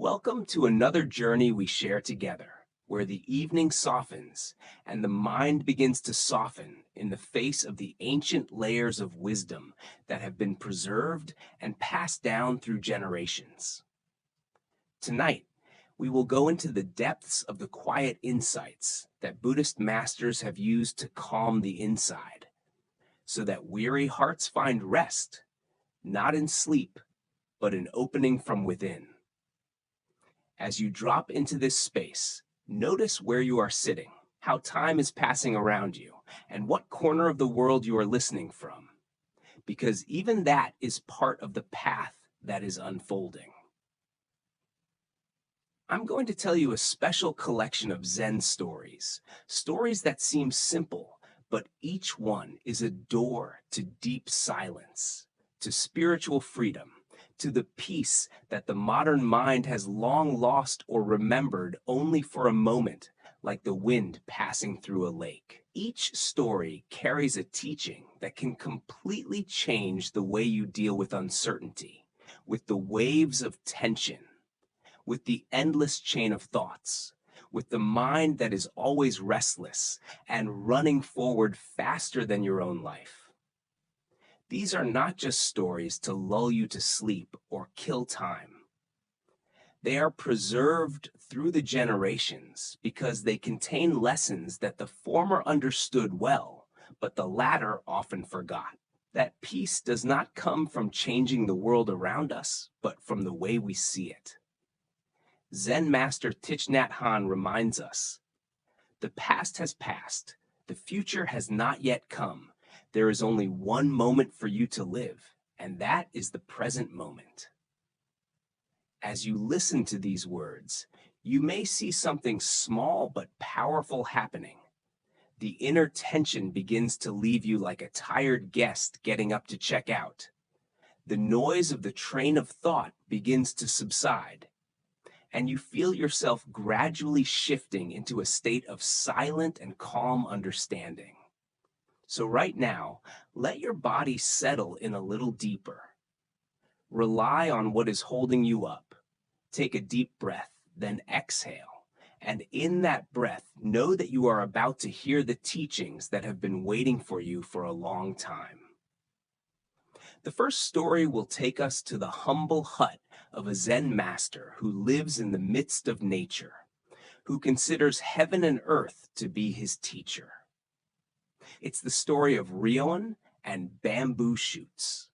Welcome to another journey we share together, where the evening softens and the mind begins to soften in the face of the ancient layers of wisdom that have been preserved and passed down through generations. Tonight, we will go into the depths of the quiet insights that Buddhist masters have used to calm the inside, so that weary hearts find rest, not in sleep, but in opening from within. As you drop into this space, notice where you are sitting, how time is passing around you, and what corner of the world you are listening from, because even that is part of the path that is unfolding. I'm going to tell you a special collection of Zen stories, stories that seem simple, but each one is a door to deep silence, to spiritual freedom, to the peace that the modern mind has long lost or remembered only for a moment, like the wind passing through a lake. Each story carries a teaching that can completely change the way you deal with uncertainty, with the waves of tension, with the endless chain of thoughts, with the mind that is always restless and running forward faster than your own life. These are not just stories to lull you to sleep or kill time. They are preserved through the generations because they contain lessons that the former understood well, but the latter often forgot. That peace does not come from changing the world around us, but from the way we see it. Zen Master Thich Nhat Hanh reminds us, the past has passed, the future has not yet come. There is only one moment for you to live, and that is the present moment. As you listen to these words, you may see something small but powerful happening. The inner tension begins to leave you like a tired guest getting up to check out. The noise of the train of thought begins to subside, and you feel yourself gradually shifting into a state of silent and calm understanding. So right now, let your body settle in a little deeper. Rely on what is holding you up. Take a deep breath, then exhale. And in that breath, know that you are about to hear the teachings that have been waiting for you for a long time. The first story will take us to the humble hut of a Zen master who lives in the midst of nature, who considers heaven and earth to be his teacher. It's the story of Rion and bamboo shoots.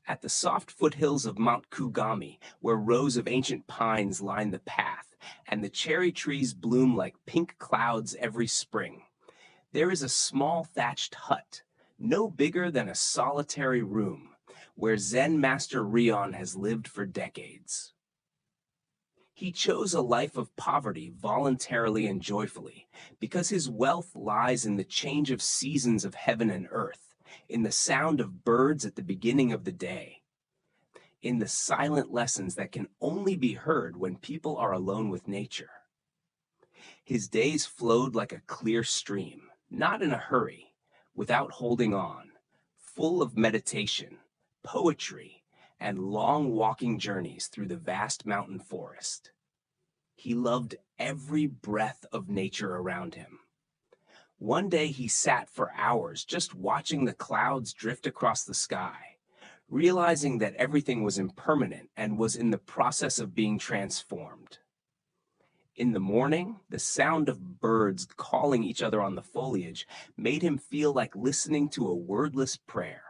At the soft foothills of Mount Kugami, where rows of ancient pines line the path and the cherry trees bloom like pink clouds every spring, there is a small thatched hut, no bigger than a solitary room, where Zen Master Rion has lived for decades. He chose a life of poverty voluntarily and joyfully, because his wealth lies in the change of seasons of heaven and earth, in the sound of birds at the beginning of the day, in the silent lessons that can only be heard when people are alone with nature. His days flowed like a clear stream, not in a hurry, without holding on, full of meditation, poetry, and long walking journeys through the vast mountain forest. He loved every breath of nature around him. One day he sat for hours just watching the clouds drift across the sky, realizing that everything was impermanent and was in the process of being transformed. In the morning, the sound of birds calling each other on the foliage made him feel like listening to a wordless prayer.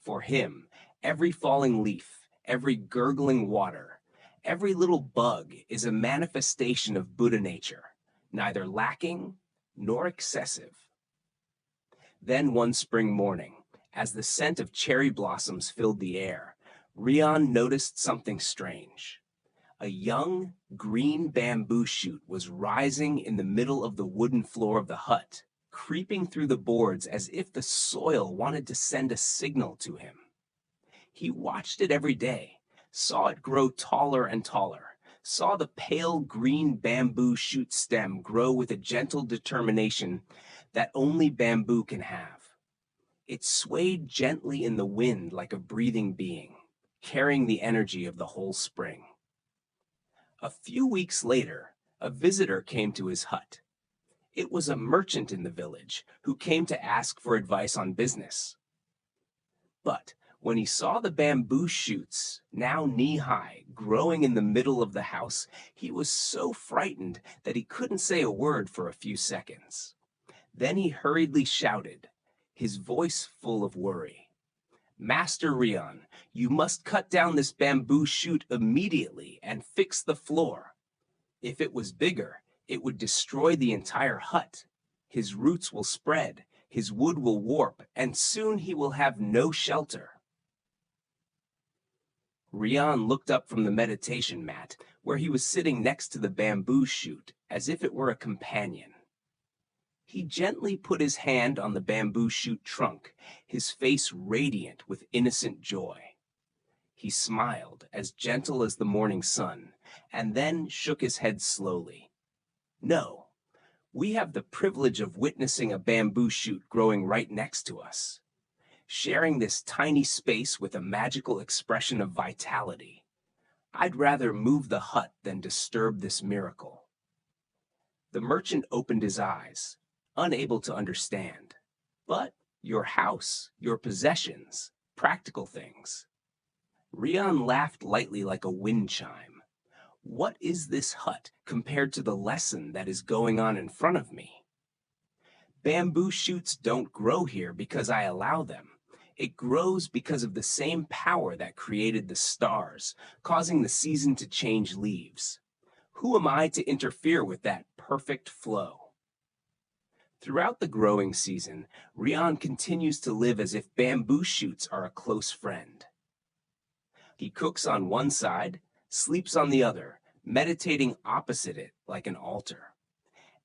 For him, every falling leaf, every gurgling water, every little bug is a manifestation of Buddha nature, neither lacking nor excessive. Then one spring morning, as the scent of cherry blossoms filled the air, Rion noticed something strange. A young, green bamboo shoot was rising in the middle of the wooden floor of the hut, creeping through the boards as if the soil wanted to send a signal to him. He watched it every day, saw it grow taller and taller, saw the pale green bamboo shoot stem grow with a gentle determination that only bamboo can have. It swayed gently in the wind like a breathing being, carrying the energy of the whole spring. A few weeks later, a visitor came to his hut. It was a merchant in the village who came to ask for advice on business. But when he saw the bamboo shoots, now knee-high, growing in the middle of the house, he was so frightened that he couldn't say a word for a few seconds. Then he hurriedly shouted, his voice full of worry, "Master Rion, you must cut down this bamboo shoot immediately and fix the floor. If it was bigger, it would destroy the entire hut. His roots will spread, his wood will warp, and soon he will have no shelter." Rion looked up from the meditation mat, where he was sitting next to the bamboo shoot, as if it were a companion. He gently put his hand on the bamboo shoot trunk, his face radiant with innocent joy. He smiled, as gentle as the morning sun, and then shook his head slowly. "No, we have the privilege of witnessing a bamboo shoot growing right next to us, sharing this tiny space with a magical expression of vitality. I'd rather move the hut than disturb this miracle." The merchant opened his eyes, unable to understand. "But your house, your possessions, practical things." Rion laughed lightly like a wind chime. "What is this hut compared to the lesson that is going on in front of me? Bamboo shoots don't grow here because I allow them. It grows because of the same power that created the stars, causing the season to change leaves. Who am I to interfere with that perfect flow?" Throughout the growing season, Rion continues to live as if bamboo shoots are a close friend. He cooks on one side, sleeps on the other, meditating opposite it like an altar.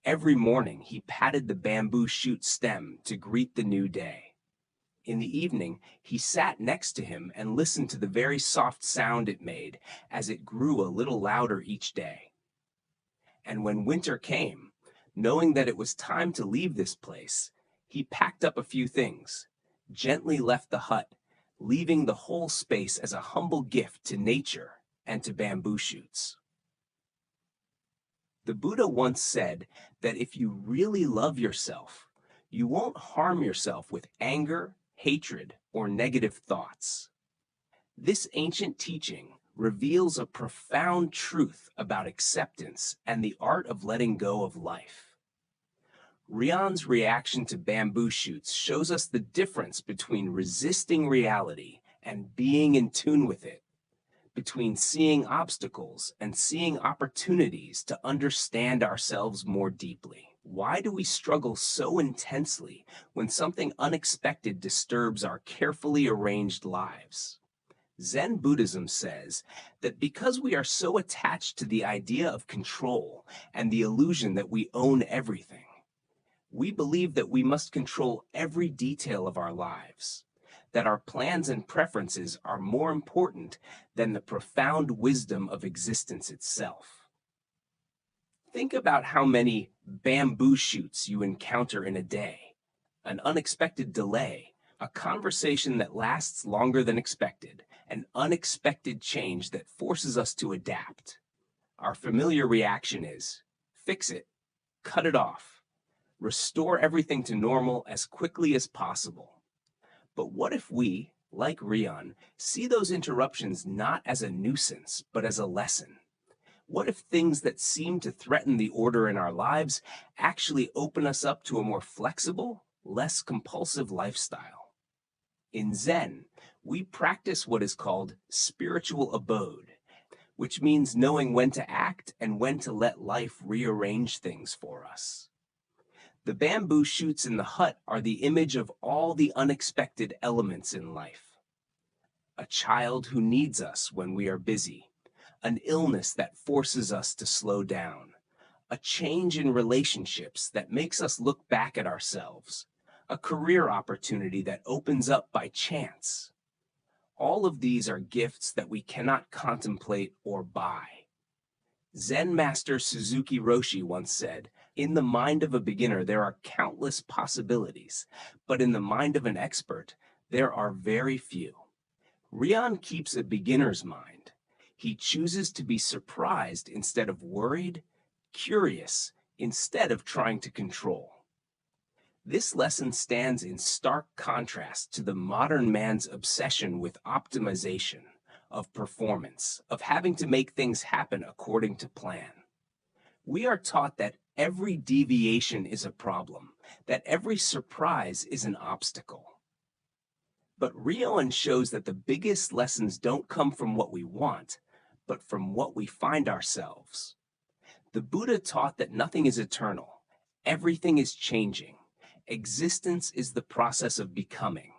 Every morning, he patted the bamboo shoot stem to greet the new day. In the evening, he sat next to him and listened to the very soft sound it made as it grew a little louder each day. And when winter came, knowing that it was time to leave this place, he packed up a few things, gently left the hut, leaving the whole space as a humble gift to nature and to bamboo shoots. The Buddha once said that if you really love yourself, you won't harm yourself with anger, hatred, or negative thoughts. This ancient teaching reveals a profound truth about acceptance and the art of letting go of life. Rion's reaction to bamboo shoots shows us the difference between resisting reality and being in tune with it, between seeing obstacles and seeing opportunities to understand ourselves more deeply. Why do we struggle so intensely when something unexpected disturbs our carefully arranged lives? Zen Buddhism says that because we are so attached to the idea of control and the illusion that we own everything, we believe that we must control every detail of our lives, that our plans and preferences are more important than the profound wisdom of existence itself. Think about how many bamboo shoots you encounter in a day, an unexpected delay, a conversation that lasts longer than expected, an unexpected change that forces us to adapt. Our familiar reaction is, fix it, cut it off, restore everything to normal as quickly as possible. But what if we, like Rion, see those interruptions not as a nuisance, but as a lesson? What if things that seem to threaten the order in our lives actually open us up to a more flexible, less compulsive lifestyle? In Zen, we practice what is called spiritual abode, which means knowing when to act and when to let life rearrange things for us. The bamboo shoots in the hut are the image of all the unexpected elements in life. A child who needs us when we are busy, an illness that forces us to slow down, a change in relationships that makes us look back at ourselves, a career opportunity that opens up by chance. All of these are gifts that we cannot contemplate or buy. Zen master Suzuki Roshi once said, "In the mind of a beginner, there are countless possibilities, but in the mind of an expert, there are very few." Rion keeps a beginner's mind. He chooses to be surprised instead of worried, curious instead of trying to control. This lesson stands in stark contrast to the modern man's obsession with optimization, of performance, of having to make things happen according to plan. We are taught that every deviation is a problem, that every surprise is an obstacle. But Rioan shows that the biggest lessons don't come from what we want, but from what we find ourselves. The Buddha taught that nothing is eternal. Everything is changing. Existence is the process of becoming.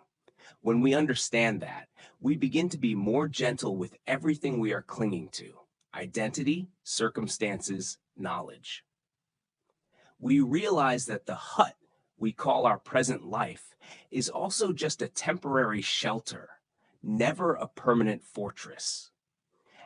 When we understand that, we begin to be more gentle with everything we are clinging to: identity, circumstances, knowledge. We realize that the hut we call our present life is also just a temporary shelter, never a permanent fortress.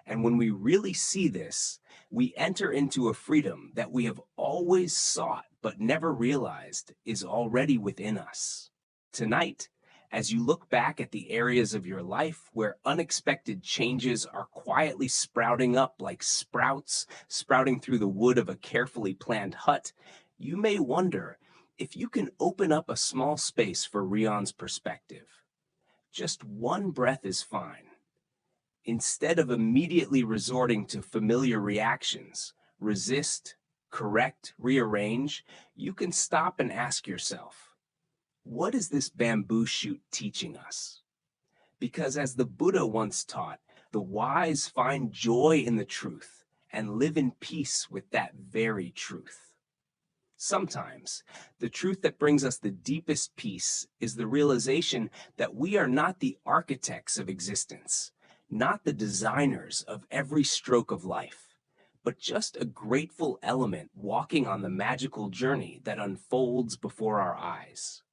And when we really see this, we enter into a freedom that we have always sought but never realized is already within us. Tonight, as you look back at the areas of your life where unexpected changes are quietly sprouting up like sprouts sprouting through the wood of a carefully planned hut, you may wonder if you can open up a small space for Rion's perspective. Just one breath is fine. Instead of immediately resorting to familiar reactions, resist, correct, rearrange, you can stop and ask yourself, what is this bamboo shoot teaching us? Because as the Buddha once taught, the wise find joy in the truth and live in peace with that very truth. Sometimes, the truth that brings us the deepest peace is the realization that we are not the architects of existence, not the designers of every stroke of life, but just a grateful element walking on the magical journey that unfolds before our eyes.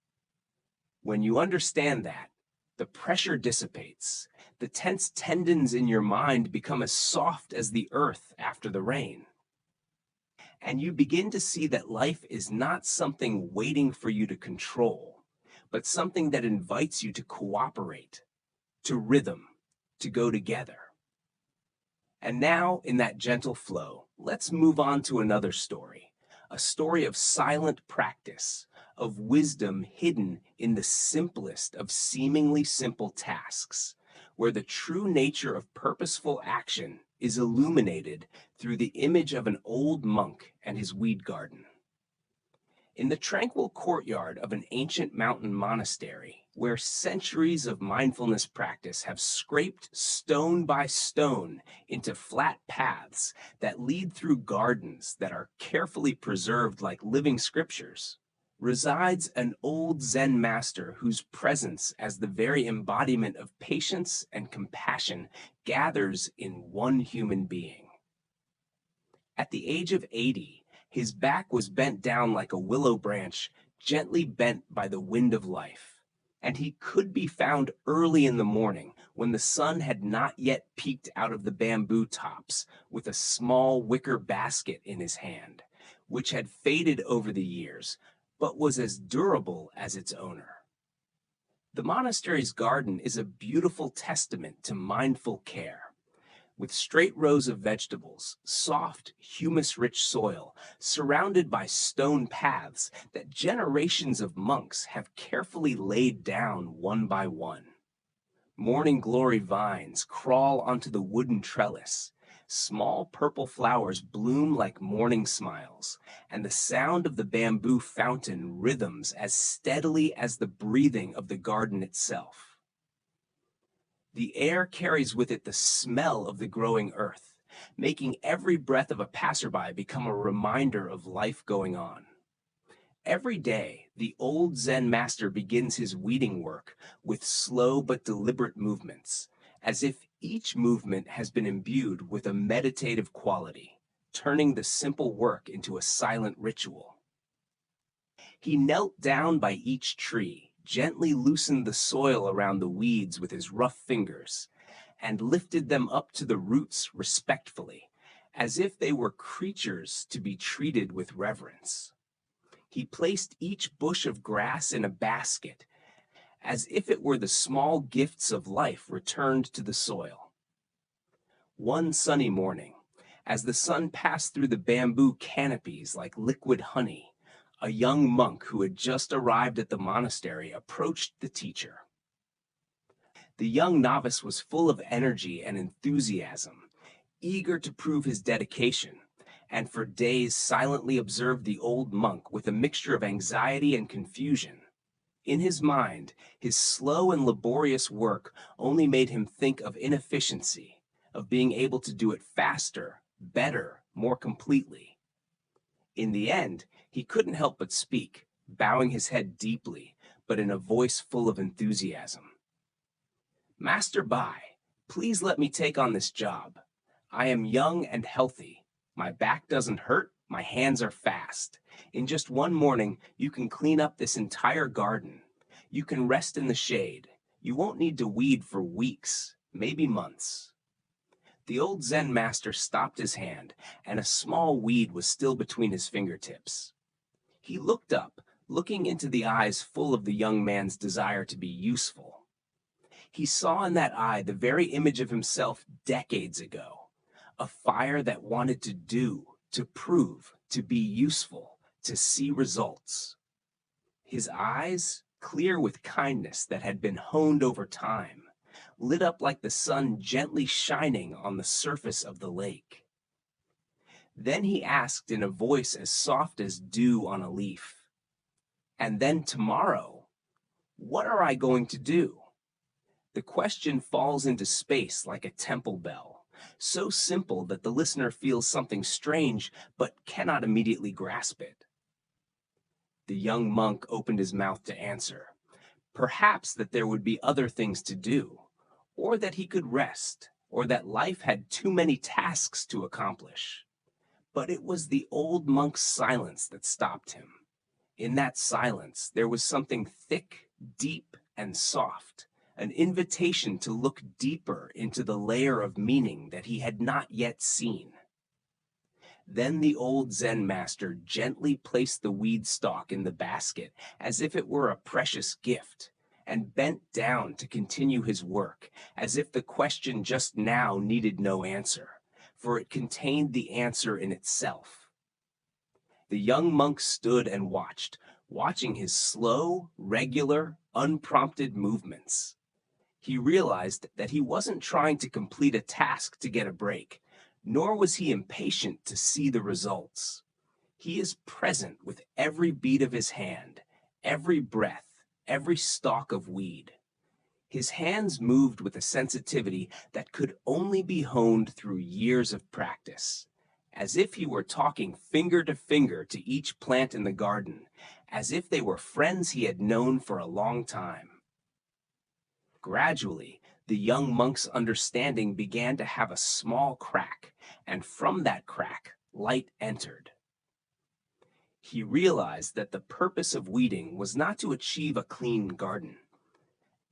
When you understand that, the pressure dissipates, the tense tendons in your mind become as soft as the earth after the rain. And you begin to see that life is not something waiting for you to control, but something that invites you to cooperate, to rhythm, to go together. And now, in that gentle flow, let's move on to another story, a story of silent practice, of wisdom hidden in the simplest of seemingly simple tasks, where the true nature of purposeful action is illuminated through the image of an old monk and his weed garden. In the tranquil courtyard of an ancient mountain monastery, where centuries of mindfulness practice have scraped stone by stone into flat paths that lead through gardens that are carefully preserved like living scriptures, resides an old Zen master whose presence as the very embodiment of patience and compassion gathers in one human being. At the age of 80, his back was bent down like a willow branch gently bent by the wind of life, and he could be found early in the morning when the sun had not yet peeked out of the bamboo tops with a small wicker basket in his hand, which had faded over the years, but was as durable as its owner. The monastery's garden is a beautiful testament to mindful care. With straight rows of vegetables, soft, humus-rich soil, surrounded by stone paths that generations of monks have carefully laid down one by one. Morning glory vines crawl onto the wooden trellis. Small purple flowers bloom like morning smiles, and the sound of the bamboo fountain rhythms as steadily as the breathing of the garden itself. The air carries with it the smell of the growing earth, making every breath of a passerby become a reminder of life going on. Every day, the old Zen master begins his weeding work with slow but deliberate movements, as if each movement has been imbued with a meditative quality, turning the simple work into a silent ritual. He knelt down by each tree, gently loosened the soil around the weeds with his rough fingers, and lifted them up to the roots respectfully, as if they were creatures to be treated with reverence. He placed each bush of grass in a basket, as if it were the small gifts of life returned to the soil. One sunny morning, as the sun passed through the bamboo canopies like liquid honey, a young monk who had just arrived at the monastery approached the teacher. The young novice was full of energy and enthusiasm, eager to prove his dedication, and for days silently observed the old monk with a mixture of anxiety and confusion. In his mind, his slow and laborious work only made him think of inefficiency, of being able to do it faster, better, more completely. In the end, he couldn't help but speak, bowing his head deeply, but in a voice full of enthusiasm. "Master Bai, please let me take on this job. I am young and healthy. My back doesn't hurt, my hands are fast. In just one morning, you can clean up this entire garden. You can rest in the shade. You won't need to weed for weeks, maybe months." The old Zen master stopped his hand, and a small weed was still between his fingertips. He looked up, looking into the eyes full of the young man's desire to be useful. He saw in that eye the very image of himself decades ago, a fire that wanted to do, to prove, to be useful, to see results. His eyes, clear with kindness that had been honed over time, lit up like the sun gently shining on the surface of the lake. Then he asked in a voice as soft as dew on a leaf, "And then tomorrow, what are I going to do?" The question falls into space like a temple bell, so simple that the listener feels something strange but cannot immediately grasp it. The young monk opened his mouth to answer. Perhaps that there would be other things to do, or that he could rest, or that life had too many tasks to accomplish. But it was the old monk's silence that stopped him. In that silence, there was something thick, deep, and soft, an invitation to look deeper into the layer of meaning that he had not yet seen. Then the old Zen master gently placed the weed stalk in the basket as if it were a precious gift, and bent down to continue his work, as if the question just now needed no answer, for it contained the answer in itself. The young monk stood and watched, watching his slow, regular, unprompted movements. He realized that he wasn't trying to complete a task to get a break, nor was he impatient to see the results. He is present with every beat of his hand, every breath, every stalk of weed. His hands moved with a sensitivity that could only be honed through years of practice, as if he were talking finger to each plant in the garden, as if they were friends he had known for a long time. Gradually, the young monk's understanding began to have a small crack, and from that crack, light entered. He realized that the purpose of weeding was not to achieve a clean garden.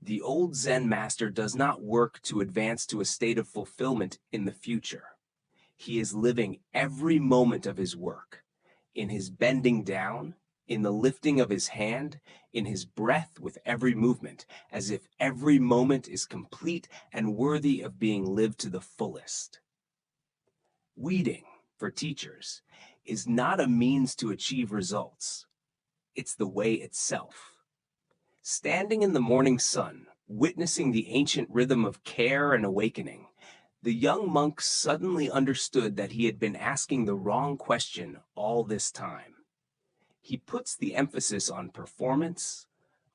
The old Zen master does not work to advance to a state of fulfillment in the future. He is living every moment of his work, in his bending down, in the lifting of his hand, in his breath with every movement, as if every moment is complete and worthy of being lived to the fullest. Weeding, for teachers, is not a means to achieve results. It's the way itself. Standing in the morning sun, witnessing the ancient rhythm of care and awakening, the young monk suddenly understood that he had been asking the wrong question all this time. He puts the emphasis on performance,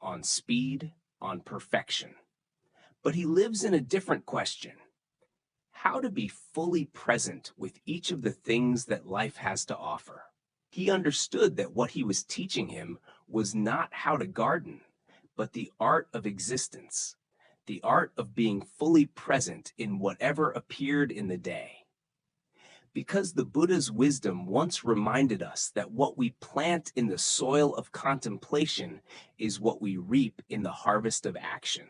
on speed, on perfection. But he lives in a different question: how to be fully present with each of the things that life has to offer. He understood that what he was teaching him was not how to garden, but the art of existence, the art of being fully present in whatever appeared in the day. Because the Buddha's wisdom once reminded us that what we plant in the soil of contemplation is what we reap in the harvest of action.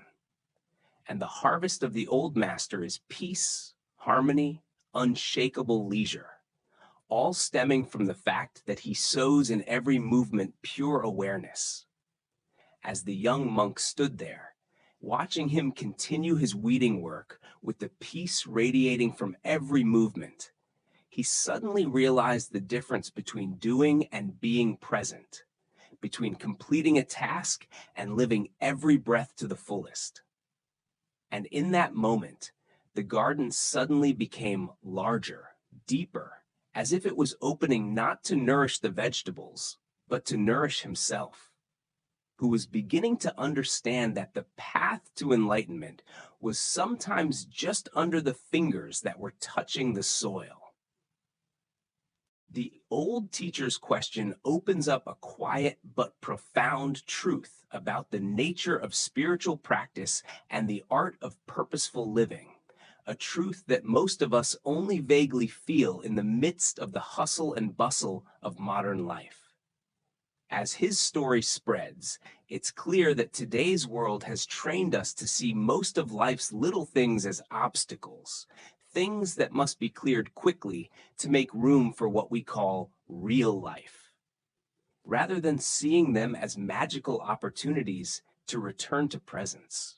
And the harvest of the old master is peace, harmony, unshakable leisure, all stemming from the fact that he sows in every movement pure awareness. As the young monk stood there, Watching him continue his weeding work with the peace radiating from every movement, he suddenly realized the difference between doing and being present, between completing a task and living every breath to the fullest. And in that moment, the garden suddenly became larger, deeper, as if it was opening not to nourish the vegetables, but to nourish himself, who was beginning to understand that the path to enlightenment was sometimes just under the fingers that were touching the soil. The old teacher's question opens up a quiet but profound truth about the nature of spiritual practice and the art of purposeful living, a truth that most of us only vaguely feel in the midst of the hustle and bustle of modern life. As his story spreads, it's clear that today's world has trained us to see most of life's little things as obstacles, things that must be cleared quickly to make room for what we call real life, rather than seeing them as magical opportunities to return to presence.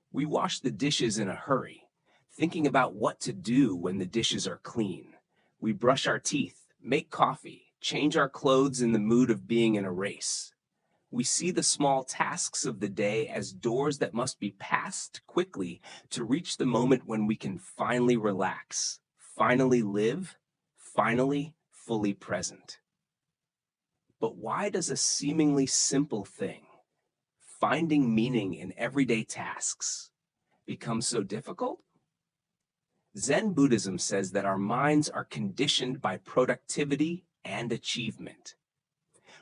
We wash the dishes in a hurry, thinking about what to do when the dishes are clean. We brush our teeth, make coffee, change our clothes in the mood of being in a race. We see the small tasks of the day as doors that must be passed quickly to reach the moment when we can finally relax, finally live, finally fully present. But why does a seemingly simple thing, finding meaning in everyday tasks, become so difficult? Zen Buddhism says that our minds are conditioned by productivity and achievement.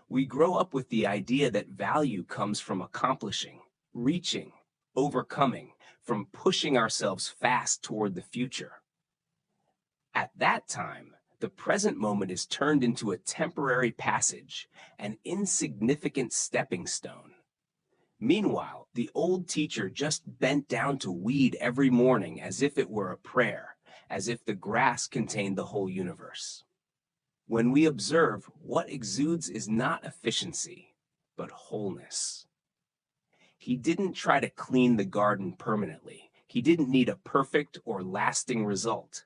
We grow up with the idea that value comes from accomplishing, reaching, overcoming, from pushing ourselves fast toward the future. At that time, the present moment is turned into a temporary passage, an insignificant stepping stone. Meanwhile, the old teacher just bent down to weed every morning as if it were a prayer, as if the grass contained the whole universe. When we observe, what exudes is not efficiency, but wholeness. He didn't try to clean the garden permanently. He didn't need a perfect or lasting result.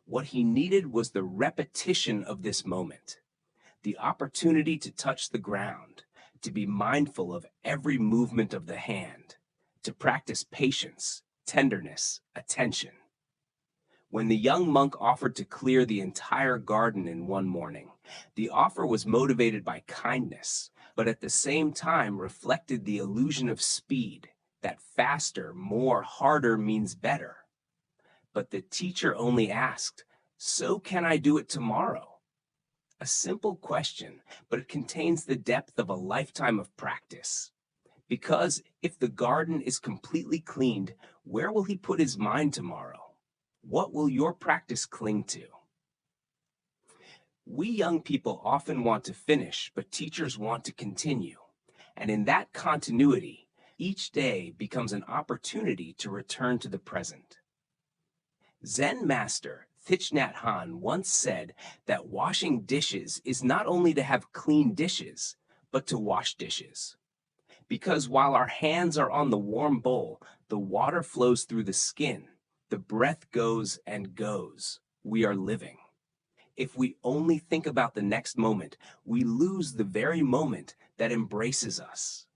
What he needed was the repetition of this moment, the opportunity to touch the ground, to be mindful of every movement of the hand, to practice patience, tenderness, attention. When the young monk offered to clear the entire garden in one morning, the offer was motivated by kindness, but at the same time reflected the illusion of speed, that faster, more, harder means better. But the teacher only asked, "So can I do it tomorrow?" A simple question, but it contains the depth of a lifetime of practice. Because if the garden is completely cleaned, where will he put his mind tomorrow? What will your practice cling to? We young people often want to finish, but teachers want to continue. And in that continuity, each day becomes an opportunity to return to the present. Zen master Thich Nhat Hanh once said that washing dishes is not only to have clean dishes, but to wash dishes. Because while our hands are on the warm bowl, the water flows through the skin. The breath goes and goes. We are living. If we only think about the next moment, we lose the very moment that embraces us.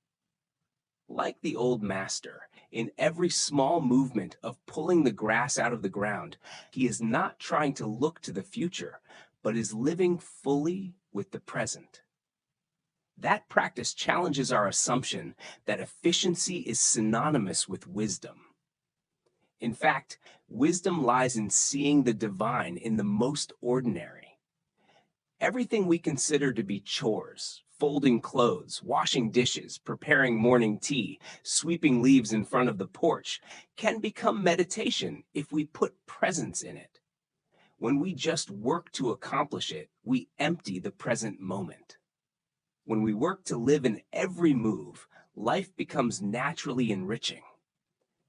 Like the old master, in every small movement of pulling the grass out of the ground, he is not trying to look to the future, but is living fully with the present. That practice challenges our assumption that efficiency is synonymous with wisdom. In fact, wisdom lies in seeing the divine in the most ordinary. Everything we consider to be chores, folding clothes, washing dishes, preparing morning tea, sweeping leaves in front of the porch, can become meditation if we put presence in it. When we just work to accomplish it, we empty the present moment. When we work to live in every move, life becomes naturally enriching.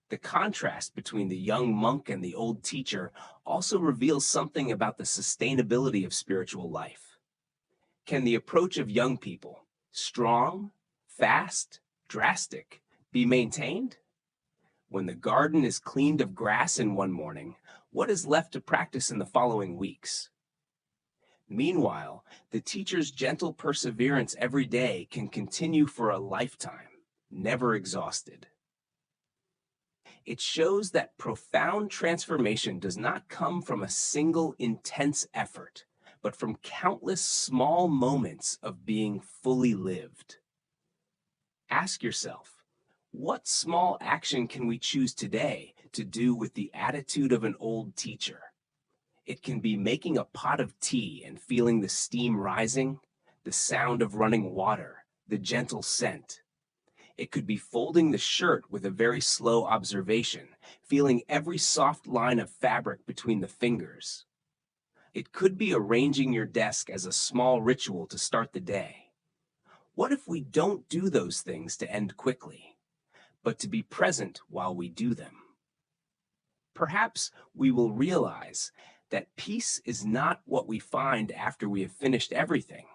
The contrast between the young monk and the old teacher also reveals something about the sustainability of spiritual life. Can the approach of young people, strong, fast, drastic, be maintained? When the garden is cleaned of grass in one morning, what is left to practice in the following weeks? Meanwhile, the teacher's gentle perseverance every day can continue for a lifetime, never exhausted. It shows that profound transformation does not come from a single intense effort, but from countless small moments of being fully lived. Ask yourself, what small action can we choose today to do with the attitude of an old teacher? It can be making a pot of tea and feeling the steam rising, the sound of running water, the gentle scent. It could be folding the shirt with a very slow observation, feeling every soft line of fabric between the fingers. It could be arranging your desk as a small ritual to start the day. What if we don't do those things to end quickly, but to be present while we do them? Perhaps we will realize that peace is not what we find after we have finished everything,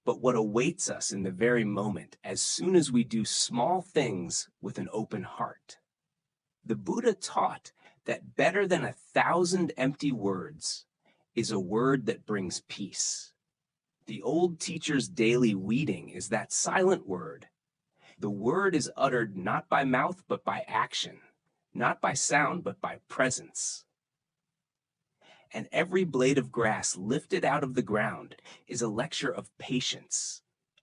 but what awaits us in the very moment as soon as we do small things with an open heart. The Buddha taught that better than 1,000 empty words is a word that brings peace. The old teacher's daily weeding is that silent word. The word is uttered not by mouth but by action, not by sound but by presence. And every blade of grass lifted out of the ground is a lecture of patience,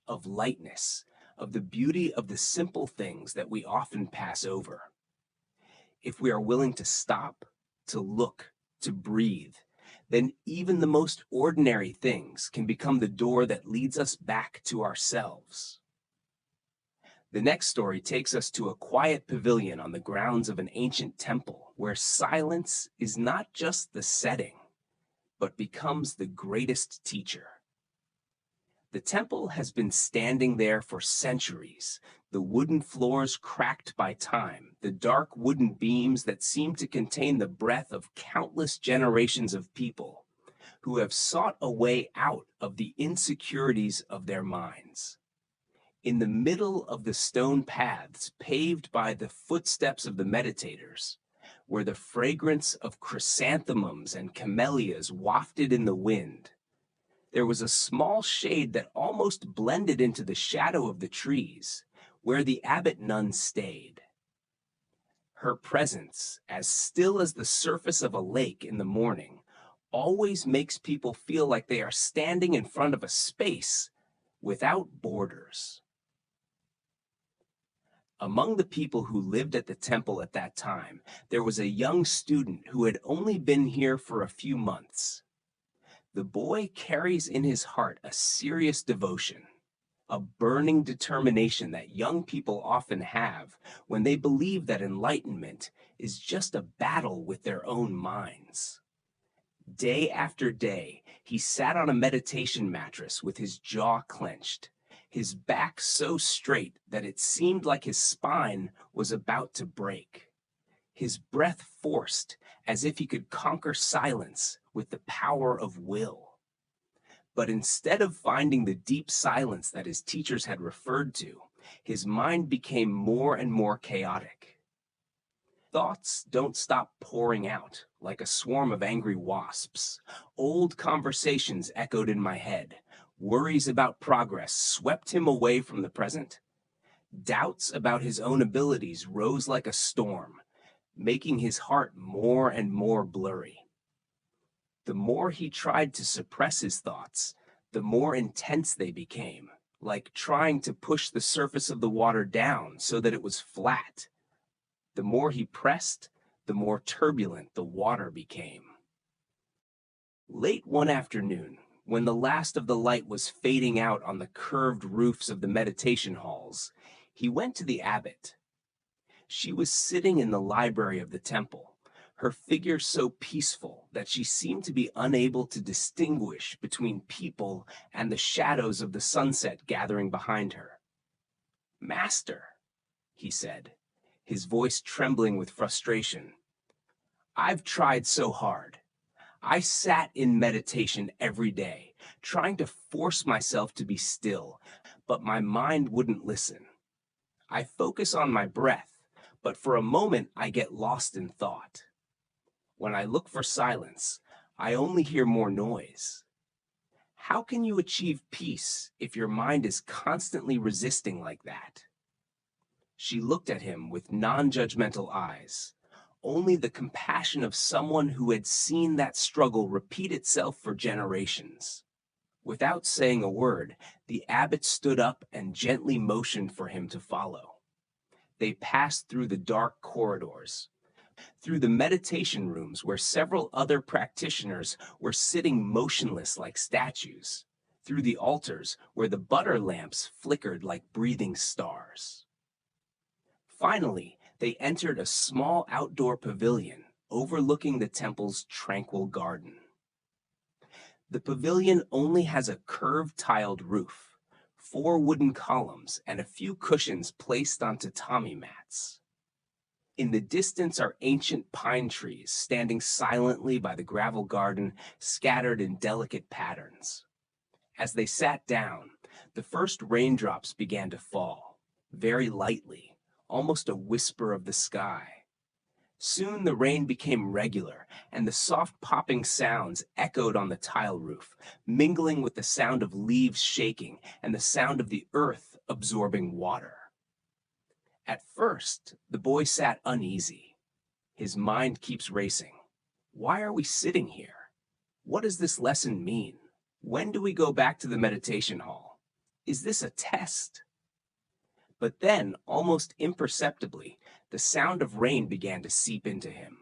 of lightness, of the beauty of the simple things that we often pass over. If we are willing to stop, to look, to breathe, then even the most ordinary things can become the door that leads us back to ourselves. The next story takes us to a quiet pavilion on the grounds of an ancient temple, where silence is not just the setting, but becomes the greatest teacher. The temple has been standing there for centuries, the wooden floors cracked by time, the dark wooden beams that seem to contain the breath of countless generations of people who have sought a way out of the insecurities of their minds. In the middle of the stone paths paved by the footsteps of the meditators, where the fragrance of chrysanthemums and camellias wafted in the wind, there was a small shade that almost blended into the shadow of the trees, where the abbot nun stayed. Her presence, as still as the surface of a lake in the morning, always makes people feel like they are standing in front of a space without borders. Among the people who lived at the temple at that time, there was a young student who had only been here for a few months. The boy carries in his heart a serious devotion, a burning determination that young people often have when they believe that enlightenment is just a battle with their own minds. Day after day, he sat on a meditation mattress with his jaw clenched, his back so straight that it seemed like his spine was about to break, his breath forced as if he could conquer silence with the power of will. But instead of finding the deep silence that his teachers had referred to, his mind became more and more chaotic. Thoughts don't stop pouring out like a swarm of angry wasps. Old conversations echoed in my head. Worries about progress swept him away from the present. Doubts about his own abilities rose like a storm, making his heart more and more blurry. The more he tried to suppress his thoughts, the more intense they became, like trying to push the surface of the water down so that it was flat. The more he pressed, the more turbulent the water became. Late one afternoon, when the last of the light was fading out on the curved roofs of the meditation halls, he went to the abbot. She was sitting in the library of the temple, her figure so peaceful that she seemed to be unable to distinguish between people and the shadows of the sunset gathering behind her. "Master," he said, his voice trembling with frustration, "I've tried so hard. I sat in meditation every day, trying to force myself to be still, but my mind wouldn't listen. I focus on my breath, but for a moment I get lost in thought. When I look for silence, I only hear more noise. How can you achieve peace if your mind is constantly resisting like that?" She looked at him with non-judgmental eyes, only the compassion of someone who had seen that struggle repeat itself for generations. Without saying a word, the abbot stood up and gently motioned for him to follow. They passed through the dark corridors, through the meditation rooms where several other practitioners were sitting motionless like statues, through the altars where the butter lamps flickered like breathing stars. Finally, they entered a small outdoor pavilion overlooking the temple's tranquil garden. The pavilion only has a curved tiled roof, 4 wooden columns, and a few cushions placed on tatami mats. In the distance are ancient pine trees standing silently by the gravel garden, scattered in delicate patterns. As they sat down, the first raindrops began to fall, very lightly, almost a whisper of the sky. Soon the rain became regular, and the soft popping sounds echoed on the tile roof, mingling with the sound of leaves shaking and the sound of the earth absorbing water. At first, the boy sat uneasy. His mind keeps racing. Why are we sitting here? What does this lesson mean? When do we go back to the meditation hall? Is this a test? But then, almost imperceptibly, the sound of rain began to seep into him.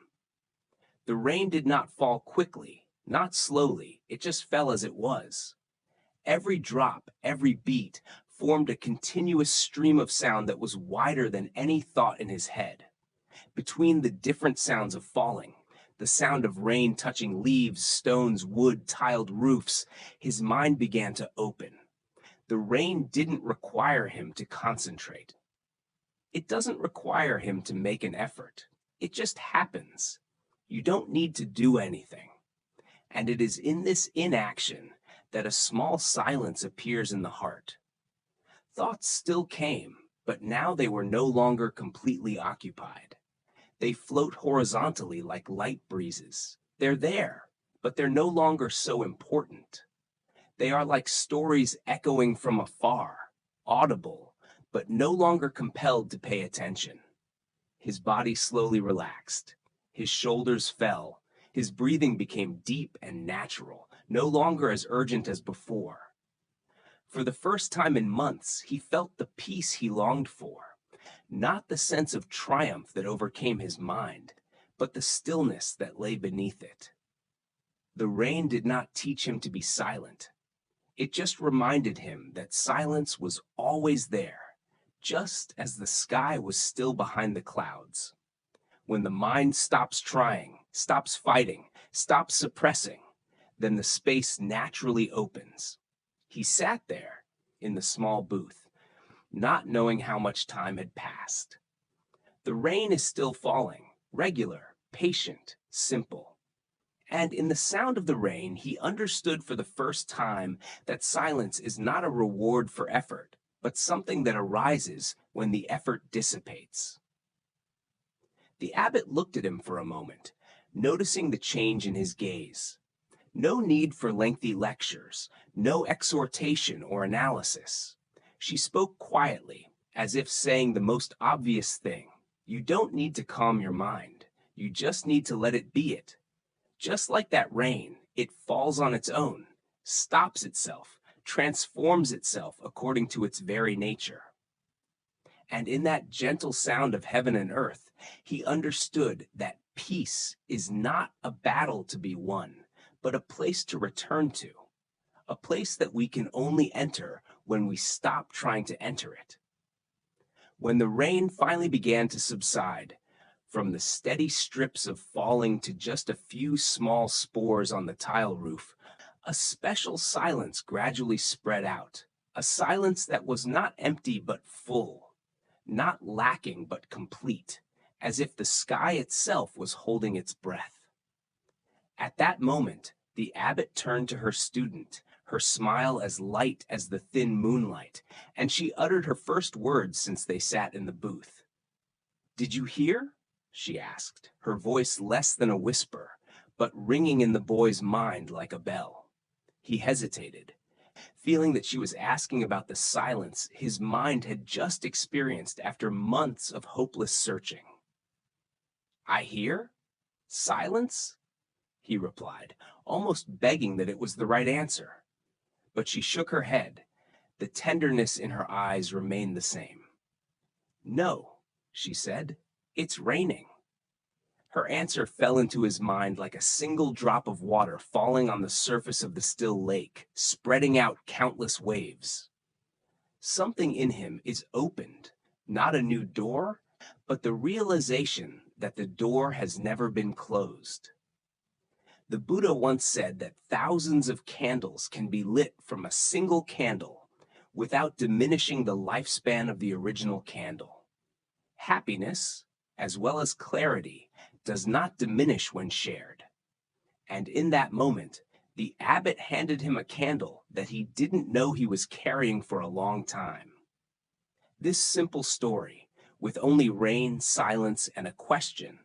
The rain did not fall quickly, not slowly, it just fell as it was. Every drop, every beat, formed a continuous stream of sound that was wider than any thought in his head. Between the different sounds of falling, the sound of rain touching leaves, stones, wood, tiled roofs, his mind began to open. The rain didn't require him to concentrate. It doesn't require him to make an effort. It just happens. You don't need to do anything. And it is in this inaction that a small silence appears in the heart. Thoughts still came, but now they were no longer completely occupied. They float horizontally like light breezes. They're there, but they're no longer so important. They are like stories echoing from afar, audible, but no longer compelled to pay attention. His body slowly relaxed. His shoulders fell. His breathing became deep and natural, no longer as urgent as before. For the first time in months, he felt the peace he longed for, not the sense of triumph that overcame his mind, but the stillness that lay beneath it. The rain did not teach him to be silent. It just reminded him that silence was always there, just as the sky was still behind the clouds. When the mind stops trying, stops fighting, stops suppressing, then the space naturally opens. He sat there in the small booth, not knowing how much time had passed. The rain is still falling, regular, patient, simple. And in the sound of the rain, he understood for the first time that silence is not a reward for effort, but something that arises when the effort dissipates. The abbot looked at him for a moment, noticing the change in his gaze. No need for lengthy lectures, no exhortation or analysis. She spoke quietly, as if saying the most obvious thing. You don't need to calm your mind. You just need to let it be it. Just like that rain, it falls on its own, stops itself, transforms itself according to its very nature. And in that gentle sound of heaven and earth, he understood that peace is not a battle to be won, but a place to return to, a place that we can only enter when we stop trying to enter it. When the rain finally began to subside, from the steady strips of falling to just a few small spores on the tile roof, a special silence gradually spread out, a silence that was not empty but full, not lacking but complete, as if the sky itself was holding its breath. At that moment, the abbot turned to her student, her smile as light as the thin moonlight, and she uttered her first words since they sat in the booth. "Did you hear?" she asked, her voice less than a whisper, but ringing in the boy's mind like a bell. He hesitated, feeling that she was asking about the silence his mind had just experienced after months of hopeless searching. "I hear? Silence?" he replied, almost begging that it was the right answer. But she shook her head. The tenderness in her eyes remained the same. "No," she said, "it's raining." Her answer fell into his mind like a single drop of water falling on the surface of the still lake, spreading out countless waves. Something in him is opened, not a new door, but the realization that the door has never been closed. The Buddha once said that thousands of candles can be lit from a single candle without diminishing the lifespan of the original candle. Happiness, as well as clarity, does not diminish when shared. And in that moment, the abbot handed him a candle that he didn't know he was carrying for a long time. This simple story, with only rain, silence, and a question,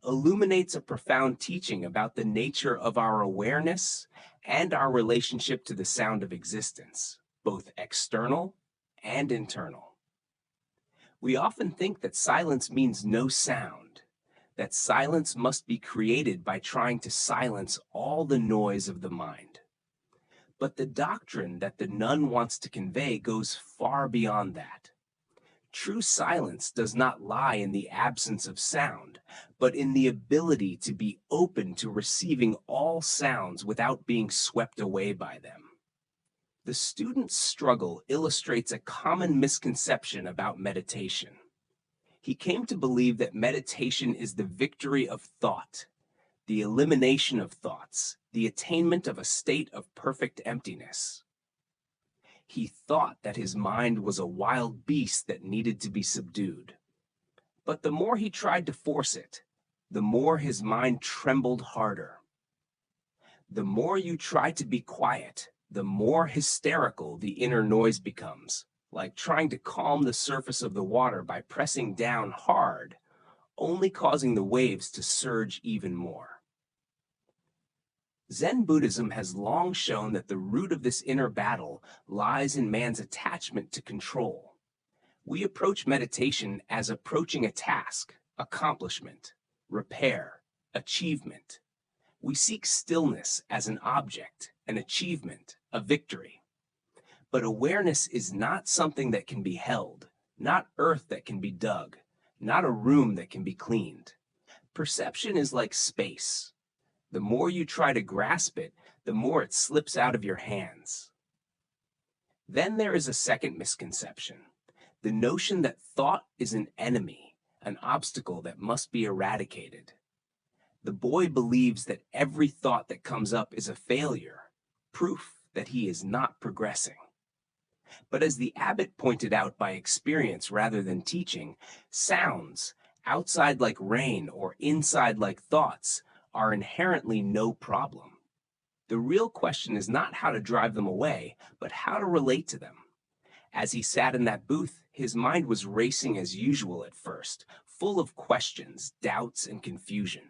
illuminates a profound teaching about the nature of our awareness and our relationship to the sound of existence, both external and internal. We often think that silence means no sound, that silence must be created by trying to silence all the noise of the mind. But the doctrine that the nun wants to convey goes far beyond that. True silence does not lie in the absence of sound, but in the ability to be open to receiving all sounds without being swept away by them. The student's struggle illustrates a common misconception about meditation. He came to believe that meditation is the victory of thought, the elimination of thoughts, the attainment of a state of perfect emptiness. He thought that his mind was a wild beast that needed to be subdued. But the more he tried to force it, the more his mind trembled harder. The more you try to be quiet, the more hysterical the inner noise becomes, like trying to calm the surface of the water by pressing down hard, only causing the waves to surge even more. Zen Buddhism has long shown that the root of this inner battle lies in man's attachment to control. We approach meditation as approaching a task, accomplishment, repair, achievement. We seek stillness as an object, an achievement, a victory. But awareness is not something that can be held, not earth that can be dug, not a room that can be cleaned. Perception is like space. The more you try to grasp it, the more it slips out of your hands. Then there is a second misconception, the notion that thought is an enemy, an obstacle that must be eradicated. The boy believes that every thought that comes up is a failure, proof that he is not progressing. But as the abbot pointed out by experience rather than teaching, sounds, outside like rain or inside like thoughts, are inherently no problem. The real question is not how to drive them away, but how to relate to them. As he sat in that booth, his mind was racing as usual at first, full of questions, doubts, and confusion.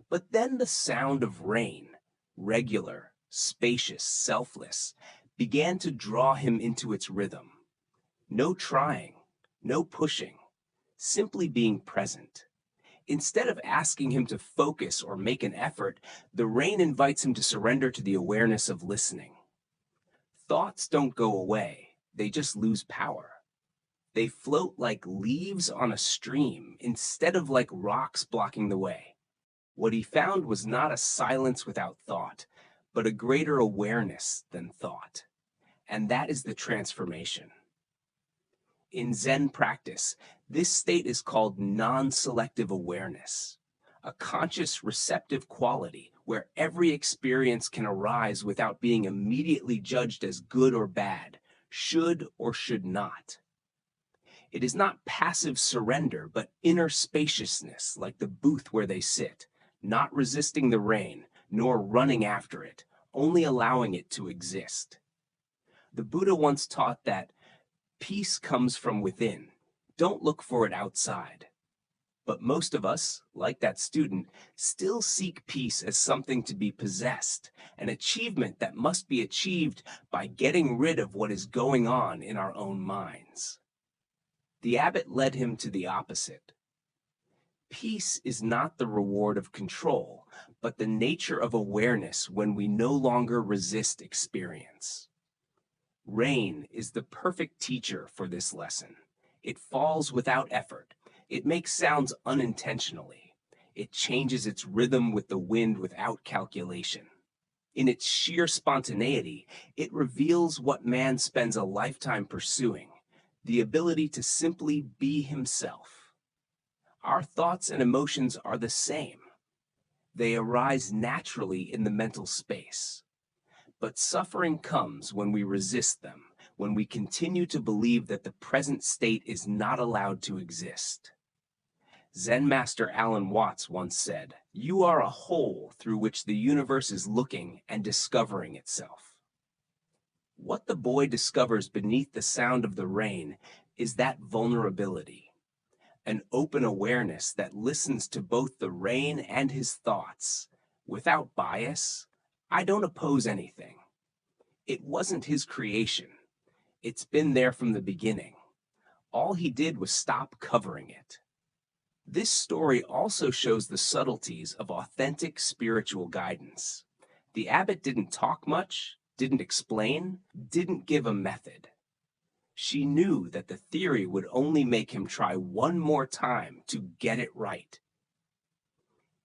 But then the sound of rain, regular, spacious, selfless, began to draw him into its rhythm. No trying, no pushing, simply being present. Instead of asking him to focus or make an effort, the rain invites him to surrender to the awareness of listening. Thoughts don't go away, they just lose power. They float like leaves on a stream instead of like rocks blocking the way. What he found was not a silence without thought, but a greater awareness than thought. And that is the transformation. In Zen practice, this state is called non-selective awareness, a conscious, receptive quality where every experience can arise without being immediately judged as good or bad, should or should not. It is not passive surrender, but inner spaciousness, like the booth where they sit, not resisting the rain, nor running after it, only allowing it to exist. The Buddha once taught that peace comes from within. Don't look for it outside. But most of us, like that student, still seek peace as something to be possessed, an achievement that must be achieved by getting rid of what is going on in our own minds. The abbot led him to the opposite. Peace is not the reward of control, but the nature of awareness when we no longer resist experience. Rain is the perfect teacher for this lesson. It falls without effort. It makes sounds unintentionally. It changes its rhythm with the wind without calculation. In its sheer spontaneity, it reveals what man spends a lifetime pursuing, the ability to simply be himself. Our thoughts and emotions are the same. They arise naturally in the mental space. But suffering comes when we resist them, when we continue to believe that the present state is not allowed to exist. Zen master Alan Watts once said, "You are a hole through which the universe is looking and discovering itself." What the boy discovers beneath the sound of the rain is that vulnerability. An open awareness that listens to both the rain and his thoughts. Without bias, I don't oppose anything. It wasn't his creation. It's been there from the beginning. All he did was stop covering it. This story also shows the subtleties of authentic spiritual guidance. The abbot didn't talk much, didn't explain, didn't give a method. She knew that the theory would only make him try one more time to get it right.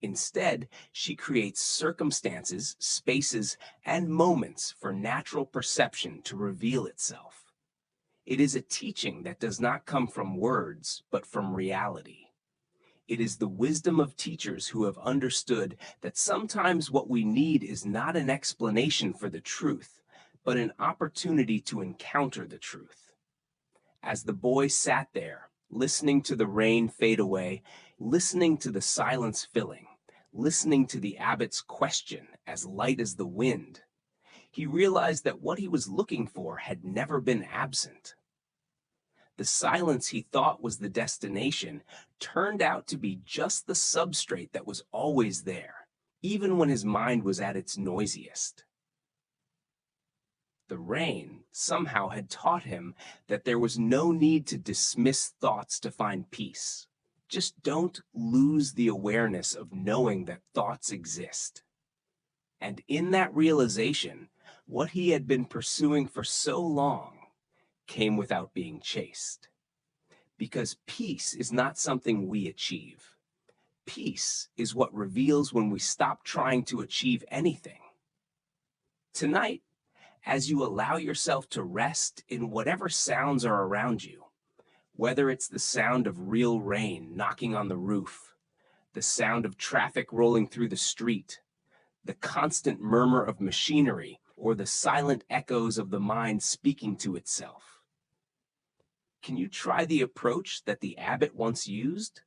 Instead, she creates circumstances, spaces, and moments for natural perception to reveal itself. It is a teaching that does not come from words, but from reality. It is the wisdom of teachers who have understood that sometimes what we need is not an explanation for the truth, but an opportunity to encounter the truth. As the boy sat there, listening to the rain fade away, listening to the silence filling, listening to the abbot's question as light as the wind, he realized that what he was looking for had never been absent. The silence he thought was the destination turned out to be just the substrate that was always there, even when his mind was at its noisiest. The rain somehow had taught him that there was no need to dismiss thoughts to find peace. Just don't lose the awareness of knowing that thoughts exist. And in that realization, what he had been pursuing for so long came without being chased. Because peace is not something we achieve. Peace is what reveals when we stop trying to achieve anything. Tonight, as you allow yourself to rest in whatever sounds are around you, whether it's the sound of real rain knocking on the roof, the sound of traffic rolling through the street, the constant murmur of machinery, or the silent echoes of the mind speaking to itself. Can you try the approach that the abbot once used?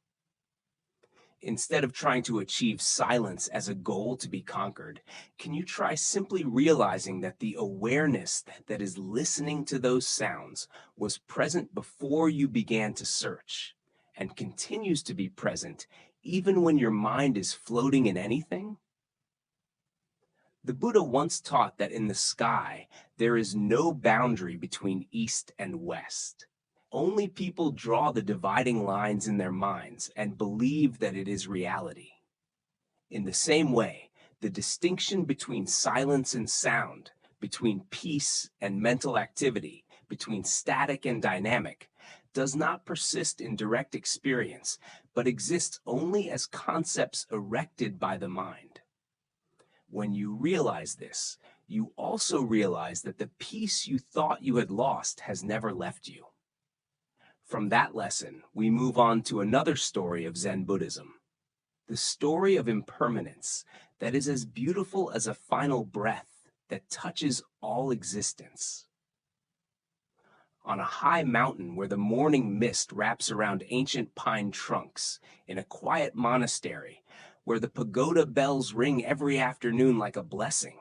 Instead of trying to achieve silence as a goal to be conquered, can you try simply realizing that the awareness that is listening to those sounds was present before you began to search, and continues to be present even when your mind is floating in anything? The Buddha once taught that in the sky there is no boundary between east and west. Only people draw the dividing lines in their minds and believe that it is reality. In the same way, the distinction between silence and sound, between peace and mental activity, between static and dynamic, does not persist in direct experience, but exists only as concepts erected by the mind. When you realize this, you also realize that the peace you thought you had lost has never left you. From that lesson, we move on to another story of Zen Buddhism, the story of impermanence that is as beautiful as a final breath that touches all existence. On a high mountain where the morning mist wraps around ancient pine trunks, in a quiet monastery where the pagoda bells ring every afternoon like a blessing,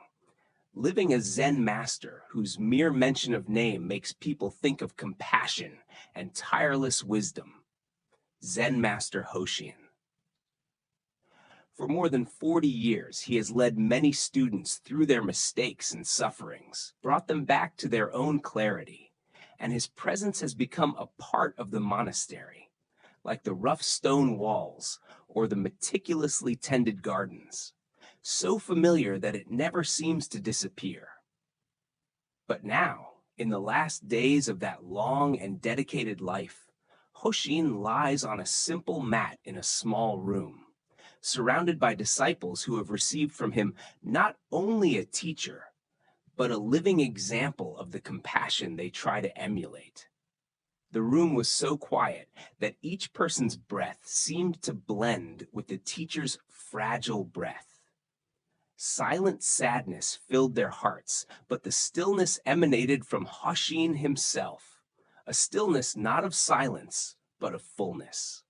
living a Zen master whose mere mention of name makes people think of compassion and tireless wisdom. Zen Master Hoshin. For more than 40 years, he has led many students through their mistakes and sufferings, brought them back to their own clarity, and his presence has become a part of the monastery, like the rough stone walls or the meticulously tended gardens, so familiar that it never seems to disappear. But now, in the last days of that long and dedicated life, Hoshin lies on a simple mat in a small room, surrounded by disciples who have received from him not only a teacher, but a living example of the compassion they try to emulate. The room was so quiet that each person's breath seemed to blend with the teacher's fragile breath. Silent sadness filled their hearts, but the stillness emanated from Hoshin himself, a stillness not of silence, but of fullness.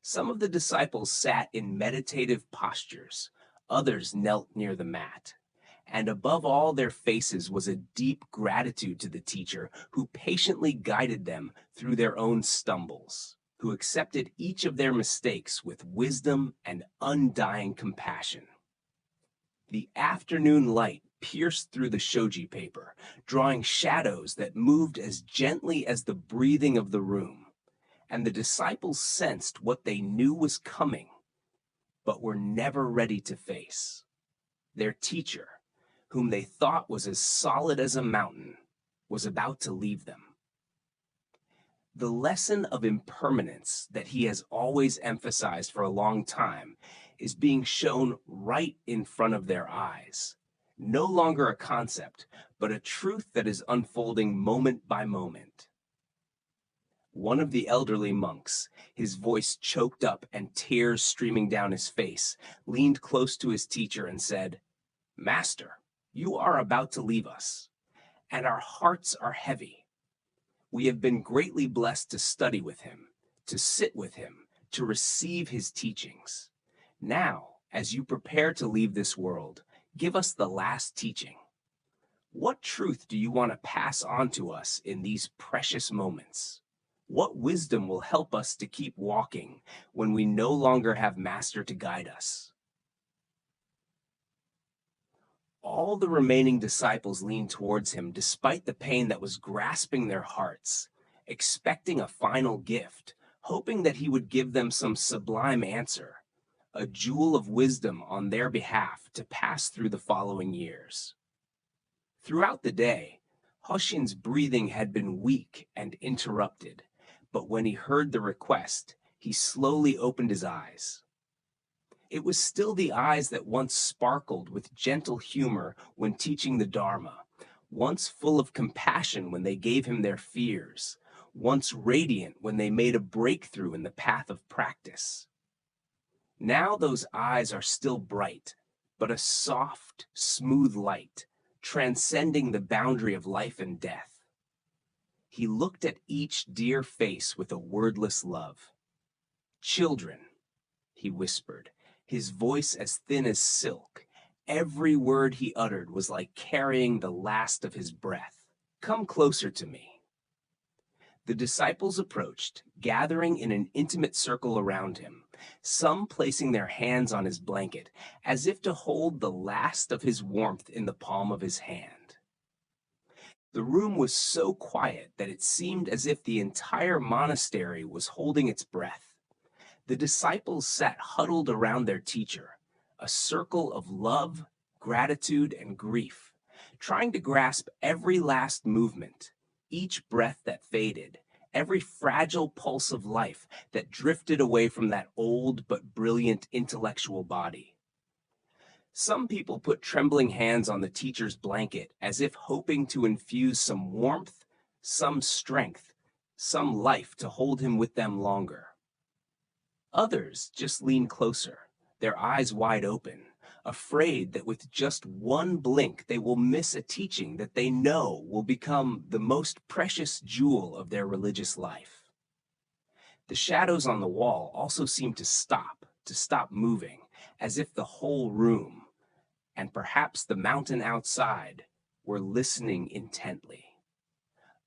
Some of the disciples sat in meditative postures, others knelt near the mat, and above all their faces was a deep gratitude to the teacher who patiently guided them through their own stumbles, who accepted each of their mistakes with wisdom and undying compassion. The afternoon light pierced through the shoji paper, drawing shadows that moved as gently as the breathing of the room, and the disciples sensed what they knew was coming, but were never ready to face. Their teacher, whom they thought was as solid as a mountain, was about to leave them. The lesson of impermanence that he has always emphasized for a long time is being shown right in front of their eyes. No longer a concept, but a truth that is unfolding moment by moment. One of the elderly monks, his voice choked up and tears streaming down his face, leaned close to his teacher and said, "Master, you are about to leave us, and our hearts are heavy. We have been greatly blessed to study with him, to sit with him, to receive his teachings. Now, as you prepare to leave this world, give us the last teaching. What truth do you want to pass on to us in these precious moments? What wisdom will help us to keep walking when we no longer have Master to guide us?" All the remaining disciples leaned towards him despite the pain that was grasping their hearts, expecting a final gift, hoping that he would give them some sublime answer, a jewel of wisdom on their behalf to pass through the following years. Throughout the day, Hoshin's breathing had been weak and interrupted, but when he heard the request, he slowly opened his eyes. It was still the eyes that once sparkled with gentle humor when teaching the Dharma, once full of compassion when they gave him their fears, once radiant when they made a breakthrough in the path of practice. Now those eyes are still bright, but a soft, smooth light, transcending the boundary of life and death. He looked at each dear face with a wordless love. "Children," he whispered, his voice as thin as silk. Every word he uttered was like carrying the last of his breath. "Come closer to me." The disciples approached, gathering in an intimate circle around him, some placing their hands on his blanket, as if to hold the last of his warmth in the palm of his hand. The room was so quiet that it seemed as if the entire monastery was holding its breath. The disciples sat huddled around their teacher, a circle of love, gratitude, and grief, trying to grasp every last movement, each breath that faded, every fragile pulse of life that drifted away from that old but brilliant intellectual body. Some people put trembling hands on the teacher's blanket as if hoping to infuse some warmth, some strength, some life to hold him with them longer. Others just leaned closer, their eyes wide open, afraid that with just one blink they will miss a teaching that they know will become the most precious jewel of their religious life. The shadows on the wall also seemed to stop moving, as if the whole room, and perhaps the mountain outside, were listening intently.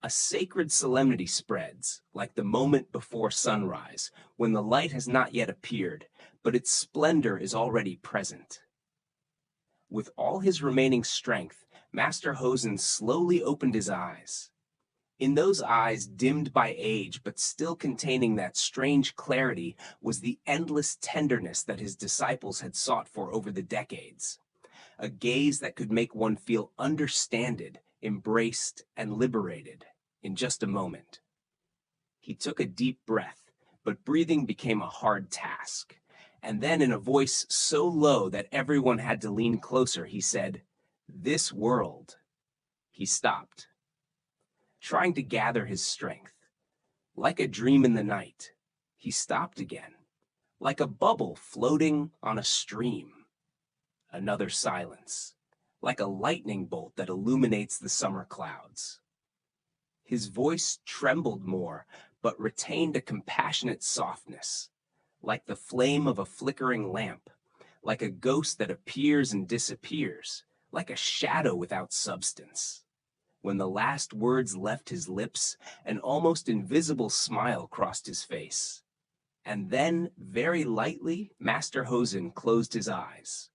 A sacred solemnity spreads, like the moment before sunrise, when the light has not yet appeared, but its splendor is already present. With all his remaining strength, Master Hosen slowly opened his eyes. In those eyes, dimmed by age but still containing that strange clarity, was the endless tenderness that his disciples had sought for over the decades. A gaze that could make one feel understood, embraced, and liberated in just a moment. He took a deep breath, but breathing became a hard task. And then, in a voice so low that everyone had to lean closer, he said, "This world." He stopped, trying to gather his strength. Like a dream in the night, he stopped again, like a bubble floating on a stream. Another silence, like a lightning bolt that illuminates the summer clouds. His voice trembled more, but retained a compassionate softness, like the flame of a flickering lamp, like a ghost that appears and disappears, like a shadow without substance. When the last words left his lips, an almost invisible smile crossed his face. And then, very lightly, Master Hosen closed his eyes.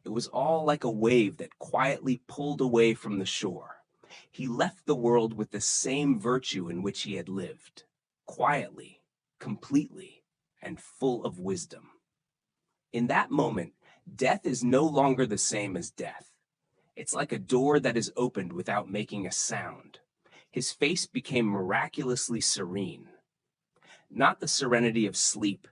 It was all like a wave that quietly pulled away from the shore. He left the world with the same virtue in which he had lived, quietly, completely, and full of wisdom. In that moment, death is no longer the same as death. It's like a door that is opened without making a sound. His face became miraculously serene. Not the serenity of sleep,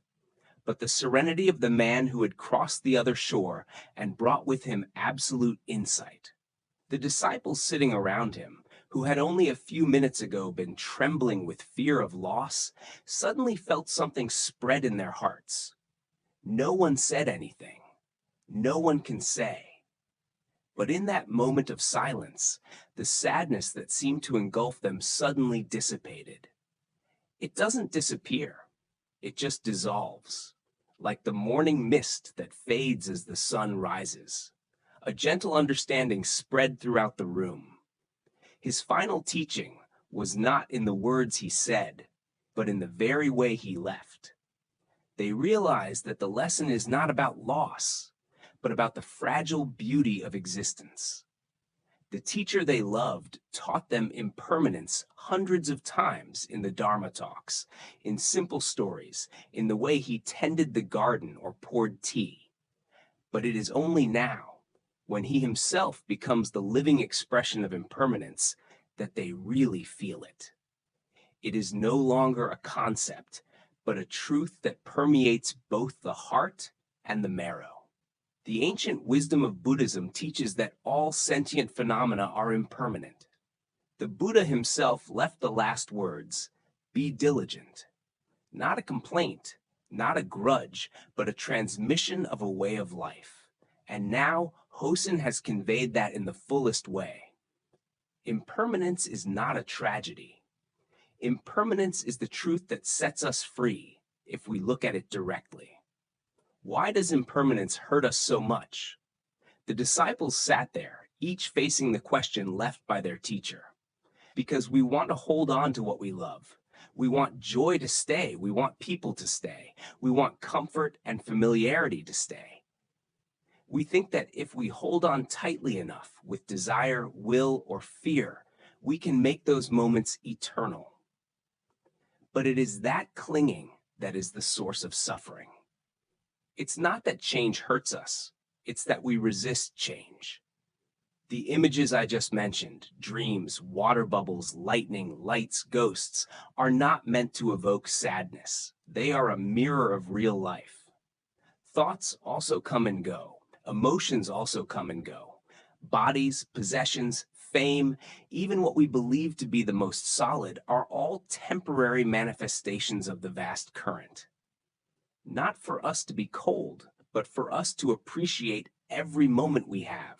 but the serenity of the man who had crossed the other shore and brought with him absolute insight. The disciples sitting around him, who had only a few minutes ago been trembling with fear of loss, suddenly felt something spread in their hearts. No one said anything. No one can say. But in that moment of silence, the sadness that seemed to engulf them suddenly dissipated. It doesn't disappear. It just dissolves, like the morning mist that fades as the sun rises. A gentle understanding spread throughout the room. His final teaching was not in the words he said, but in the very way he left. They realized that the lesson is not about loss, but about the fragile beauty of existence. The teacher they loved taught them impermanence hundreds of times in the Dharma talks, in simple stories, in the way he tended the garden or poured tea. But it is only now, when he himself becomes the living expression of impermanence, that they really feel it. It is no longer a concept, but a truth that permeates both the heart and the marrow. The ancient wisdom of Buddhism teaches that all sentient phenomena are impermanent. The Buddha himself left the last words, "Be diligent." Not a complaint, not a grudge, but a transmission of a way of life. And now, Hosen has conveyed that in the fullest way. Impermanence is not a tragedy. Impermanence is the truth that sets us free, if we look at it directly. Why does impermanence hurt us so much? The disciples sat there, each facing the question left by their teacher. Because we want to hold on to what we love. We want joy to stay. We want people to stay. We want comfort and familiarity to stay. We think that if we hold on tightly enough with desire, will, or fear, we can make those moments eternal. But it is that clinging that is the source of suffering. It's not that change hurts us, it's that we resist change. The images I just mentioned, dreams, water bubbles, lightning, lights, ghosts, are not meant to evoke sadness. They are a mirror of real life. Thoughts also come and go. Emotions also come and go. Bodies, possessions, fame, even what we believe to be the most solid, are all temporary manifestations of the vast current. Not for us to be cold, but for us to appreciate every moment we have.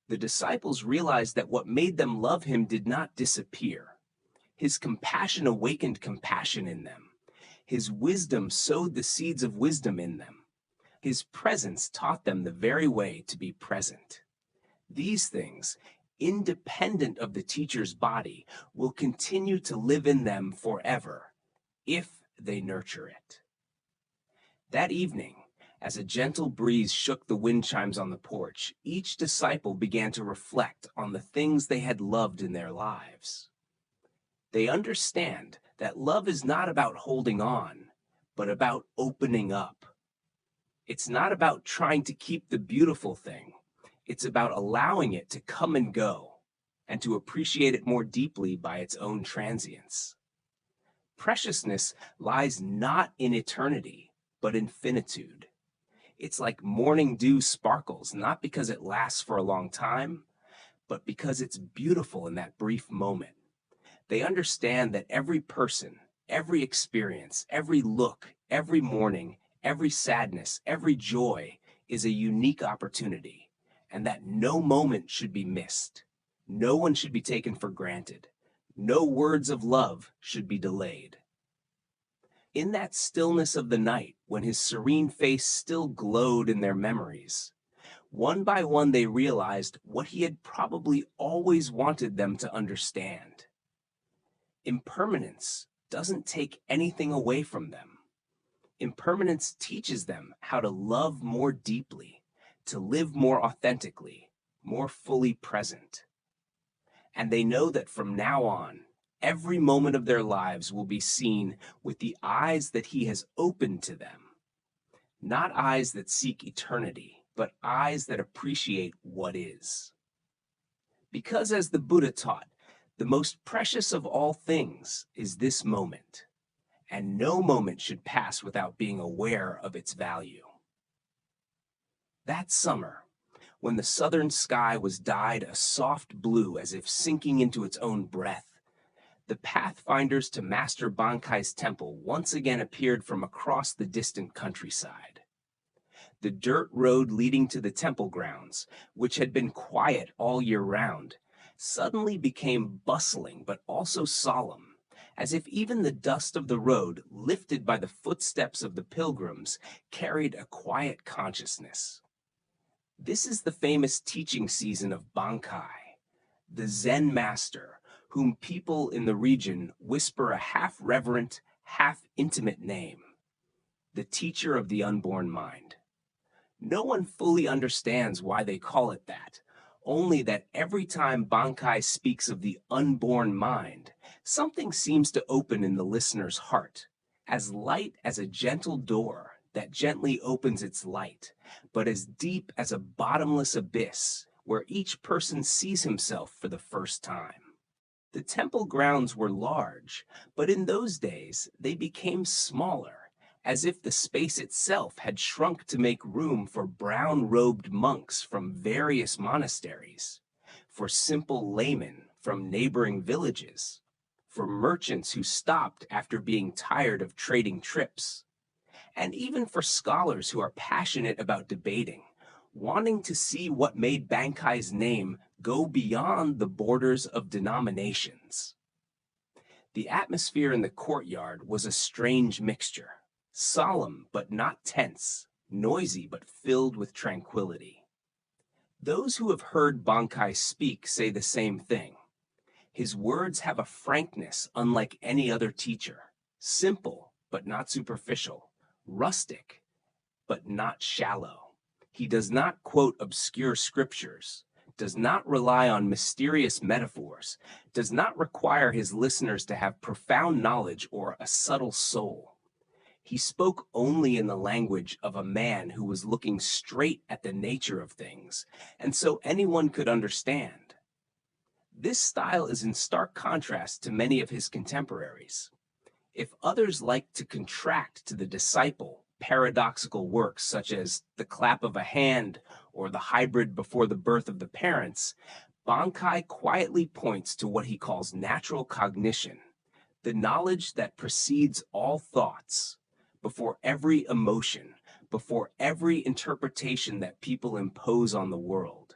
The disciples realized that what made them love him did not disappear. His compassion awakened compassion in them. His wisdom sowed the seeds of wisdom in them. His presence taught them the very way to be present. These things, independent of the teacher's body, will continue to live in them forever if they nurture it. That evening, as a gentle breeze shook the wind chimes on the porch, each disciple began to reflect on the things they had loved in their lives. They understand that love is not about holding on, but about opening up. It's not about trying to keep the beautiful thing. It's about allowing it to come and go, and to appreciate it more deeply by its own transience. Preciousness lies not in eternity, but in finitude. It's like morning dew sparkles, not because it lasts for a long time, but because it's beautiful in that brief moment. They understand that every person, every experience, every look, every morning, every sadness, every joy is a unique opportunity, and that no moment should be missed. No one should be taken for granted. No words of love should be delayed. In that stillness of the night, when his serene face still glowed in their memories, one by one they realized what he had probably always wanted them to understand. Impermanence doesn't take anything away from them. Impermanence teaches them how to love more deeply, to live more authentically, more fully present. And they know that from now on, every moment of their lives will be seen with the eyes that he has opened to them. Not eyes that seek eternity, but eyes that appreciate what is. Because as the Buddha taught, the most precious of all things is this moment, and no moment should pass without being aware of its value. That summer, when the southern sky was dyed a soft blue as if sinking into its own breath, the pathfinders to Master Bankai's temple once again appeared from across the distant countryside. The dirt road leading to the temple grounds, which had been quiet all year round, suddenly became bustling but also solemn, as if even the dust of the road, lifted by the footsteps of the pilgrims, carried a quiet consciousness. This is the famous teaching season of Bankai, the Zen master, whom people in the region whisper a half-reverent, half-intimate name, the teacher of the unborn mind. No one fully understands why they call it that, only that every time Bankai speaks of the unborn mind, something seems to open in the listener's heart, as light as a gentle door that gently opens its light, but as deep as a bottomless abyss where each person sees himself for the first time. The temple grounds were large, but in those days they became smaller, as if the space itself had shrunk to make room for brown-robed monks from various monasteries, for simple laymen from neighboring villages, for merchants who stopped after being tired of trading trips, and even for scholars who are passionate about debating, wanting to see what made Bankai's name go beyond the borders of denominations. The atmosphere in the courtyard was a strange mixture, solemn but not tense, noisy but filled with tranquility. Those who have heard Bankai speak say the same thing. His words have a frankness unlike any other teacher, simple but not superficial, rustic but not shallow. He does not quote obscure scriptures, does not rely on mysterious metaphors, does not require his listeners to have profound knowledge or a subtle soul. He spoke only in the language of a man who was looking straight at the nature of things, and so anyone could understand. This style is in stark contrast to many of his contemporaries. If others like to contract to the disciple paradoxical works such as the clap of a hand or the hybrid before the birth of the parents, Bankai quietly points to what he calls natural cognition, the knowledge that precedes all thoughts, before every emotion, before every interpretation that people impose on the world.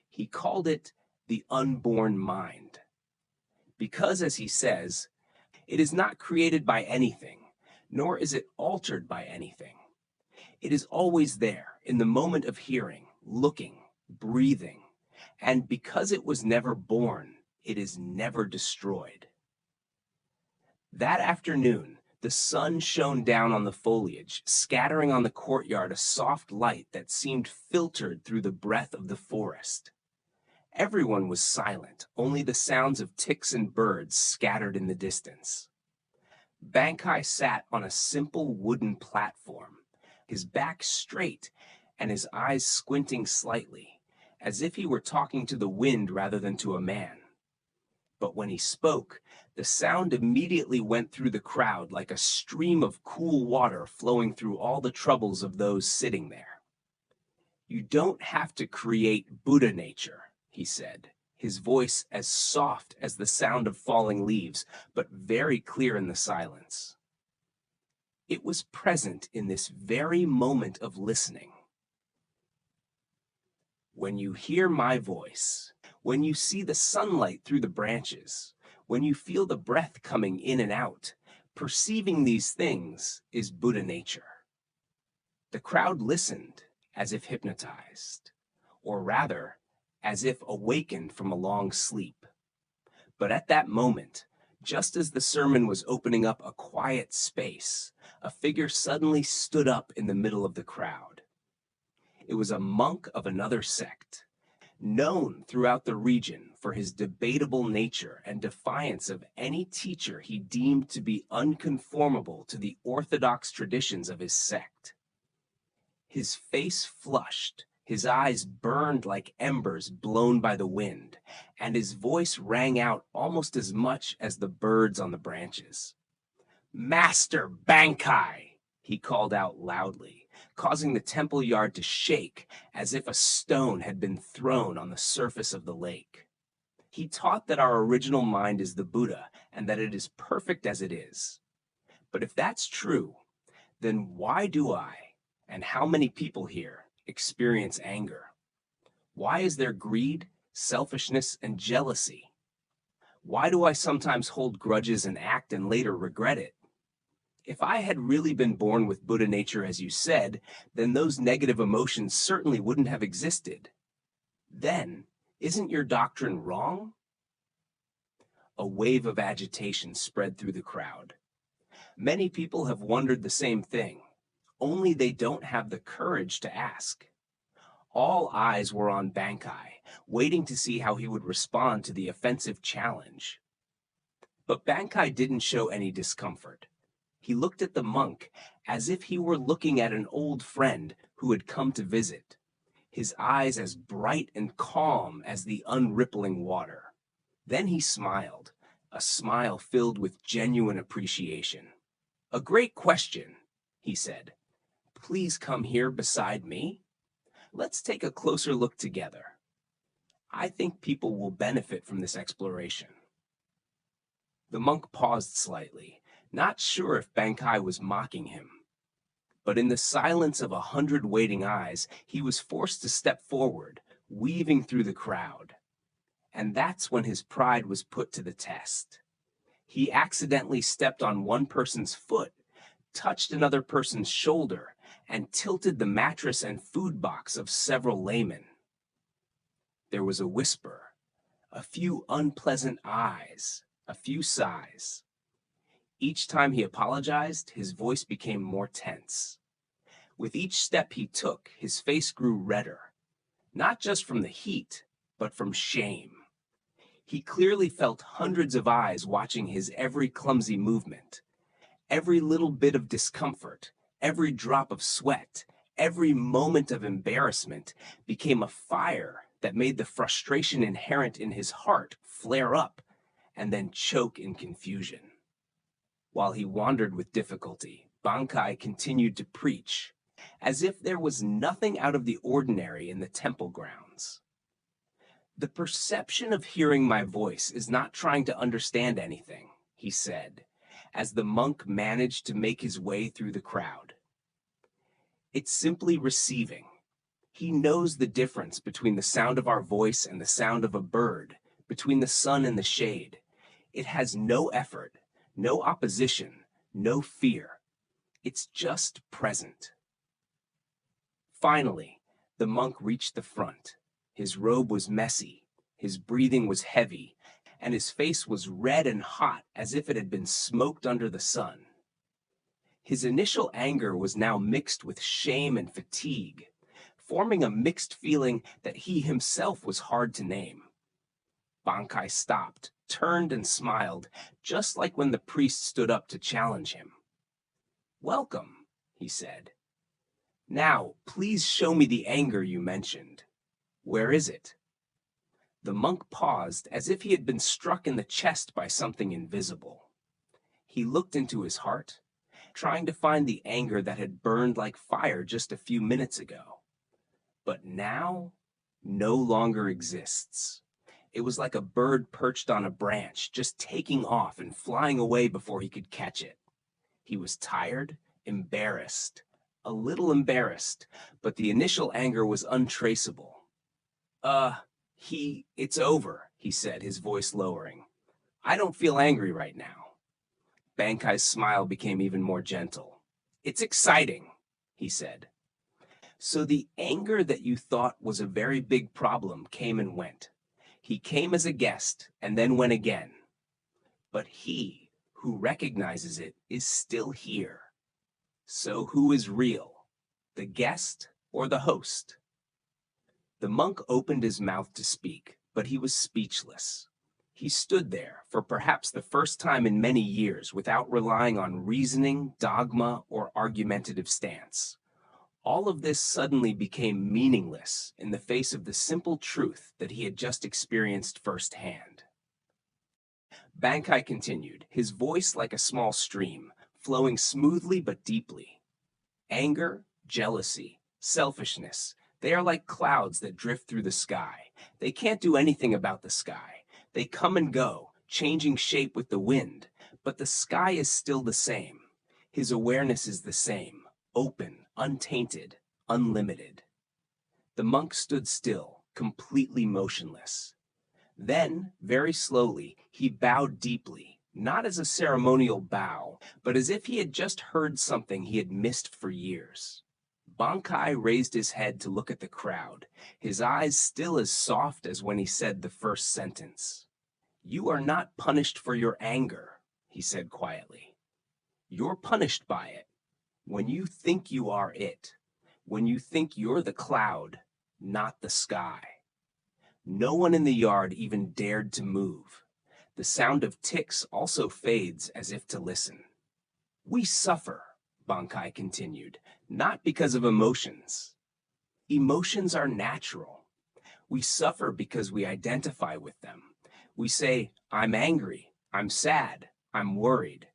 He called it the unborn mind. Because, as he says, it is not created by anything, nor is it altered by anything. It is always there, in the moment of hearing, looking, breathing, And because it was never born, it is never destroyed. That afternoon, the sun shone down on the foliage, scattering on the courtyard a soft light that seemed filtered through the breath of the forest. Everyone was silent, only the sounds of ticks and birds scattered in the distance. Bankai sat on a simple wooden platform, his back straight and his eyes squinting slightly, as if he were talking to the wind rather than to a man. But when he spoke, the sound immediately went through the crowd like a stream of cool water flowing through all the troubles of those sitting there. "You don't have to create Buddha nature," he said, his voice as soft as the sound of falling leaves, but very clear in the silence. It was present in this very moment of listening. When you hear my voice, when you see the sunlight through the branches, when you feel the breath coming in and out, perceiving these things is Buddha nature. The crowd listened as if hypnotized, or rather, as if awakened from a long sleep. But at that moment, just as the sermon was opening up a quiet space, a figure suddenly stood up in the middle of the crowd. It was a monk of another sect, known throughout the region for his debatable nature and defiance of any teacher he deemed to be unconformable to the orthodox traditions of his sect. His face flushed, his eyes burned like embers blown by the wind, and his voice rang out almost as much as the birds on the branches. "Master Bankai!" he called out loudly, causing the temple yard to shake as if a stone had been thrown on the surface of the lake. He taught that our original mind is the Buddha and that it is perfect as it is. But if that's true, then why do I, and how many people here, experience anger? Why is there greed, selfishness, and jealousy? Why do I sometimes hold grudges and act and later regret it? If I had really been born with Buddha nature as you said, then those negative emotions certainly wouldn't have existed. Then, isn't your doctrine wrong? A wave of agitation spread through the crowd. Many people have wondered the same thing, only they don't have the courage to ask. All eyes were on Bankai, waiting to see how he would respond to the offensive challenge. But Bankai didn't show any discomfort. He looked at the monk as if he were looking at an old friend who had come to visit, his eyes as bright and calm as the unrippling water. Then he smiled, a smile filled with genuine appreciation. "A great question," he said. "Please come here beside me. Let's take a closer look together. I think people will benefit from this exploration." The monk paused slightly, not sure if Bankai was mocking him. But in the silence of 100 waiting eyes, he was forced to step forward, weaving through the crowd. And that's when his pride was put to the test. He accidentally stepped on one person's foot, touched another person's shoulder, and tilted the mattress and food box of several laymen. There was a whisper, a few unpleasant eyes, a few sighs. Each time he apologized, his voice became more tense. With each step he took, his face grew redder, not just from the heat, but from shame. He clearly felt hundreds of eyes watching his every clumsy movement. Every little bit of discomfort, every drop of sweat, every moment of embarrassment became a fire that made the frustration inherent in his heart flare up and then choke in confusion. While he wandered with difficulty, Bankai continued to preach, as if there was nothing out of the ordinary in the temple grounds. "The perception of hearing my voice is not trying to understand anything," he said, as the monk managed to make his way through the crowd. "It's simply receiving. He knows the difference between the sound of our voice and the sound of a bird, between the sun and the shade. It has no effort, no opposition, no fear. It's just present." Finally, the monk reached the front, His robe was messy, his breathing was heavy, and his face was red and hot as if it had been smoked under the sun. His initial anger was now mixed with shame and fatigue, forming a mixed feeling that he himself was hard to name. Bankai stopped, turned and smiled, just like when the priest stood up to challenge him. "Welcome," he said. "Now, please show me the anger you mentioned. Where is it?" The monk paused as if he had been struck in the chest by something invisible. He looked into his heart, trying to find the anger that had burned like fire just a few minutes ago. But now, no longer exists. It was like a bird perched on a branch, just taking off and flying away before he could catch it. He was tired, embarrassed, a little embarrassed, but the initial anger was untraceable. It's over," he said, his voice lowering. "I don't feel angry right now." Bankai's smile became even more gentle. "It's exciting," he said. "So the anger that you thought was a very big problem came and went. He came as a guest and then went again. But he who recognizes it is still here. So who is real, the guest or the host?" The monk opened his mouth to speak, but he was speechless. He stood there, for perhaps the first time in many years, without relying on reasoning, dogma, or argumentative stance. All of this suddenly became meaningless in the face of the simple truth that he had just experienced firsthand. Bankai continued, his voice like a small stream, flowing smoothly but deeply. "Anger, jealousy, selfishness, they are like clouds that drift through the sky. They can't do anything about the sky. They come and go, changing shape with the wind, but the sky is still the same. His awareness is the same, open, untainted, unlimited." The monk stood still, completely motionless. Then, very slowly, he bowed deeply, not as a ceremonial bow, but as if he had just heard something he had missed for years. Bankai raised his head to look at the crowd, his eyes still as soft as when he said the first sentence. "You are not punished for your anger," he said quietly. "You're punished by it. When you think you are it, when you think you're the cloud, not the sky." No one in the yard even dared to move. The sound of ticks also fades as if to listen. "We suffer," Bankai continued, "not because of emotions. Emotions are natural. We suffer because we identify with them. We say, 'I'm angry, I'm sad, I'm worried.'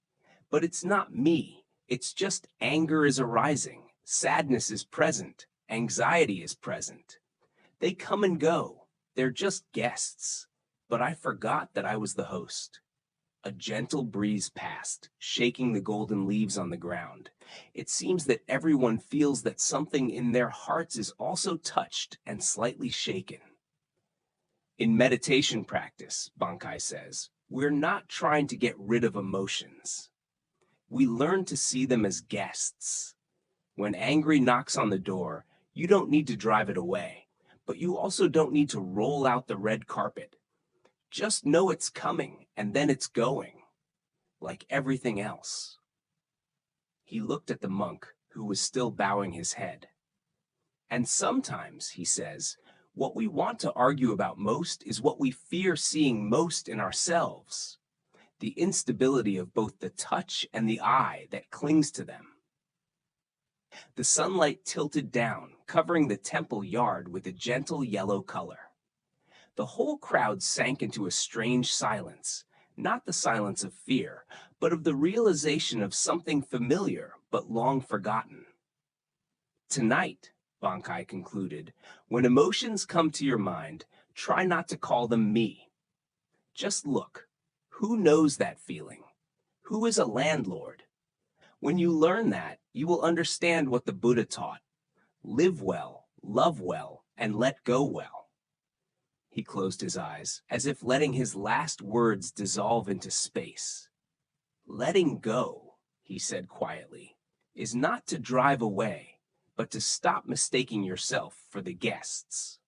But it's not me. It's just anger is arising, sadness is present, anxiety is present. They come and go. They're just guests. But I forgot that I was the host." A gentle breeze passed, shaking the golden leaves on the ground. It seems that everyone feels that something in their hearts is also touched and slightly shaken. In meditation practice, Bankai says, we're not trying to get rid of emotions. We learn to see them as guests. When angry knocks on the door, you don't need to drive it away, but you also don't need to roll out the red carpet. Just know it's coming, and then it's going, like everything else. He looked at the monk, who was still bowing his head. "And sometimes," he says, "what we want to argue about most is what we fear seeing most in ourselves, the instability of both the touch and the eye that clings to them." The sunlight tilted down, covering the temple yard with a gentle yellow color. The whole crowd sank into a strange silence, not the silence of fear, but of the realization of something familiar but long forgotten. "Tonight," Bankai concluded, "when emotions come to your mind, try not to call them me. Just look. Who knows that feeling? Who is a landlord? When you learn that, you will understand what the Buddha taught. Live well, love well, and let go well." He closed his eyes, as if letting his last words dissolve into space. "Letting go," he said quietly, "is not to drive away, but to stop mistaking yourself for the guests."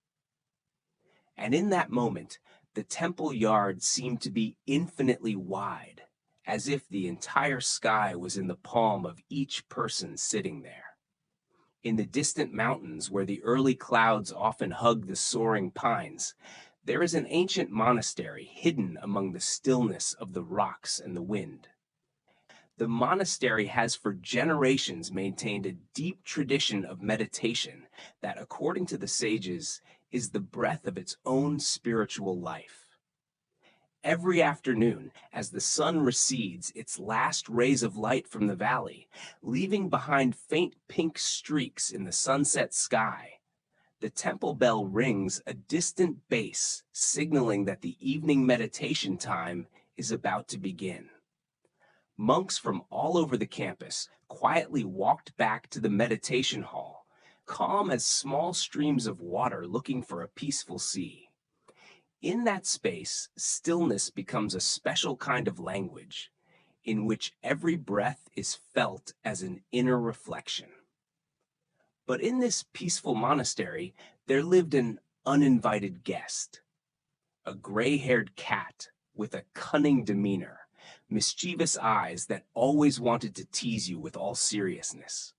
And in that moment, the temple yard seemed to be infinitely wide, as if the entire sky was in the palm of each person sitting there. In the distant mountains where the early clouds often hug the soaring pines, there is an ancient monastery hidden among the stillness of the rocks and the wind. The monastery has for generations maintained a deep tradition of meditation that, according to the sages, is the breath of its own spiritual life. Every afternoon, as the sun recedes its last rays of light from the valley, leaving behind faint pink streaks in the sunset sky, the temple bell rings a distant bass, signaling that the evening meditation time is about to begin. Monks from all over the campus quietly walked back to the meditation hall, calm as small streams of water looking for a peaceful sea. In that space, stillness becomes a special kind of language, in which every breath is felt as an inner reflection. But in this peaceful monastery, there lived an uninvited guest, a gray-haired cat with a cunning demeanor, mischievous eyes that always wanted to tease you with all seriousness.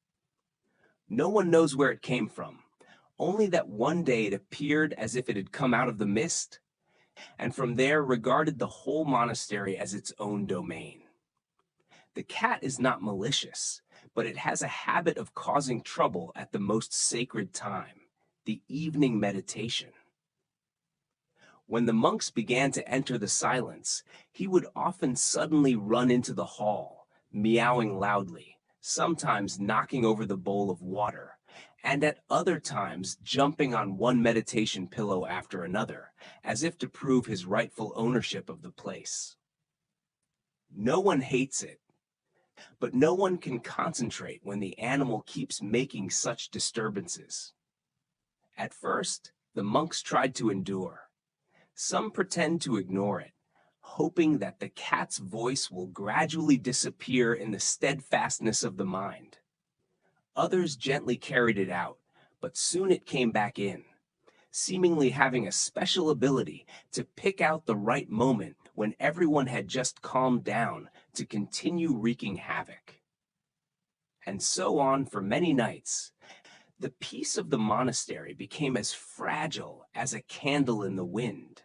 No one knows where it came from, only that one day it appeared as if it had come out of the mist, and from there regarded the whole monastery as its own domain. The cat is not malicious, but it has a habit of causing trouble at the most sacred time, the evening meditation. When the monks began to enter the silence, he would often suddenly run into the hall, meowing loudly, sometimes knocking over the bowl of water, and at other times jumping on one meditation pillow after another, as if to prove his rightful ownership of the place. No one hates it, but no one can concentrate when the animal keeps making such disturbances. At first, the monks tried to endure. Some pretend to ignore it, hoping that the cat's voice will gradually disappear in the steadfastness of the mind. Others gently carried it out, but soon it came back in, seemingly having a special ability to pick out the right moment when everyone had just calmed down to continue wreaking havoc. And so on for many nights. The peace of the monastery became as fragile as a candle in the wind,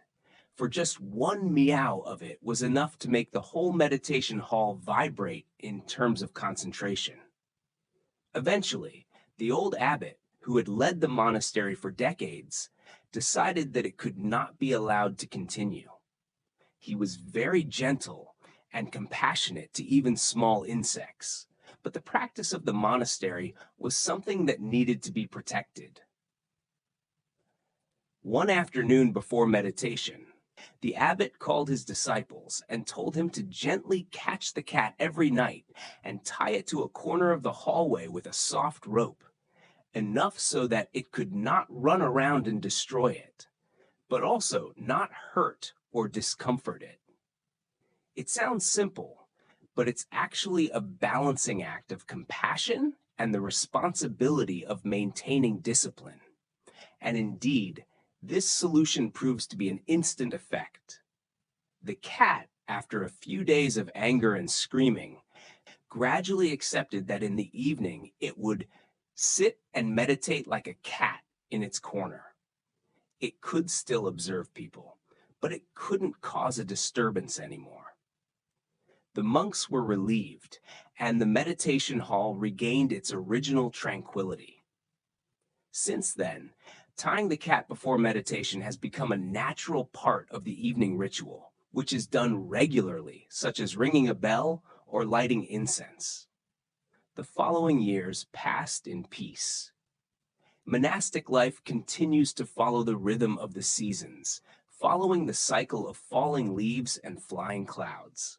for just one meow of it was enough to make the whole meditation hall vibrate in terms of concentration. Eventually, the old abbot, who had led the monastery for decades, decided that it could not be allowed to continue. He was very gentle and compassionate to even small insects, but the practice of the monastery was something that needed to be protected. One afternoon before meditation, the abbot called his disciples and told him to gently catch the cat every night and tie it to a corner of the hallway with a soft rope, enough so that it could not run around and destroy it, but also not hurt or discomfort it. It sounds simple, but it's actually a balancing act of compassion and the responsibility of maintaining discipline. And indeed, this solution proves to be an instant effect. The cat, after a few days of anger and screaming, gradually accepted that in the evening it would sit and meditate like a cat in its corner. It could still observe people, but it couldn't cause a disturbance anymore. The monks were relieved, and the meditation hall regained its original tranquility. Since then, tying the cat before meditation has become a natural part of the evening ritual, which is done regularly, such as ringing a bell or lighting incense. The following years passed in peace. Monastic life continues to follow the rhythm of the seasons, following the cycle of falling leaves and flying clouds.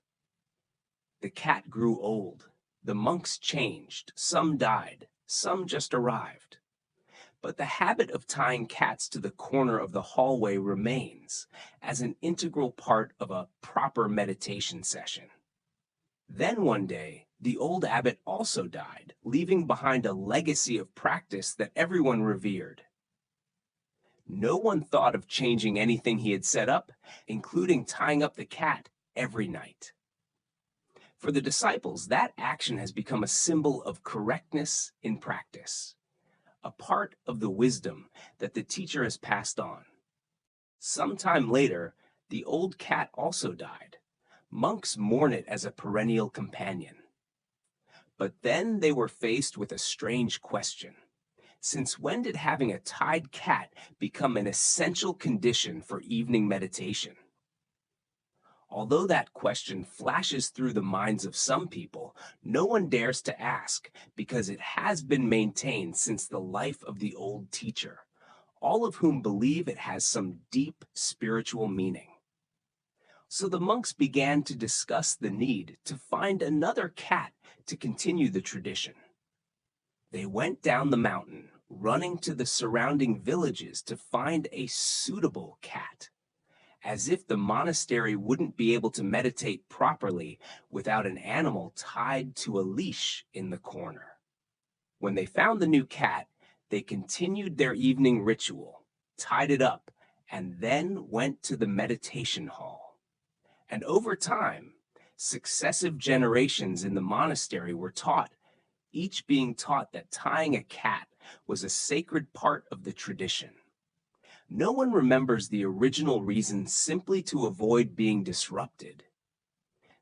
The cat grew old. The monks changed. Some died. Some just arrived. But the habit of tying cats to the corner of the hallway remains as an integral part of a proper meditation session. Then one day, the old abbot also died, leaving behind a legacy of practice that everyone revered. No one thought of changing anything he had set up, including tying up the cat every night. For the disciples, that action has become a symbol of correctness in practice, a part of the wisdom that the teacher has passed on. Sometime later, the old cat also died. Monks mourn it as a perennial companion. But then they were faced with a strange question. Since when did having a tied cat become an essential condition for evening meditation? Although that question flashes through the minds of some people, no one dares to ask because it has been maintained since the life of the old teacher, all of whom believe it has some deep spiritual meaning. So the monks began to discuss the need to find another cat to continue the tradition. They went down the mountain, running to the surrounding villages to find a suitable cat, as if the monastery wouldn't be able to meditate properly without an animal tied to a leash in the corner. When they found the new cat, they continued their evening ritual, tied it up, and then went to the meditation hall. And over time, successive generations in the monastery were taught, each being taught that tying a cat was a sacred part of the tradition. No one remembers the original reason simply to avoid being disrupted.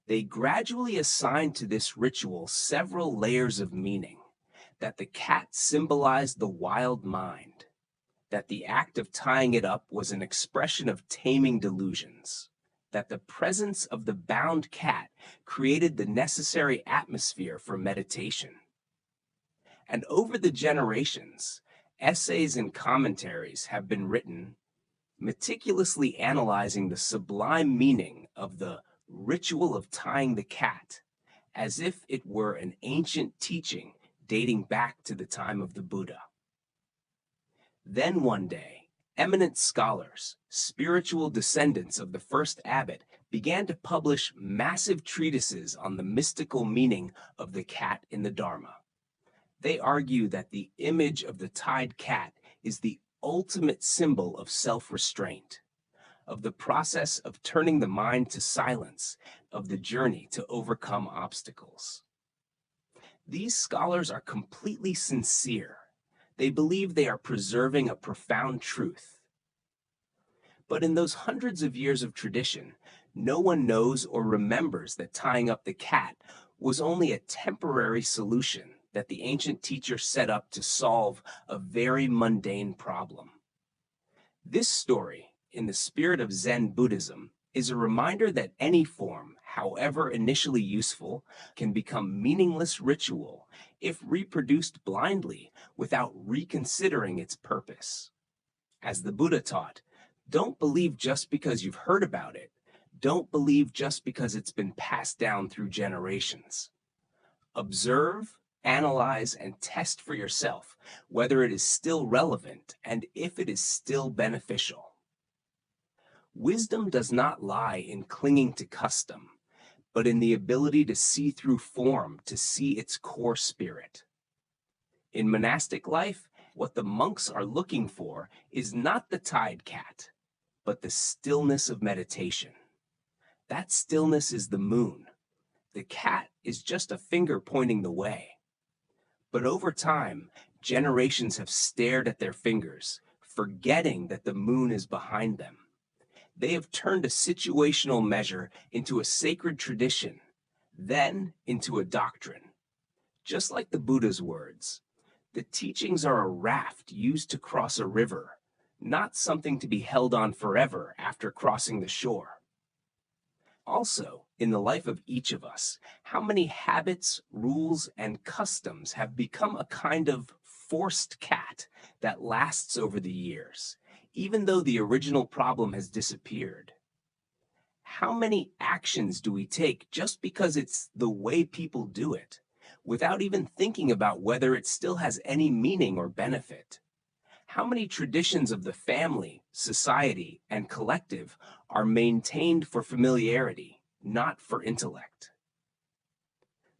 They gradually assigned to this ritual several layers of meaning, that the cat symbolized the wild mind, that the act of tying it up was an expression of taming delusions, that the presence of the bound cat created the necessary atmosphere for meditation. And over the generations, essays and commentaries have been written, meticulously analyzing the sublime meaning of the ritual of tying the cat, as if it were an ancient teaching dating back to the time of the Buddha. Then one day, eminent scholars, spiritual descendants of the first abbot, began to publish massive treatises on the mystical meaning of the cat in the Dharma. They argue that the image of the tied cat is the ultimate symbol of self-restraint, of the process of turning the mind to silence, of the journey to overcome obstacles. These scholars are completely sincere. They believe they are preserving a profound truth. But in those hundreds of years of tradition, no one knows or remembers that tying up the cat was only a temporary solution that the ancient teacher set up to solve a very mundane problem. This story, in the spirit of Zen Buddhism, is a reminder that any form, however initially useful, can become meaningless ritual if reproduced blindly without reconsidering its purpose. As the Buddha taught, don't believe just because you've heard about it. Don't believe just because it's been passed down through generations. Observe, analyze, and test for yourself whether it is still relevant and if it is still beneficial. Wisdom does not lie in clinging to custom, but in the ability to see through form, to see its core spirit. In monastic life, what the monks are looking for is not the tied cat, but the stillness of meditation. That stillness is the moon. The cat is just a finger pointing the way. But over time, generations have stared at their fingers, forgetting that the moon is behind them. They have turned a situational measure into a sacred tradition, then into a doctrine. Just like the Buddha's words, the teachings are a raft used to cross a river, not something to be held on forever after crossing the shore. Also, in the life of each of us, how many habits, rules, and customs have become a kind of forced cat that lasts over the years, even though the original problem has disappeared? How many actions do we take just because it's the way people do it, without even thinking about whether it still has any meaning or benefit? How many traditions of the family, society, and collective are maintained for familiarity, not for intellect?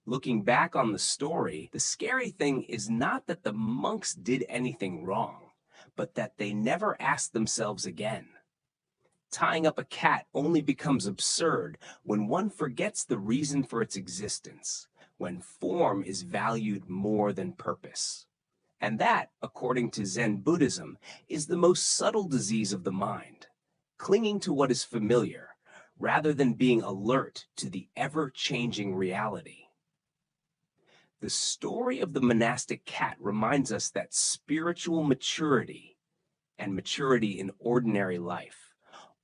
Looking back on the story, the scary thing is not that the monks did anything wrong, but that they never asked themselves again. Tying up a cat only becomes absurd when one forgets the reason for its existence, when form is valued more than purpose. And that, according to Zen Buddhism, is the most subtle disease of the mind, clinging to what is familiar, rather than being alert to the ever-changing reality. The story of the monastic cat reminds us that spiritual maturity and maturity in ordinary life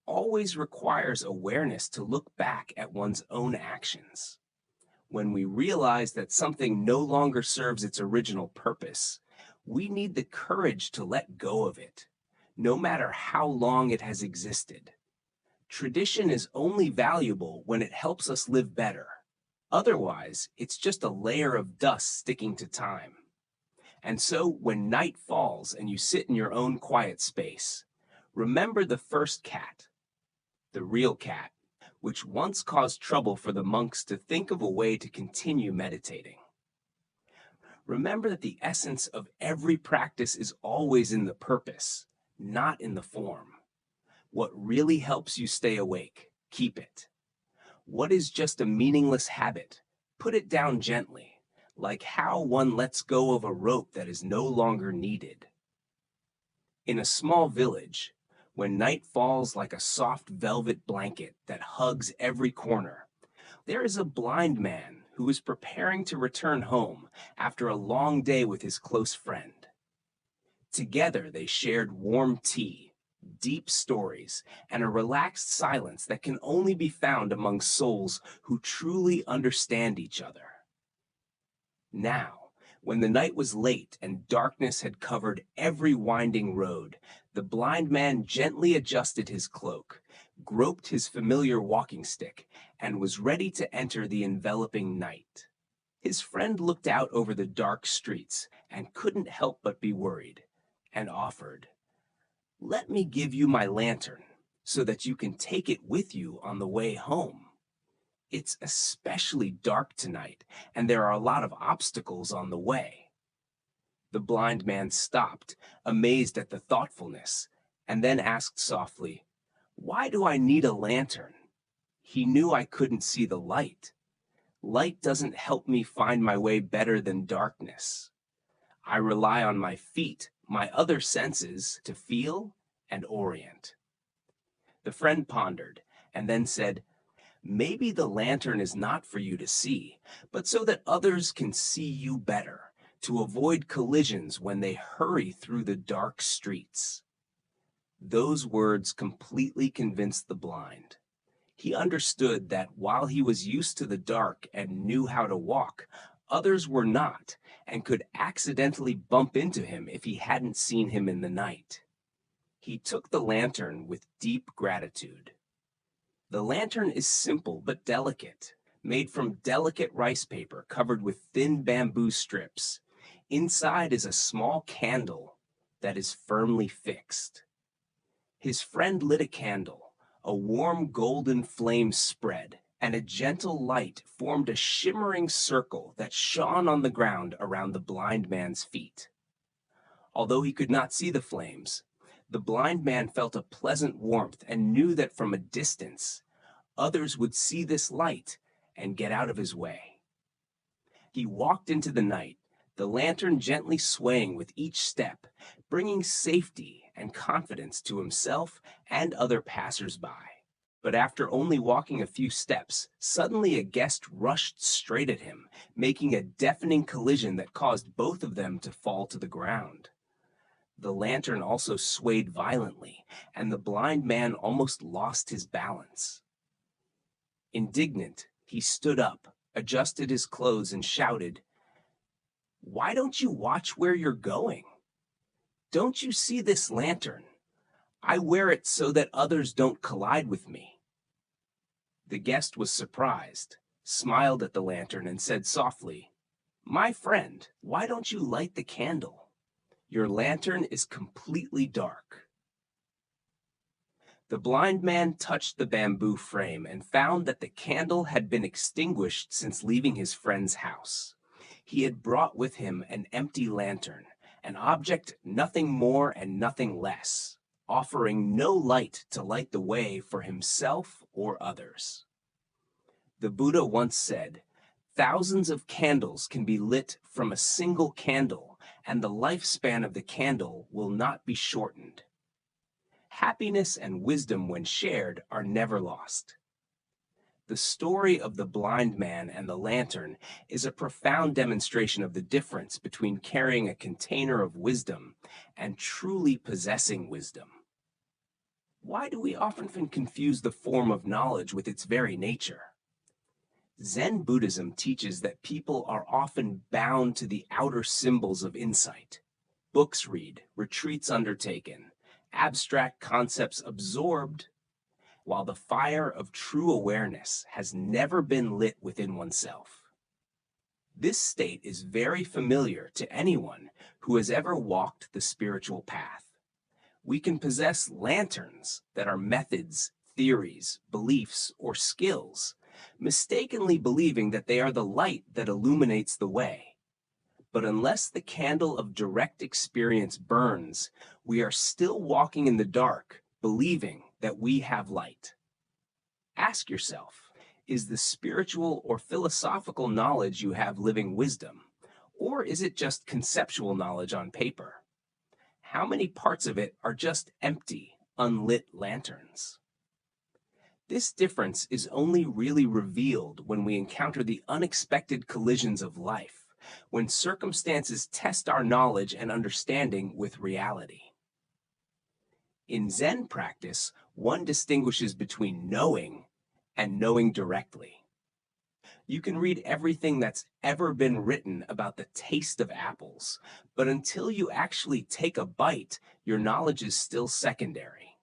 always requires awareness to look back at one's own actions. When we realize that something no longer serves its original purpose, we need the courage to let go of it, no matter how long it has existed. Tradition is only valuable when it helps us live better. Otherwise, it's just a layer of dust sticking to time. And so, when night falls and you sit in your own quiet space, remember the first cat, the real cat, which once caused trouble for the monks to think of a way to continue meditating. Remember that the essence of every practice is always in the purpose, not in the form. What really helps you stay awake, keep it. What is just a meaningless habit, put it down gently, like how one lets go of a rope that is no longer needed. In a small village, when night falls like a soft velvet blanket that hugs every corner, there is a blind man who is preparing to return home after a long day with his close friend. Together they shared warm tea, deep stories, and a relaxed silence that can only be found among souls who truly understand each other. Now, when the night was late and darkness had covered every winding road, the blind man gently adjusted his cloak, groped his familiar walking stick, and was ready to enter the enveloping night. His friend looked out over the dark streets and couldn't help but be worried, and offered, "Let me give you my lantern so that you can take it with you on the way home. It's especially dark tonight, and there are a lot of obstacles on the way." The blind man stopped, amazed at the thoughtfulness, and then asked softly, "Why do I need a lantern?" He knew I couldn't see the light. Light doesn't help me find my way better than darkness. I rely on my feet, my other senses, to feel and orient. The friend pondered, and then said, "Maybe the lantern is not for you to see, but so that others can see you better, to avoid collisions when they hurry through the dark streets." Those words completely convinced the blind. He understood that while he was used to the dark and knew how to walk, others were not, and could accidentally bump into him if he hadn't seen him in the night. He took the lantern with deep gratitude. The lantern is simple but delicate, made from delicate rice paper covered with thin bamboo strips. Inside is a small candle that is firmly fixed. His friend lit a candle, a warm golden flame spread, and a gentle light formed a shimmering circle that shone on the ground around the blind man's feet. Although he could not see the flames, the blind man felt a pleasant warmth and knew that from a distance, others would see this light and get out of his way. He walked into the night, the lantern gently swaying with each step, bringing safety and confidence to himself and other passers-by. But after only walking a few steps, suddenly a guest rushed straight at him, making a deafening collision that caused both of them to fall to the ground. The lantern also swayed violently, and the blind man almost lost his balance. Indignant, he stood up, adjusted his clothes, and shouted, "Why don't you watch where you're going? Don't you see this lantern? I wear it so that others don't collide with me." The guest was surprised, smiled at the lantern, and said softly, "My friend, why don't you light the candle? Your lantern is completely dark." The blind man touched the bamboo frame and found that the candle had been extinguished since leaving his friend's house. He had brought with him an empty lantern, an object nothing more and nothing less, offering no light to light the way for himself or others. The Buddha once said, "Thousands of candles can be lit from a single candle, and the lifespan of the candle will not be shortened." Happiness and wisdom, when shared, are never lost. The story of the blind man and the lantern is a profound demonstration of the difference between carrying a container of wisdom and truly possessing wisdom. Why do we often confuse the form of knowledge with its very nature? Zen Buddhism teaches that people are often bound to the outer symbols of insight. Books read, retreats undertaken, abstract concepts absorbed, while the fire of true awareness has never been lit within oneself. This state is very familiar to anyone who has ever walked the spiritual path. We can possess lanterns that are methods, theories, beliefs, or skills, mistakenly believing that they are the light that illuminates the way. But unless the candle of direct experience burns, we are still walking in the dark, believing that we have light. Ask yourself, is the spiritual or philosophical knowledge you have living wisdom, or is it just conceptual knowledge on paper? How many parts of it are just empty, unlit lanterns? This difference is only really revealed when we encounter the unexpected collisions of life, when circumstances test our knowledge and understanding with reality. In Zen practice, one distinguishes between knowing and knowing directly. You can read everything that's ever been written about the taste of apples, but until you actually take a bite, your knowledge is still secondary.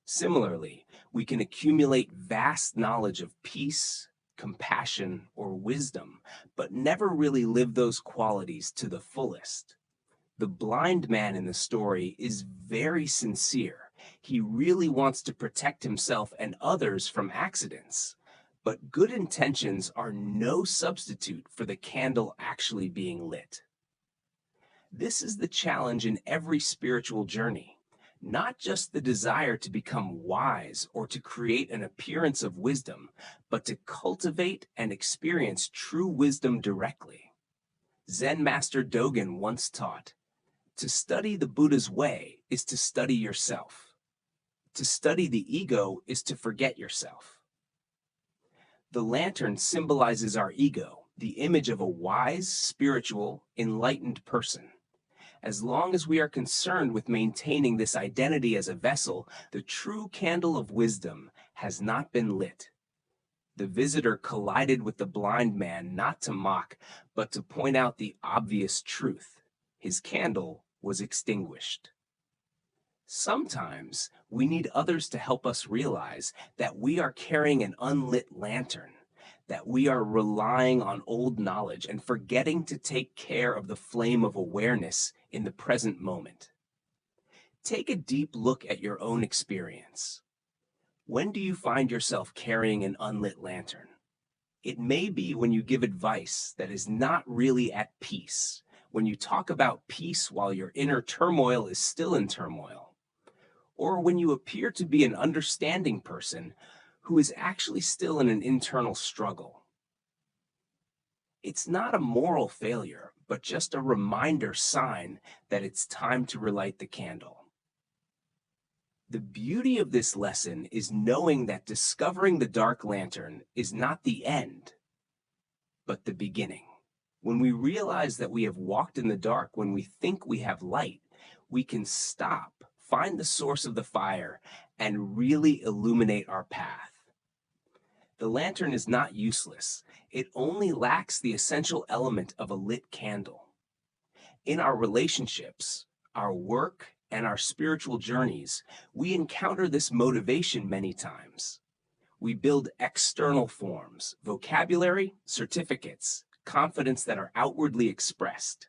Similarly, we can accumulate vast knowledge of peace, compassion, or wisdom, but never really live those qualities to the fullest. The blind man in the story is very sincere. He really wants to protect himself and others from accidents. But good intentions are no substitute for the candle actually being lit. This is the challenge in every spiritual journey. Not just the desire to become wise or to create an appearance of wisdom, but to cultivate and experience true wisdom directly. Zen Master Dogen once taught, "To study the Buddha's way is to study yourself. To study the ego is to forget yourself." The lantern symbolizes our ego, the image of a wise, spiritual, enlightened person. As long as we are concerned with maintaining this identity as a vessel, the true candle of wisdom has not been lit. The visitor collided with the blind man not to mock, but to point out the obvious truth. His candle was extinguished. Sometimes we need others to help us realize that we are carrying an unlit lantern, that we are relying on old knowledge and forgetting to take care of the flame of awareness in the present moment. Take a deep look at your own experience. When do you find yourself carrying an unlit lantern? It may be when you give advice that is not really at peace, when you talk about peace while your inner turmoil is still in turmoil, or when you appear to be an understanding person who is actually still in an internal struggle. It's not a moral failure, but just a reminder sign that it's time to relight the candle. The beauty of this lesson is knowing that discovering the dark lantern is not the end, but the beginning. When we realize that we have walked in the dark when we think we have light, we can stop, find the source of the fire, and really illuminate our path. The lantern is not useless. It only lacks the essential element of a lit candle. In our relationships, our work, and our spiritual journeys, we encounter this motivation many times. We build external forms, vocabulary, certificates, confidence that are outwardly expressed.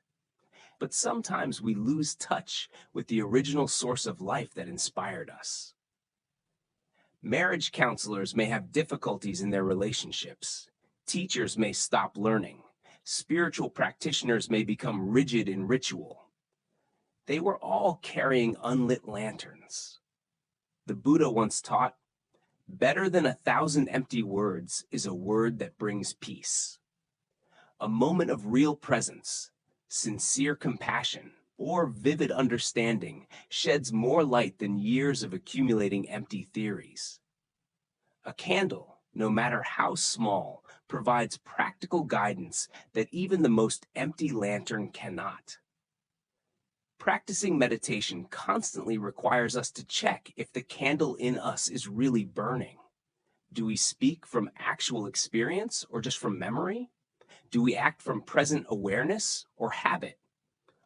But sometimes we lose touch with the original source of life that inspired us. Marriage counselors may have difficulties in their relationships. Teachers may stop learning. Spiritual practitioners may become rigid in ritual. They were all carrying unlit lanterns. The Buddha once taught, "Better than 1,000 empty words is a word that brings peace." A moment of real presence, sincere compassion, or vivid understanding sheds more light than years of accumulating empty theories. A candle, no matter how small, provides practical guidance that even the most empty lantern cannot. Practicing meditation constantly requires us to check if the candle in us is really burning. Do we speak from actual experience or just from memory? Do we act from present awareness or habit?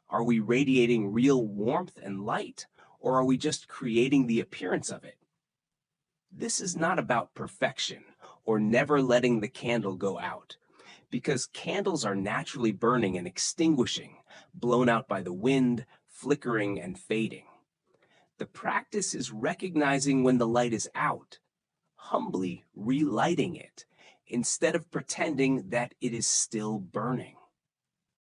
Are we radiating real warmth and light, or are we just creating the appearance of it? This is not about perfection or never letting the candle go out, because candles are naturally burning and extinguishing, blown out by the wind, flickering and fading. The practice is recognizing when the light is out, humbly relighting it, instead of pretending that it is still burning.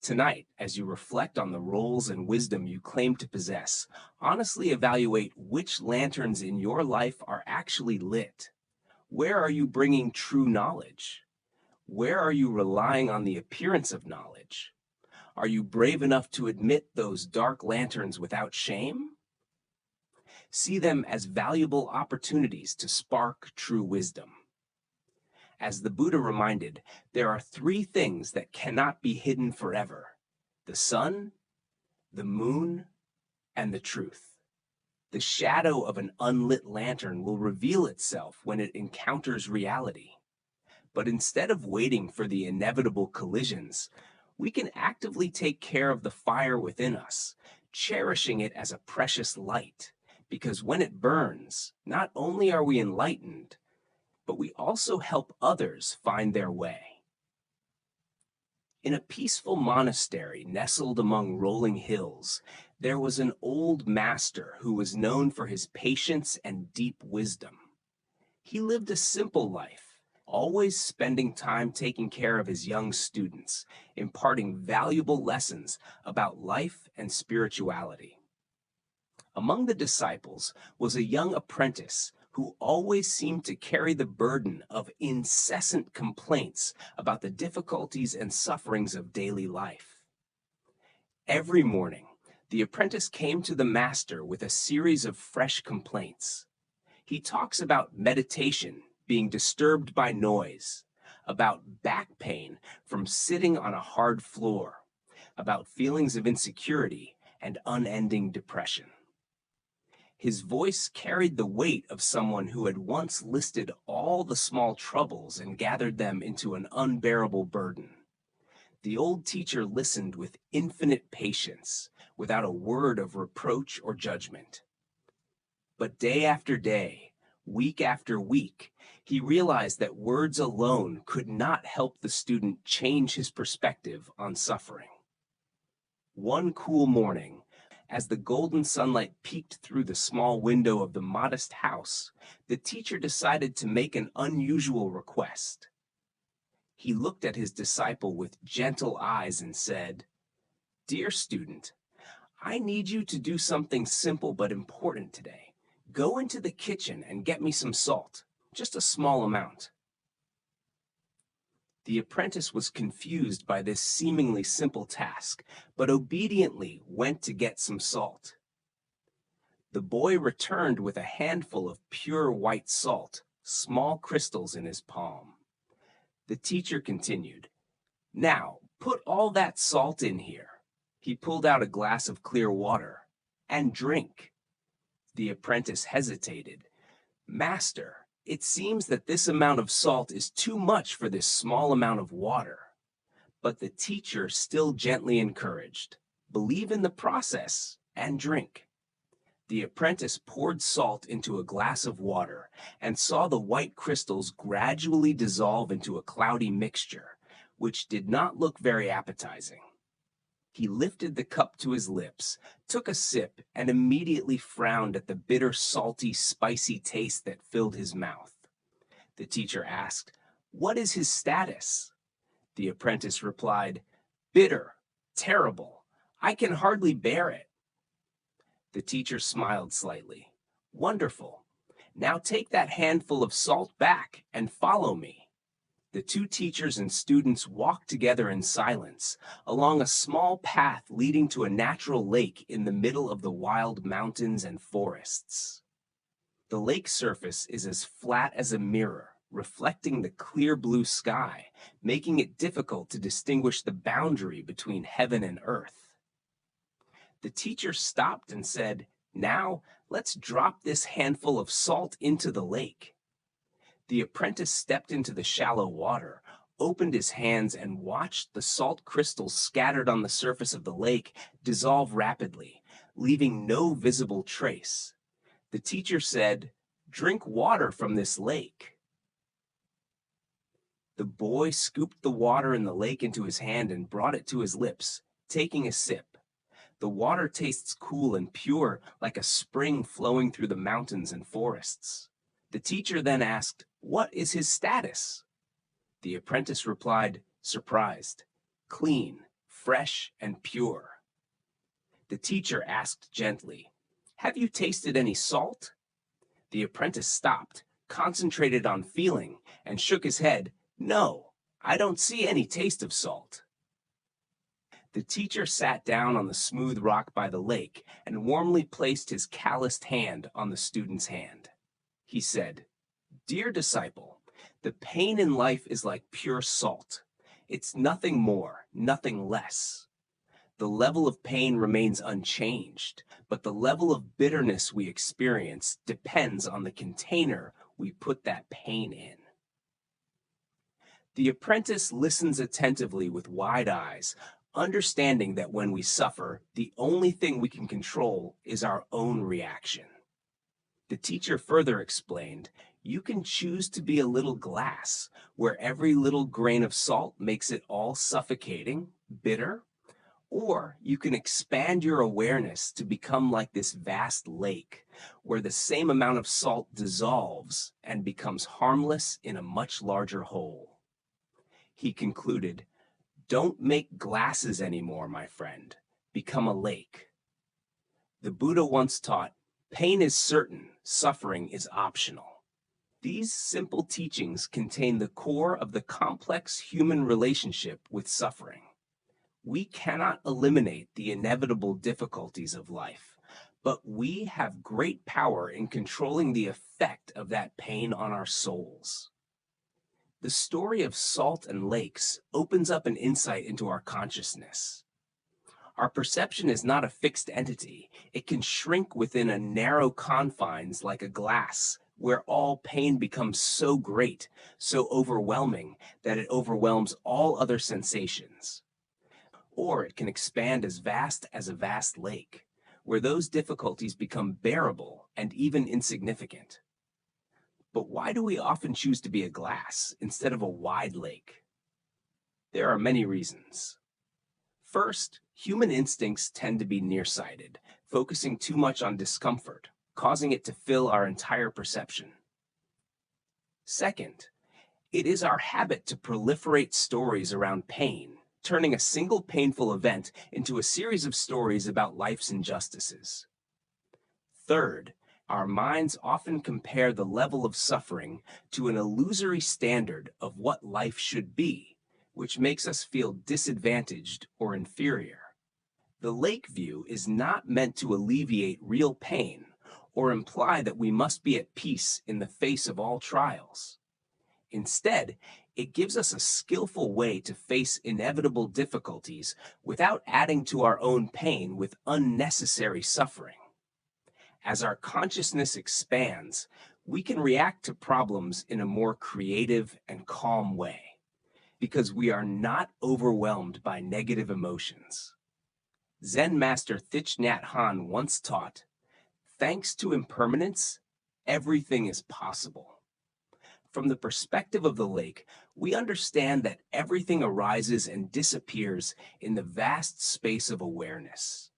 Tonight, as you reflect on the roles and wisdom you claim to possess, honestly evaluate which lanterns in your life are actually lit. Where are you bringing true knowledge? Where are you relying on the appearance of knowledge? Are you brave enough to admit those dark lanterns without shame? See them as valuable opportunities to spark true wisdom. As the Buddha reminded, there are three things that cannot be hidden forever: the sun, the moon, and the truth. The shadow of an unlit lantern will reveal itself when it encounters reality. But instead of waiting for the inevitable collisions, we can actively take care of the fire within us, cherishing it as a precious light. Because when it burns, not only are we enlightened, but we also help others find their way. In a peaceful monastery nestled among rolling hills, there was an old master who was known for his patience and deep wisdom. He lived a simple life, always spending time taking care of his young students, imparting valuable lessons about life and spirituality. Among the disciples was a young apprentice who always seemed to carry the burden of incessant complaints about the difficulties and sufferings of daily life. Every morning, the apprentice came to the master with a series of fresh complaints. He talks about meditation being disturbed by noise, about back pain from sitting on a hard floor, about feelings of insecurity and unending depression. His voice carried the weight of someone who had once listed all the small troubles and gathered them into an unbearable burden. The old teacher listened with infinite patience, without a word of reproach or judgment. But day after day, week after week, he realized that words alone could not help the student change his perspective on suffering. One cool morning, as the golden sunlight peeked through the small window of the modest house, the teacher decided to make an unusual request. He looked at his disciple with gentle eyes and said, "Dear student, I need you to do something simple but important today. Go into the kitchen and get me some salt, just a small amount." The apprentice was confused by this seemingly simple task, but obediently went to get some salt. The boy returned with a handful of pure white salt, small crystals in his palm. The teacher continued, "Now, put all that salt in here." He pulled out a glass of clear water, "and drink." The apprentice hesitated. "Master, it seems that this amount of salt is too much for this small amount of water." But the teacher still gently encouraged, "Believe in the process and drink." The apprentice poured salt into a glass of water and saw the white crystals gradually dissolve into a cloudy mixture, which did not look very appetizing. He lifted the cup to his lips, took a sip, and immediately frowned at the bitter, salty, spicy taste that filled his mouth. The teacher asked, "What is his status?" The apprentice replied, "Bitter, terrible. I can hardly bear it." The teacher smiled slightly. Wonderful. Now take that handful of salt back and follow me. The two teachers and students walked together in silence along a small path leading to a natural lake in the middle of the wild mountains and forests. The lake surface is as flat as a mirror, reflecting the clear blue sky, making it difficult to distinguish the boundary between heaven and earth. The teacher stopped and said, "Now, let's drop this handful of salt into the lake." The apprentice stepped into the shallow water, opened his hands, and watched the salt crystals scattered on the surface of the lake dissolve rapidly, leaving no visible trace. The teacher said, "Drink water from this lake." The boy scooped the water in the lake into his hand and brought it to his lips, taking a sip. The water tastes cool and pure, like a spring flowing through the mountains and forests. The teacher then asked, "What is his status?" The apprentice replied, surprised, "Clean, fresh, and pure." The teacher asked gently, "Have you tasted any salt?" The apprentice stopped, concentrated on feeling, and shook his head. "No, I don't see any taste of salt." The teacher sat down on the smooth rock by the lake and warmly placed his calloused hand on the student's hand. He said, "Dear disciple, the pain in life is like pure salt. It's nothing more, nothing less. The level of pain remains unchanged, but the level of bitterness we experience depends on the container we put that pain in." The apprentice listens attentively with wide eyes, understanding that when we suffer, the only thing we can control is our own reaction. The teacher further explained, "You can choose to be a little glass, where every little grain of salt makes it all suffocating, bitter, or you can expand your awareness to become like this vast lake, where the same amount of salt dissolves and becomes harmless in a much larger whole." He concluded, "Don't make glasses anymore, my friend. Become a lake." The Buddha once taught, "Pain is certain, suffering is optional." These simple teachings contain the core of the complex human relationship with suffering. We cannot eliminate the inevitable difficulties of life, but we have great power in controlling the effect of that pain on our souls. The story of salt and lakes opens up an insight into our consciousness. Our perception is not a fixed entity. It can shrink within a narrow confines like a glass, where all pain becomes so great, so overwhelming, that it overwhelms all other sensations. Or it can expand as a vast lake, where those difficulties become bearable and even insignificant. But why do we often choose to be a glass instead of a wide lake? There are many reasons. First, human instincts tend to be nearsighted, focusing too much on discomfort, causing it to fill our entire perception. Second, it is our habit to proliferate stories around pain, turning a single painful event into a series of stories about life's injustices. Third, our minds often compare the level of suffering to an illusory standard of what life should be, which makes us feel disadvantaged or inferior. The lake view is not meant to alleviate real pain or imply that we must be at peace in the face of all trials. Instead, it gives us a skillful way to face inevitable difficulties without adding to our own pain with unnecessary suffering. As our consciousness expands, we can react to problems in a more creative and calm way, because we are not overwhelmed by negative emotions. Zen master Thich Nhat Hanh once taught, "Thanks to impermanence, everything is possible." From the perspective of the lake, we understand that everything arises and disappears in the vast space of awareness.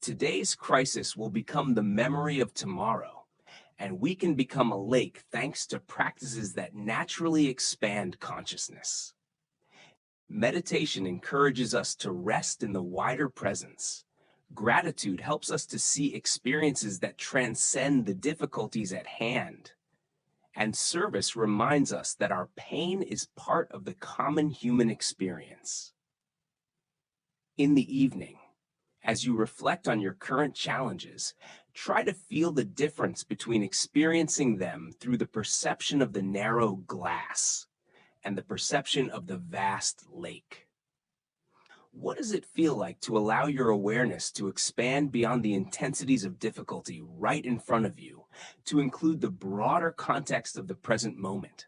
Today's crisis will become the memory of tomorrow, and we can become a lake thanks to practices that naturally expand consciousness. Meditation encourages us to rest in the wider presence, Gratitude helps us to see experiences that transcend the difficulties at hand. And service reminds us that our pain is part of the common human experience. In the evening, as you reflect on your current challenges, try to feel the difference between experiencing them through the perception of the narrow glass and the perception of the vast lake. What does it feel like to allow your awareness to expand beyond the intensities of difficulty right in front of you, to include the broader context of the present moment?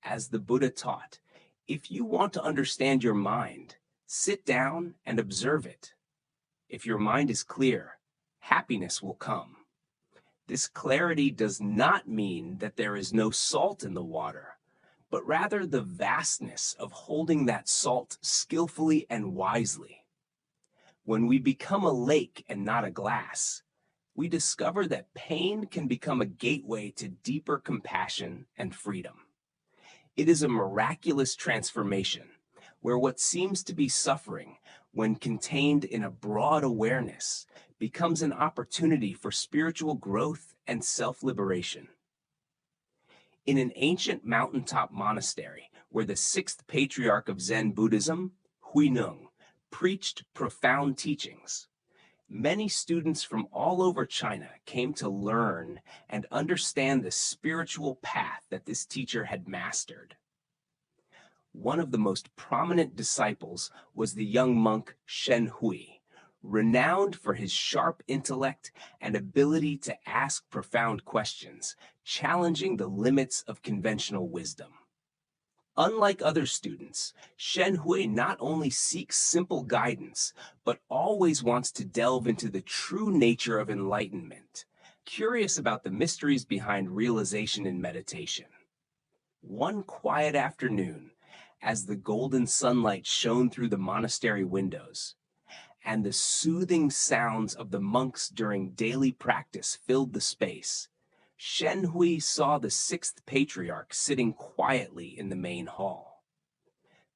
As the Buddha taught, if you want to understand your mind, sit down and observe it. If your mind is clear, happiness will come. This clarity does not mean that there is no salt in the water, but rather the vastness of holding that salt skillfully and wisely. When we become a lake and not a glass, we discover that pain can become a gateway to deeper compassion and freedom. It is a miraculous transformation where what seems to be suffering, when contained in a broad awareness, becomes an opportunity for spiritual growth and self-liberation. In an ancient mountaintop monastery where the sixth patriarch of Zen Buddhism, Huineng, preached profound teachings, many students from all over China came to learn and understand the spiritual path that this teacher had mastered. One of the most prominent disciples was the young monk Shen Hui, renowned for his sharp intellect and ability to ask profound questions, challenging the limits of conventional wisdom. Unlike other students, Shen Hui not only seeks simple guidance, but always wants to delve into the true nature of enlightenment, curious about the mysteries behind realization in meditation. One quiet afternoon, as the golden sunlight shone through the monastery windows, and the soothing sounds of the monks during daily practice filled the space, Shen Hui saw the sixth patriarch sitting quietly in the main hall.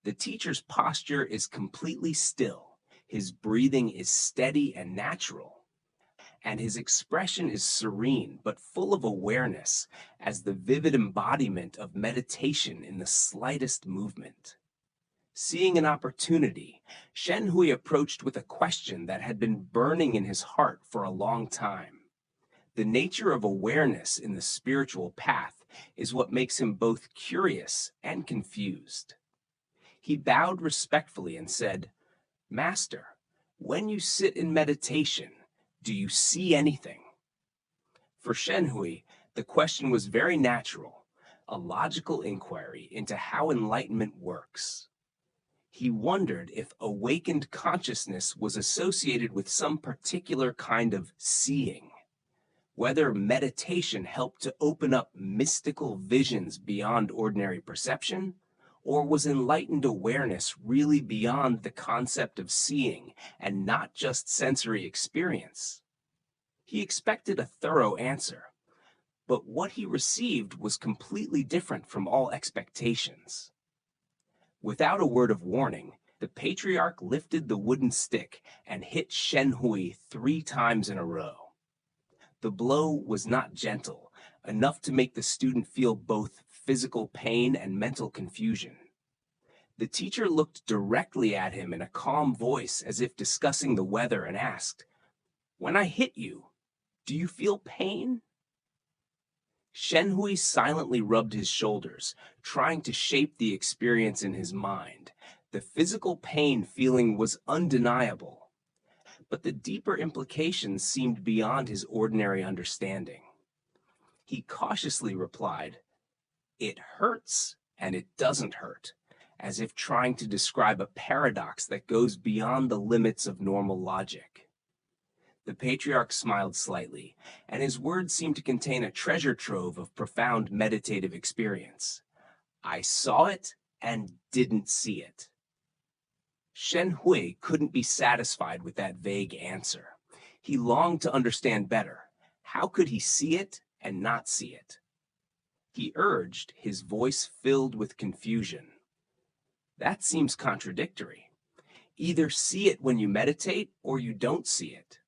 The teacher's posture is completely still, his breathing is steady and natural, and his expression is serene but full of awareness as the vivid embodiment of meditation in the slightest movement. Seeing an opportunity, Shen Hui approached with a question that had been burning in his heart for a long time. The nature of awareness in the spiritual path is what makes him both curious and confused. He bowed respectfully and said, "Master, when you sit in meditation, do you see anything?" For Shen Hui, the question was very natural, a logical inquiry into how enlightenment works. He wondered if awakened consciousness was associated with some particular kind of seeing, whether meditation helped to open up mystical visions beyond ordinary perception, or was enlightened awareness really beyond the concept of seeing and not just sensory experience. He expected a thorough answer, but what he received was completely different from all expectations. Without a word of warning, the patriarch lifted the wooden stick and hit Shen Hui 3 times in a row. The blow was not gentle, enough to make the student feel both physical pain and mental confusion. The teacher looked directly at him in a calm voice as if discussing the weather and asked, "When I hit you, do you feel pain?" Shen Hui silently rubbed his shoulders, trying to shape the experience in his mind. The physical pain feeling was undeniable, but the deeper implications seemed beyond his ordinary understanding. He cautiously replied, "It hurts and it doesn't hurt," as if trying to describe a paradox that goes beyond the limits of normal logic. The patriarch smiled slightly, and his words seemed to contain a treasure trove of profound meditative experience. "I saw it and didn't see it." Shen Hui couldn't be satisfied with that vague answer. He longed to understand better. How could he see it and not see it? He urged, his voice filled with confusion. "That seems contradictory. Either see it when you meditate or you don't see it.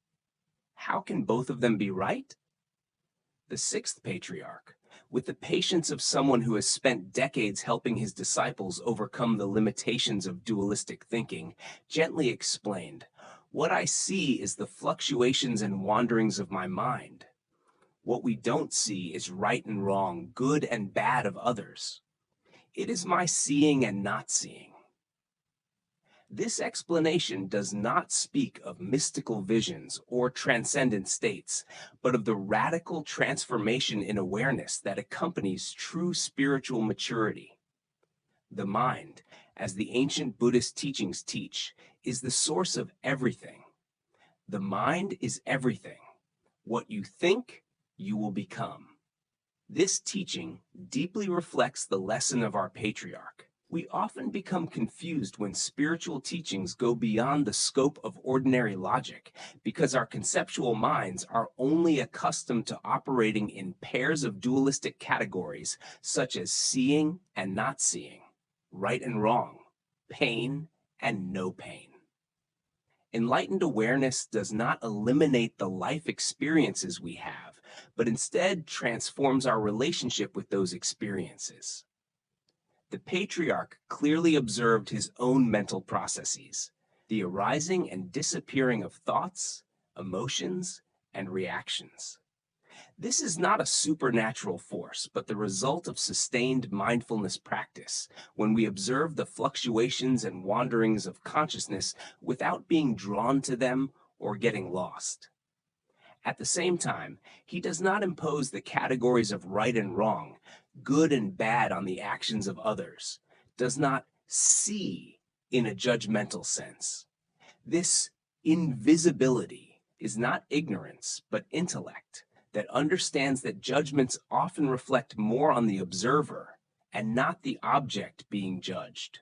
How can both of them be right? The sixth patriarch, with the patience of someone who has spent decades helping his disciples overcome the limitations of dualistic thinking, gently explained, "What I see is the fluctuations and wanderings of my mind. What we don't see is right and wrong, good and bad of others. It is my seeing and not seeing." This explanation does not speak of mystical visions or transcendent states, but of the radical transformation in awareness that accompanies true spiritual maturity. The mind, as the ancient Buddhist teachings teach, is the source of everything. The mind is everything. What you think, you will become. This teaching deeply reflects the lesson of our patriarch. We often become confused when spiritual teachings go beyond the scope of ordinary logic because our conceptual minds are only accustomed to operating in pairs of dualistic categories such as seeing and not seeing, right and wrong, pain and no pain. Enlightened awareness does not eliminate the life experiences we have, but instead transforms our relationship with those experiences. The patriarch clearly observed his own mental processes, the arising and disappearing of thoughts, emotions, and reactions. This is not a supernatural force, but the result of sustained mindfulness practice, when we observe the fluctuations and wanderings of consciousness without being drawn to them or getting lost. At the same time, he does not impose the categories of right and wrong, good and bad on the actions of others, does not see in a judgmental sense. This invisibility is not ignorance, but intellect that understands that judgments often reflect more on the observer and not the object being judged.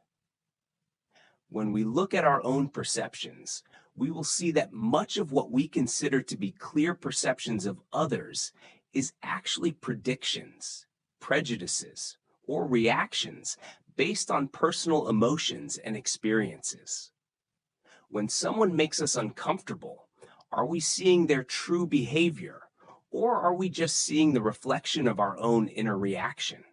When we look at our own perceptions, we will see that much of what we consider to be clear perceptions of others is actually predictions, prejudices, or reactions based on personal emotions and experiences. When someone makes us uncomfortable, are we seeing their true behavior, or are we just seeing the reflection of our own inner reaction?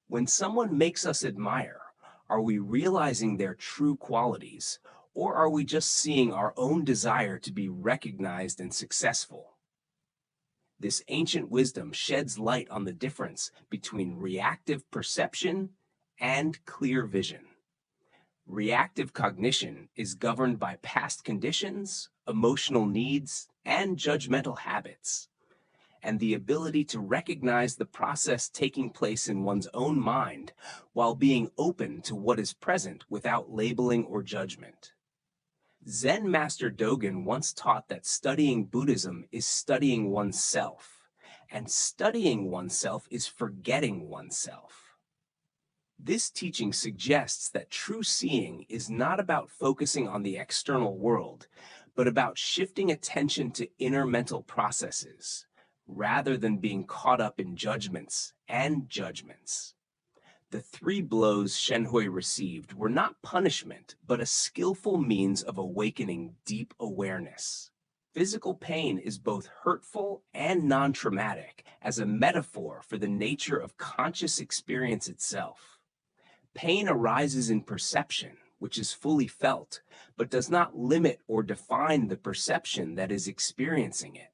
When someone makes us admire, are we realizing their true qualities, or are we just seeing our own desire to be recognized and successful? This ancient wisdom sheds light on the difference between reactive perception and clear vision. Reactive cognition is governed by past conditions, emotional needs, and judgmental habits. And the ability to recognize the process taking place in one's own mind while being open to what is present without labeling or judgment. Zen Master Dogen once taught that studying Buddhism is studying oneself, and studying oneself is forgetting oneself. This teaching suggests that true seeing is not about focusing on the external world, but about shifting attention to inner mental processes, rather than being caught up in judgments and judgments. The 3 blows Shenhui received were not punishment, but a skillful means of awakening deep awareness. Physical pain is both hurtful and non-traumatic as a metaphor for the nature of conscious experience itself. Pain arises in perception, which is fully felt, but does not limit or define the perception that is experiencing it.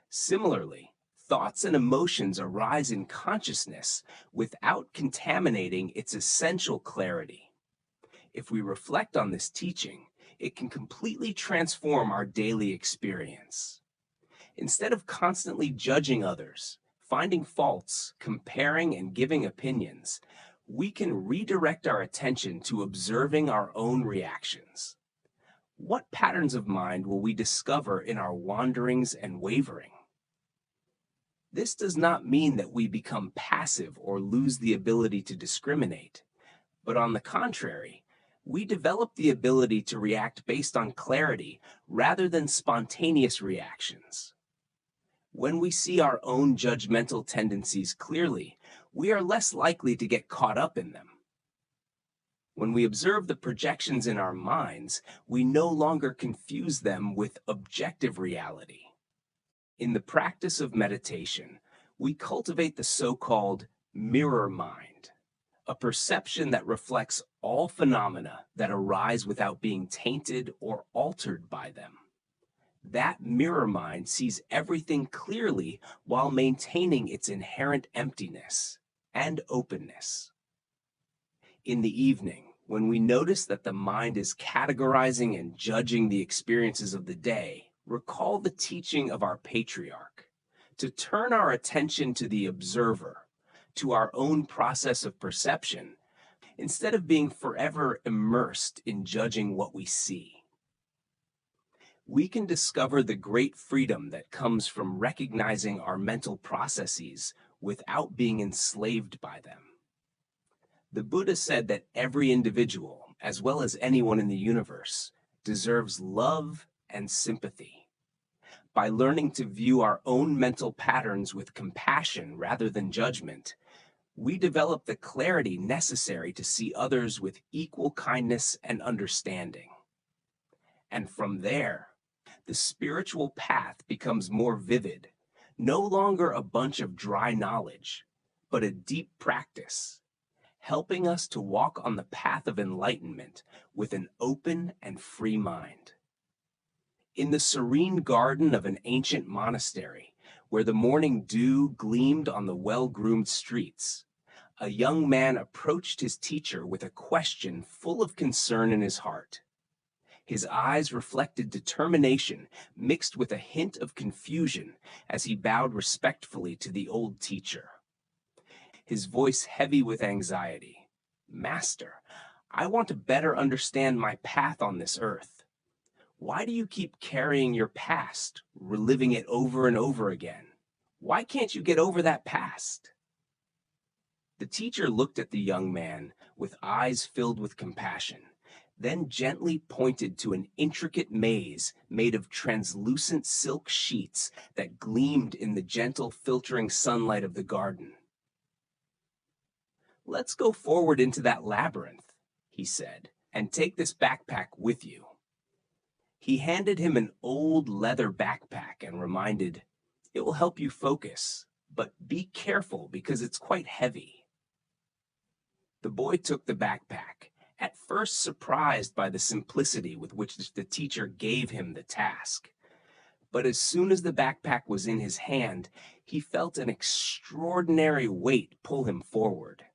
Similarly, thoughts and emotions arise in consciousness without contaminating its essential clarity. If we reflect on this teaching, it can completely transform our daily experience. Instead of constantly judging others, finding faults, comparing, and giving opinions, we can redirect our attention to observing our own reactions. What patterns of mind will we discover in our wanderings and wavering? This does not mean that we become passive or lose the ability to discriminate, but on the contrary, we develop the ability to react based on clarity rather than spontaneous reactions. When we see our own judgmental tendencies clearly, we are less likely to get caught up in them. When we observe the projections in our minds, we no longer confuse them with objective reality. In the practice of meditation, we cultivate the so-called mirror mind, a perception that reflects all phenomena that arise without being tainted or altered by them. That mirror mind sees everything clearly while maintaining its inherent emptiness and openness. In the evening, when we notice that the mind is categorizing and judging the experiences of the day, recall the teaching of our patriarch to turn our attention to the observer, to our own process of perception, instead of being forever immersed in judging what we see. We can discover the great freedom that comes from recognizing our mental processes without being enslaved by them. The Buddha said that every individual, as well as anyone in the universe, deserves love and sympathy. By learning to view our own mental patterns with compassion rather than judgment, we develop the clarity necessary to see others with equal kindness and understanding. And from there, the spiritual path becomes more vivid, no longer a bunch of dry knowledge, but a deep practice, helping us to walk on the path of enlightenment with an open and free mind. In the serene garden of an ancient monastery, where the morning dew gleamed on the well-groomed streets, a young man approached his teacher with a question full of concern in his heart. His eyes reflected determination mixed with a hint of confusion as he bowed respectfully to the old teacher. His voice heavy with anxiety. "Master, I want to better understand my path on this earth. Why do you keep carrying your past, reliving it over and over again? Why can't you get over that past?" The teacher looked at the young man with eyes filled with compassion, then gently pointed to an intricate maze made of translucent silk sheets that gleamed in the gentle filtering sunlight of the garden. "Let's go forward into that labyrinth," he said, "and take this backpack with you." He handed him an old leather backpack and reminded, "It will help you focus, but be careful because it's quite heavy." The boy took the backpack, at first surprised by the simplicity with which the teacher gave him the task. But as soon as the backpack was in his hand, he felt an extraordinary weight pull him forward.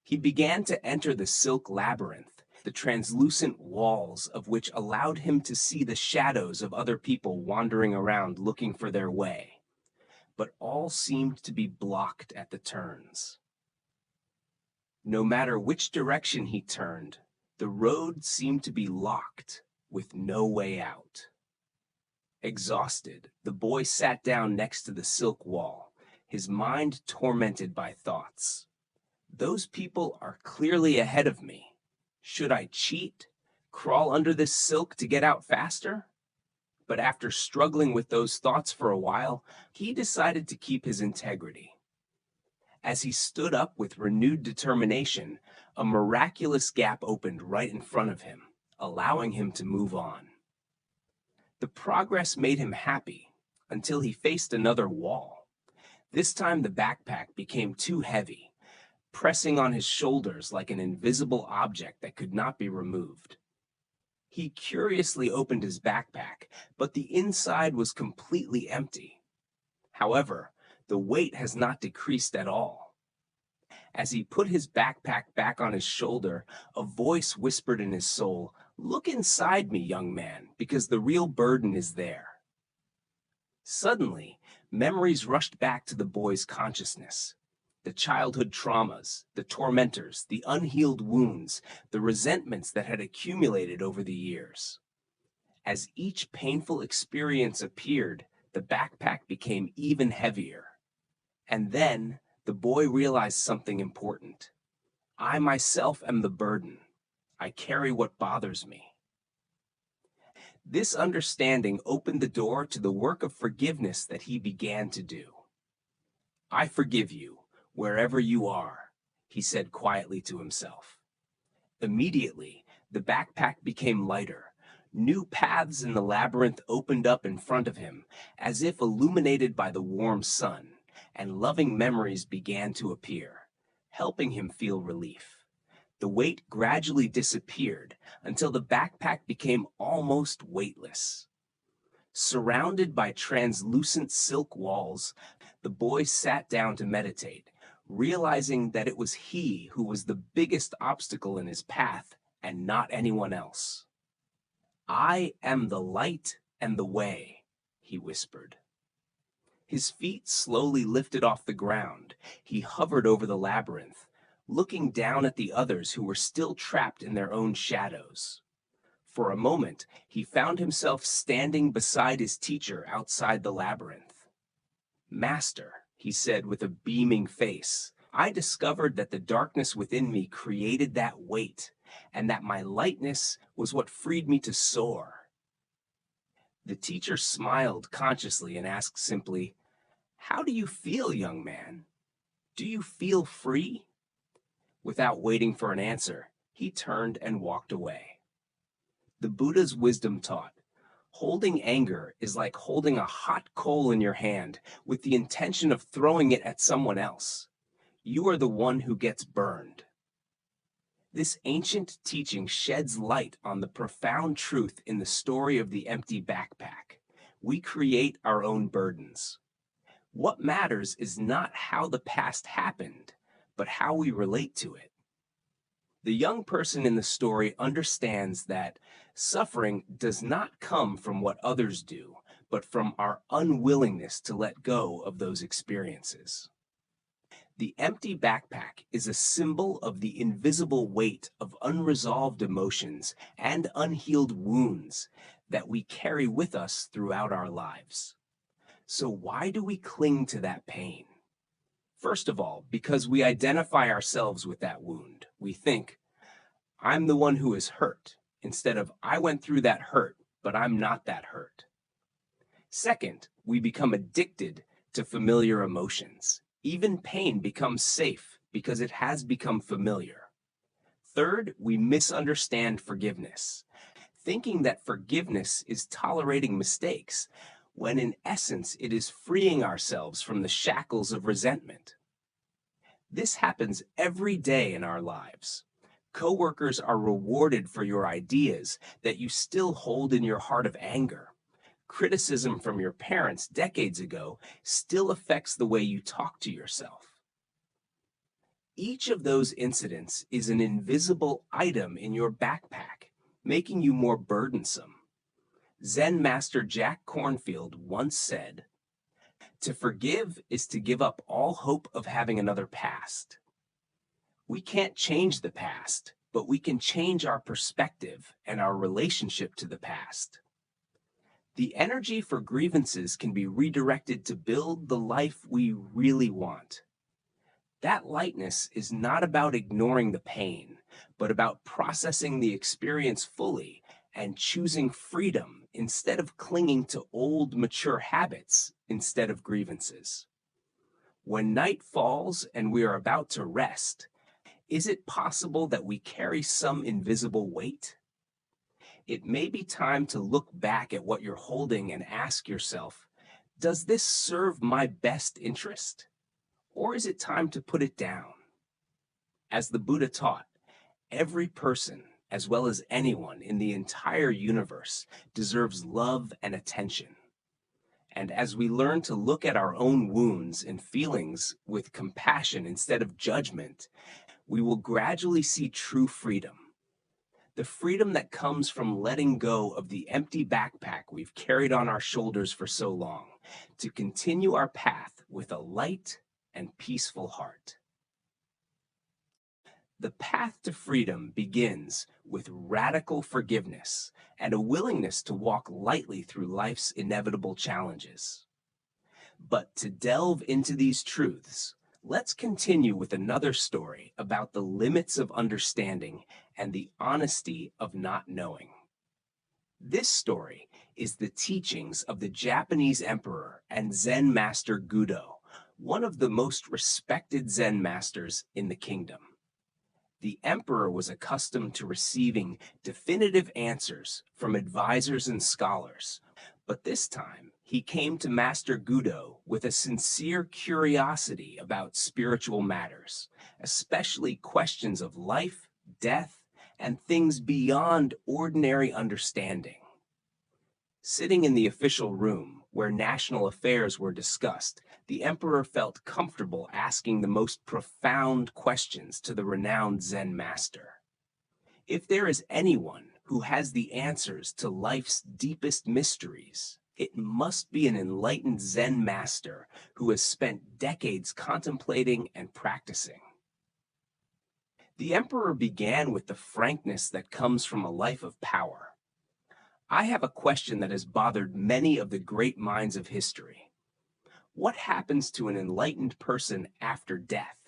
He began to enter the silk labyrinth, the translucent walls of which allowed him to see the shadows of other people wandering around looking for their way. But all seemed to be blocked at the turns. No matter which direction he turned, the road seemed to be locked, with no way out. Exhausted, the boy sat down next to the silk wall, his mind tormented by thoughts. "Those people are clearly ahead of me. Should I cheat, crawl under this silk to get out faster?" But after struggling with those thoughts for a while, he decided to keep his integrity. As he stood up with renewed determination, a miraculous gap opened right in front of him, allowing him to move on. The progress made him happy until he faced another wall. This time the backpack became too heavy, pressing on his shoulders like an invisible object that could not be removed. He curiously opened his backpack, but the inside was completely empty. However, the weight has not decreased at all. As he put his backpack back on his shoulder, a voice whispered in his soul, "Look inside me, young man, because the real burden is there." Suddenly, memories rushed back to the boy's consciousness. The childhood traumas, the tormentors, the unhealed wounds, the resentments that had accumulated over the years. As each painful experience appeared, the backpack became even heavier. And then, the boy realized something important. I myself am the burden. I carry what bothers me. This understanding opened the door to the work of forgiveness that he began to do. "I forgive you, wherever you are," he said quietly to himself. Immediately, the backpack became lighter. New paths in the labyrinth opened up in front of him, as if illuminated by the warm sun, and loving memories began to appear, helping him feel relief. The weight gradually disappeared until the backpack became almost weightless. Surrounded by translucent silk walls, the boy sat down to meditate, realizing that it was he who was the biggest obstacle in his path and not anyone else. "I am the light and the way," he whispered. His feet slowly lifted off the ground. He hovered over the labyrinth, looking down at the others who were still trapped in their own shadows. For a moment, he found himself standing beside his teacher outside the labyrinth. "Master," he said with a beaming face, "I discovered that the darkness within me created that weight, and that my lightness was what freed me to soar." The teacher smiled consciously and asked simply, "How do you feel, young man? Do you feel free?" Without waiting for an answer, he turned and walked away. The Buddha's wisdom taught, holding anger is like holding a hot coal in your hand with the intention of throwing it at someone else. You are the one who gets burned. This ancient teaching sheds light on the profound truth in the story of the empty backpack. We create our own burdens. What matters is not how the past happened, but how we relate to it. The young person in the story understands that suffering does not come from what others do, but from our unwillingness to let go of those experiences. The empty backpack is a symbol of the invisible weight of unresolved emotions and unhealed wounds that we carry with us throughout our lives. So why do we cling to that pain? First of all, because we identify ourselves with that wound. We think, "I'm the one who is hurt," instead of "I went through that hurt, but I'm not that hurt." Second, we become addicted to familiar emotions. Even pain becomes safe because it has become familiar. Third, we misunderstand forgiveness, thinking that forgiveness is tolerating mistakes, when in essence it is freeing ourselves from the shackles of resentment. This happens every day in our lives. Coworkers are rewarded for your ideas that you still hold in your heart of anger. Criticism from your parents decades ago still affects the way you talk to yourself. Each of those incidents is an invisible item in your backpack, making you more burdensome. Zen master Jack Kornfield once said, "To forgive is to give up all hope of having another past." We can't change the past, but we can change our perspective and our relationship to the past. The energy for grievances can be redirected to build the life we really want. That lightness is not about ignoring the pain, but about processing the experience fully and choosing freedom instead of clinging to old, mature habits instead of grievances. When night falls and we are about to rest, is it possible that we carry some invisible weight? It may be time to look back at what you're holding and ask yourself, does this serve my best interest? Or is it time to put it down? As the Buddha taught, every person, as well as anyone in the entire universe, deserves love and attention. And as we learn to look at our own wounds and feelings with compassion instead of judgment, we will gradually see true freedom. The freedom that comes from letting go of the empty backpack we've carried on our shoulders for so long, to continue our path with a light and peaceful heart. The path to freedom begins with radical forgiveness and a willingness to walk lightly through life's inevitable challenges. But to delve into these truths, let's continue with another story about the limits of understanding and the honesty of not knowing. This story is the teachings of the Japanese emperor and Zen master Gudo, one of the most respected Zen masters in the kingdom. The emperor was accustomed to receiving definitive answers from advisors and scholars, but this time he came to Master Gudo with a sincere curiosity about spiritual matters, especially questions of life, death, and things beyond ordinary understanding. Sitting in the official room, where national affairs were discussed, the emperor felt comfortable asking the most profound questions to the renowned Zen master. If there is anyone who has the answers to life's deepest mysteries, it must be an enlightened Zen master who has spent decades contemplating and practicing. The emperor began with the frankness that comes from a life of power. I have a question that has bothered many of the great minds of history. What happens to an enlightened person after death?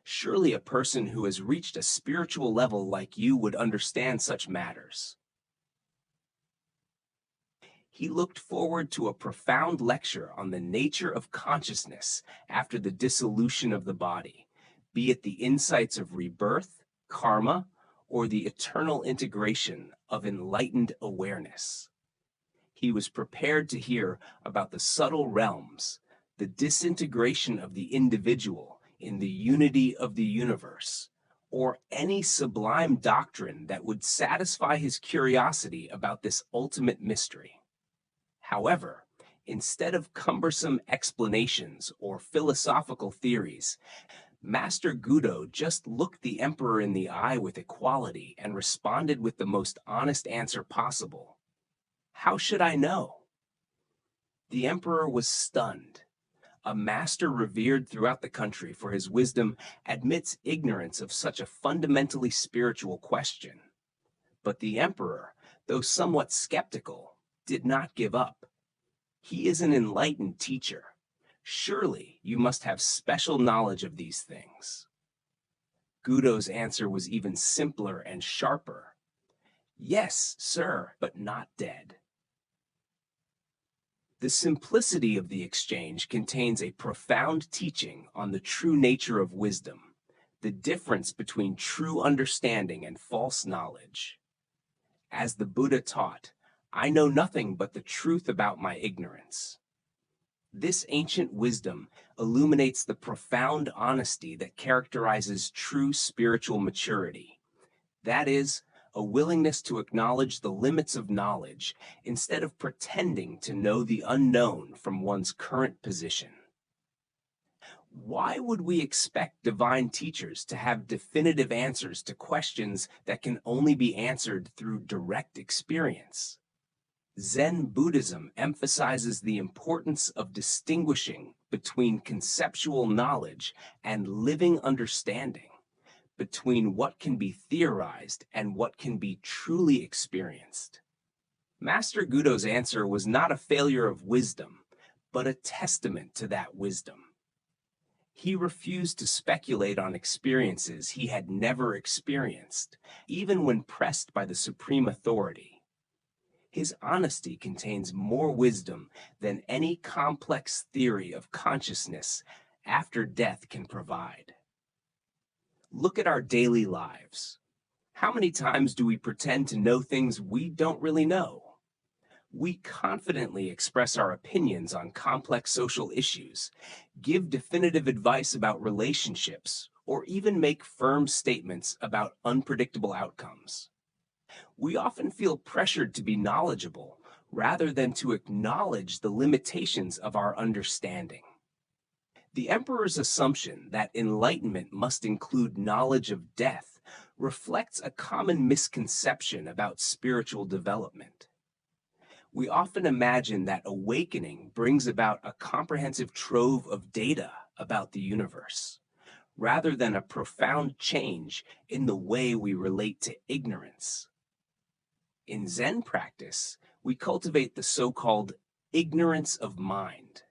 Surely a person who has reached a spiritual level like you would understand such matters. He looked forward to a profound lecture on the nature of consciousness after the dissolution of the body, be it the insights of rebirth, karma, or the eternal integration of enlightened awareness. He was prepared to hear about the subtle realms, the disintegration of the individual in the unity of the universe, or any sublime doctrine that would satisfy his curiosity about this ultimate mystery. However, instead of cumbersome explanations or philosophical theories, Master Gudo just looked the emperor in the eye with equality and responded with the most honest answer possible. How should I know? The emperor was stunned. A master revered throughout the country for his wisdom admits ignorance of such a fundamentally spiritual question. But the emperor, though somewhat skeptical, did not give up. He is an enlightened teacher. Surely you must have special knowledge of these things. Gudo's answer was even simpler and sharper. Yes, sir, but not dead. The simplicity of the exchange contains a profound teaching on the true nature of wisdom, the difference between true understanding and false knowledge. As the Buddha taught, I know nothing but the truth about my ignorance. This ancient wisdom illuminates the profound honesty that characterizes true spiritual maturity. That is, a willingness to acknowledge the limits of knowledge instead of pretending to know the unknown from one's current position. Why would we expect divine teachers to have definitive answers to questions that can only be answered through direct experience? Zen Buddhism emphasizes the importance of distinguishing between conceptual knowledge and living understanding, between what can be theorized and what can be truly experienced. Master Gudo's answer was not a failure of wisdom, but a testament to that wisdom. He refused to speculate on experiences he had never experienced, even when pressed by the supreme authority. His honesty contains more wisdom than any complex theory of consciousness after death can provide. Look at our daily lives. How many times do we pretend to know things we don't really know? We confidently express our opinions on complex social issues, give definitive advice about relationships, or even make firm statements about unpredictable outcomes. We often feel pressured to be knowledgeable rather than to acknowledge the limitations of our understanding. The emperor's assumption that enlightenment must include knowledge of death reflects a common misconception about spiritual development. We often imagine that awakening brings about a comprehensive trove of data about the universe, rather than a profound change in the way we relate to ignorance. In Zen practice, we cultivate the so-called ignorance of mind,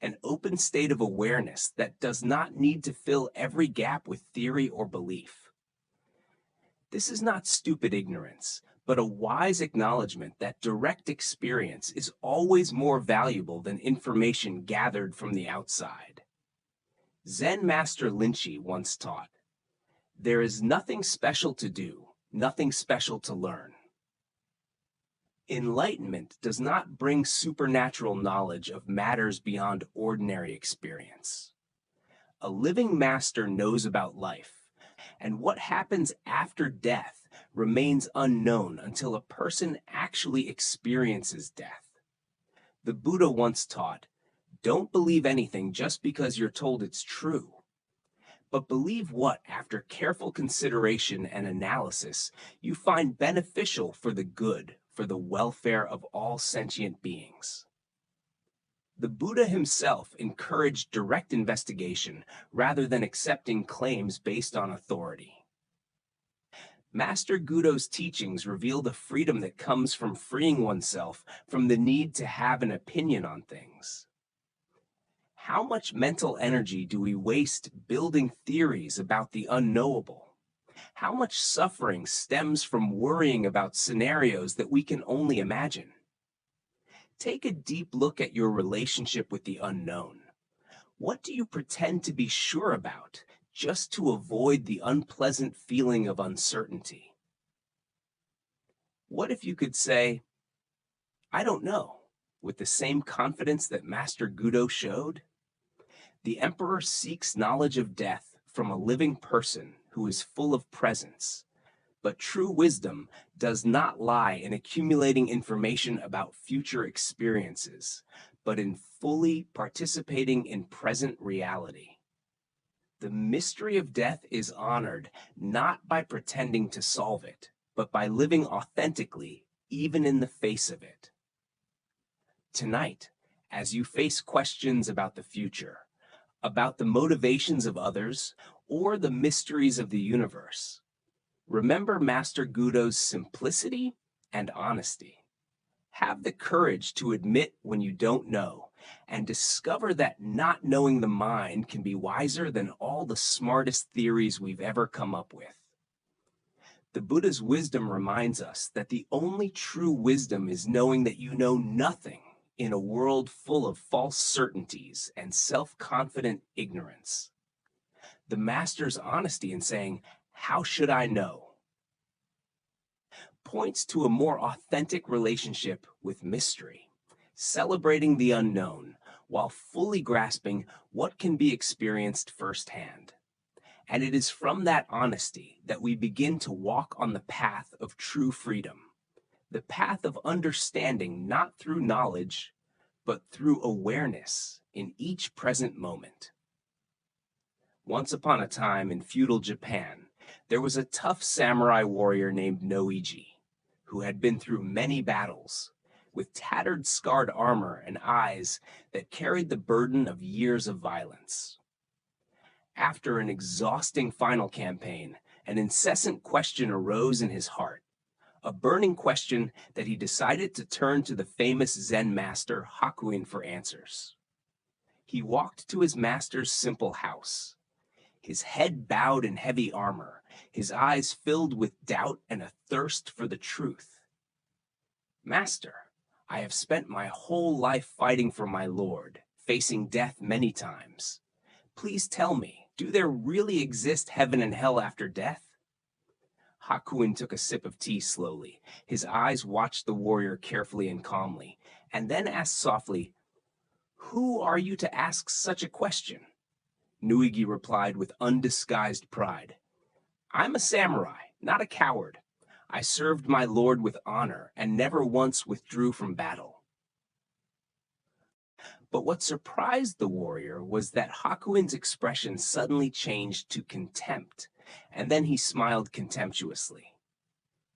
an open state of awareness that does not need to fill every gap with theory or belief. This is not stupid ignorance, but a wise acknowledgement that direct experience is always more valuable than information gathered from the outside. Zen Master Linchi once taught, There is nothing special to do, nothing special to learn. Enlightenment does not bring supernatural knowledge of matters beyond ordinary experience. A living master knows about life, and what happens after death remains unknown until a person actually experiences death. The Buddha once taught, "Don't believe anything just because you're told it's true. But believe what, after careful consideration and analysis, you find beneficial for the good, for the welfare of all sentient beings." The Buddha himself encouraged direct investigation rather than accepting claims based on authority. Master Gudo's teachings reveal the freedom that comes from freeing oneself from the need to have an opinion on things. How much mental energy do we waste building theories about the unknowable? How much suffering stems from worrying about scenarios that we can only imagine? Take a deep look at your relationship with the unknown. What do you pretend to be sure about just to avoid the unpleasant feeling of uncertainty? What if you could say, "I don't know," with the same confidence that Master Gudo showed? The emperor seeks knowledge of death from a living person who is full of presence. But true wisdom does not lie in accumulating information about future experiences, but in fully participating in present reality. The mystery of death is honored not by pretending to solve it, but by living authentically, even in the face of it. Tonight, as you face questions about the future, about the motivations of others, or the mysteries of the universe, remember Master Gudo's simplicity and honesty. Have the courage to admit when you don't know, and discover that not knowing the mind can be wiser than all the smartest theories we've ever come up with. The Buddha's wisdom reminds us that the only true wisdom is knowing that you know nothing in a world full of false certainties and self-confident ignorance. The Master's honesty in saying, "How should I know?" points to a more authentic relationship with mystery, celebrating the unknown while fully grasping what can be experienced firsthand. And it is from that honesty that we begin to walk on the path of true freedom, the path of understanding not through knowledge, but through awareness in each present moment. Once upon a time in feudal Japan, there was a tough samurai warrior named Noiji, who had been through many battles, with tattered, scarred armor and eyes that carried the burden of years of violence. After an exhausting final campaign, an incessant question arose in his heart, a burning question that he decided to turn to the famous Zen master Hakuin for answers. He walked to his master's simple house, his head bowed in heavy armor, his eyes filled with doubt and a thirst for the truth. "Master, I have spent my whole life fighting for my Lord, facing death many times. Please tell me, do there really exist heaven and hell after death?" Hakuin took a sip of tea slowly. His eyes watched the warrior carefully and calmly, and then asked softly, "Who are you to ask such a question?" Nuigi replied with undisguised pride, "I'm a samurai, not a coward. I served my lord with honor and never once withdrew from battle." But what surprised the warrior was that Hakuin's expression suddenly changed to contempt, and then he smiled contemptuously.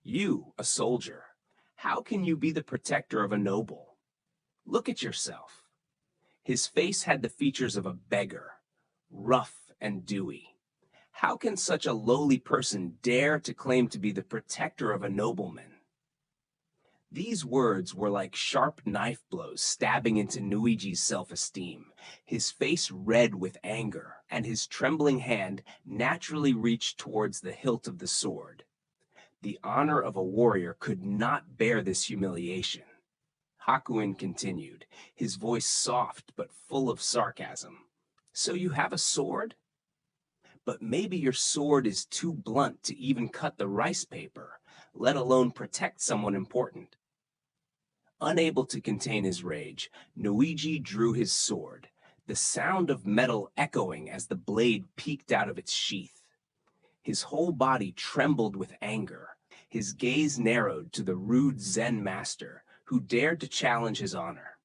"You, a soldier, how can you be the protector of a noble? Look at yourself." His face had the features of a beggar, rough and dewy. How can such a lowly person dare to claim to be the protector of a nobleman? These words were like sharp knife blows stabbing into Nuiji's self-esteem. His face red with anger, and his trembling hand naturally reached towards the hilt of the sword. The honor of a warrior could not bear this humiliation. Hakuin continued, his voice soft but full of sarcasm. "So you have a sword? but maybe your sword is too blunt to even cut the rice paper, let alone protect someone important. Unable to contain his rage, Noiji drew his sword, the sound of metal echoing as the blade peeked out of its sheath. His whole body trembled with anger. His gaze narrowed to the rude Zen master who dared to challenge his honor.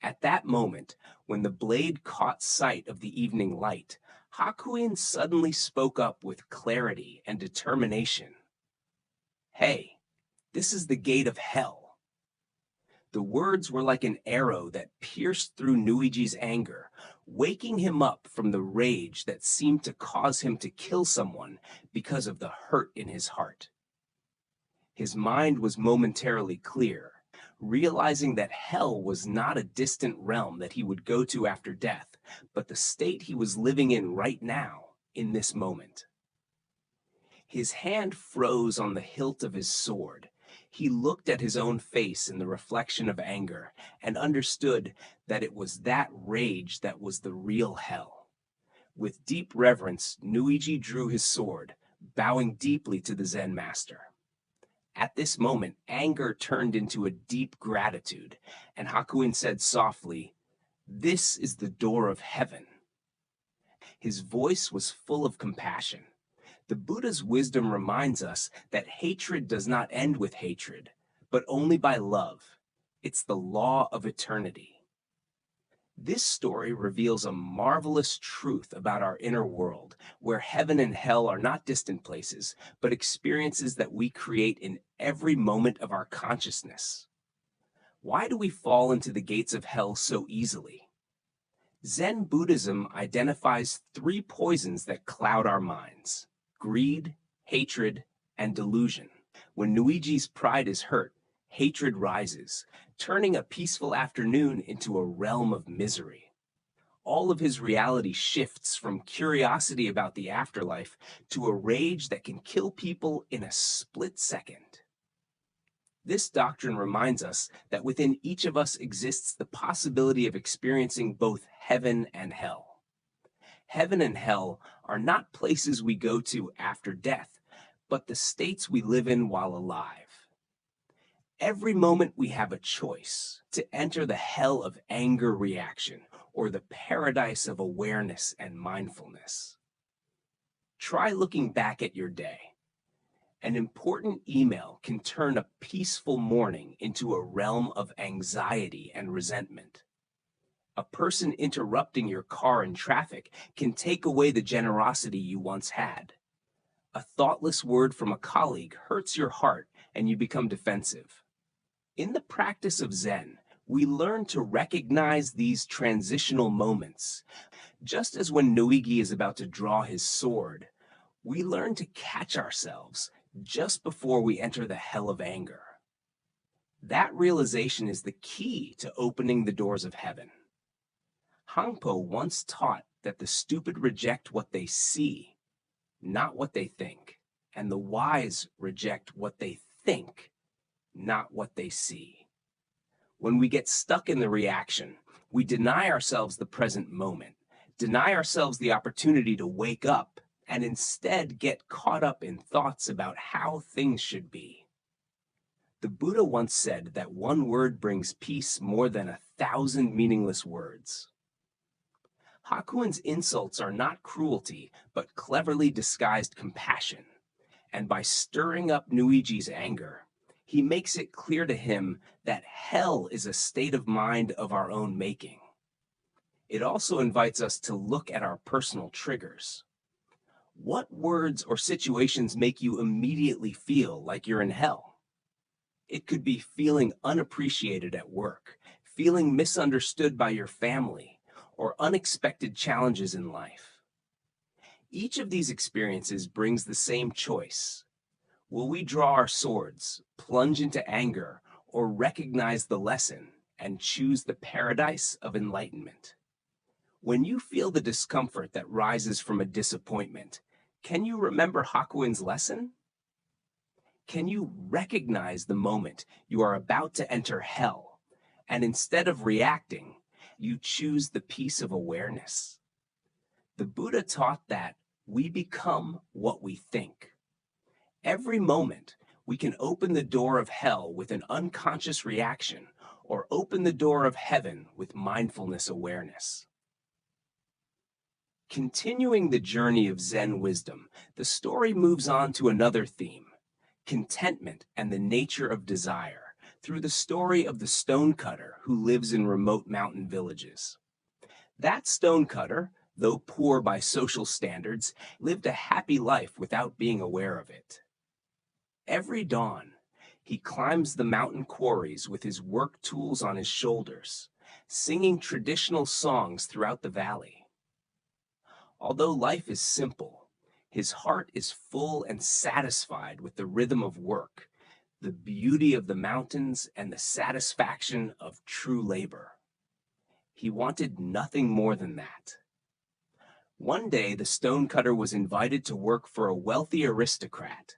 At that moment, when the blade caught sight of the evening light, Hakuin suddenly spoke up with clarity and determination. "Hey, this is the gate of hell." The words were like an arrow that pierced through Nuiji's anger, waking him up from the rage that seemed to cause him to kill someone because of the hurt in his heart. His mind was momentarily clear, realizing that hell was not a distant realm that he would go to after death, but the state he was living in right now, in this moment. His hand froze on the hilt of his sword. He looked at his own face in the reflection of anger and understood that it was that rage that was the real hell. With deep reverence, Nuiji drew his sword, bowing deeply to the Zen master. At this moment, anger turned into a deep gratitude, and Hakuin said softly, "This is the door of heaven." His voice was full of compassion. The Buddha's wisdom reminds us that hatred does not end with hatred, but only by love. It's the law of eternity. This story reveals a marvelous truth about our inner world, where heaven and hell are not distant places, but experiences that we create in every moment of our consciousness. Why do we fall into the gates of hell so easily? Zen Buddhism identifies 3 poisons that cloud our minds: greed, hatred, and delusion. When Nuiji's pride is hurt, hatred rises, turning a peaceful afternoon into a realm of misery. All of his reality shifts from curiosity about the afterlife to a rage that can kill people in a split second. This doctrine reminds us that within each of us exists the possibility of experiencing both heaven and hell. Heaven and hell are not places we go to after death, but the states we live in while alive. Every moment we have a choice to enter the hell of anger reaction or the paradise of awareness and mindfulness. Try looking back at your day. An important email can turn a peaceful morning into a realm of anxiety and resentment. A person interrupting your car in traffic can take away the generosity you once had. A thoughtless word from a colleague hurts your heart and you become defensive. In the practice of Zen, we learn to recognize these transitional moments. Just as when Nuigi is about to draw his sword, we learn to catch ourselves just before we enter the hell of anger. That realization is the key to opening the doors of heaven. Hangpo once taught that the stupid reject what they see, not what they think, and the wise reject what they think, not what they see. When we get stuck in the reaction, we deny ourselves the present moment, deny ourselves the opportunity to wake up, and instead get caught up in thoughts about how things should be. The Buddha once said that one word brings peace more than 1,000 meaningless words. Hakuin's insults are not cruelty, but cleverly disguised compassion. And by stirring up Nuiji's anger, he makes it clear to him that hell is a state of mind of our own making. It also invites us to look at our personal triggers. What words or situations make you immediately feel like you're in hell? It could be feeling unappreciated at work, feeling misunderstood by your family, or unexpected challenges in life. Each of these experiences brings the same choice. Will we draw our swords, plunge into anger, or recognize the lesson and choose the paradise of enlightenment? When you feel the discomfort that rises from a disappointment, can you remember Hakuin's lesson? Can you recognize the moment you are about to enter hell, and instead of reacting, you choose the peace of awareness? The Buddha taught that We become what we think. Every moment, we can open the door of hell with an unconscious reaction or open the door of heaven with mindfulness awareness. Continuing the journey of Zen wisdom, the story moves on to another theme, contentment and the nature of desire, through the story of the stonecutter who lives in remote mountain villages. That stonecutter, though poor by social standards, lived a happy life without being aware of it. Every dawn, he climbs the mountain quarries with his work tools on his shoulders, singing traditional songs throughout the valley. Although life is simple, his heart is full and satisfied with the rhythm of work, the beauty of the mountains, and the satisfaction of true labor. He wanted nothing more than that. One day, the stonecutter was invited to work for a wealthy aristocrat,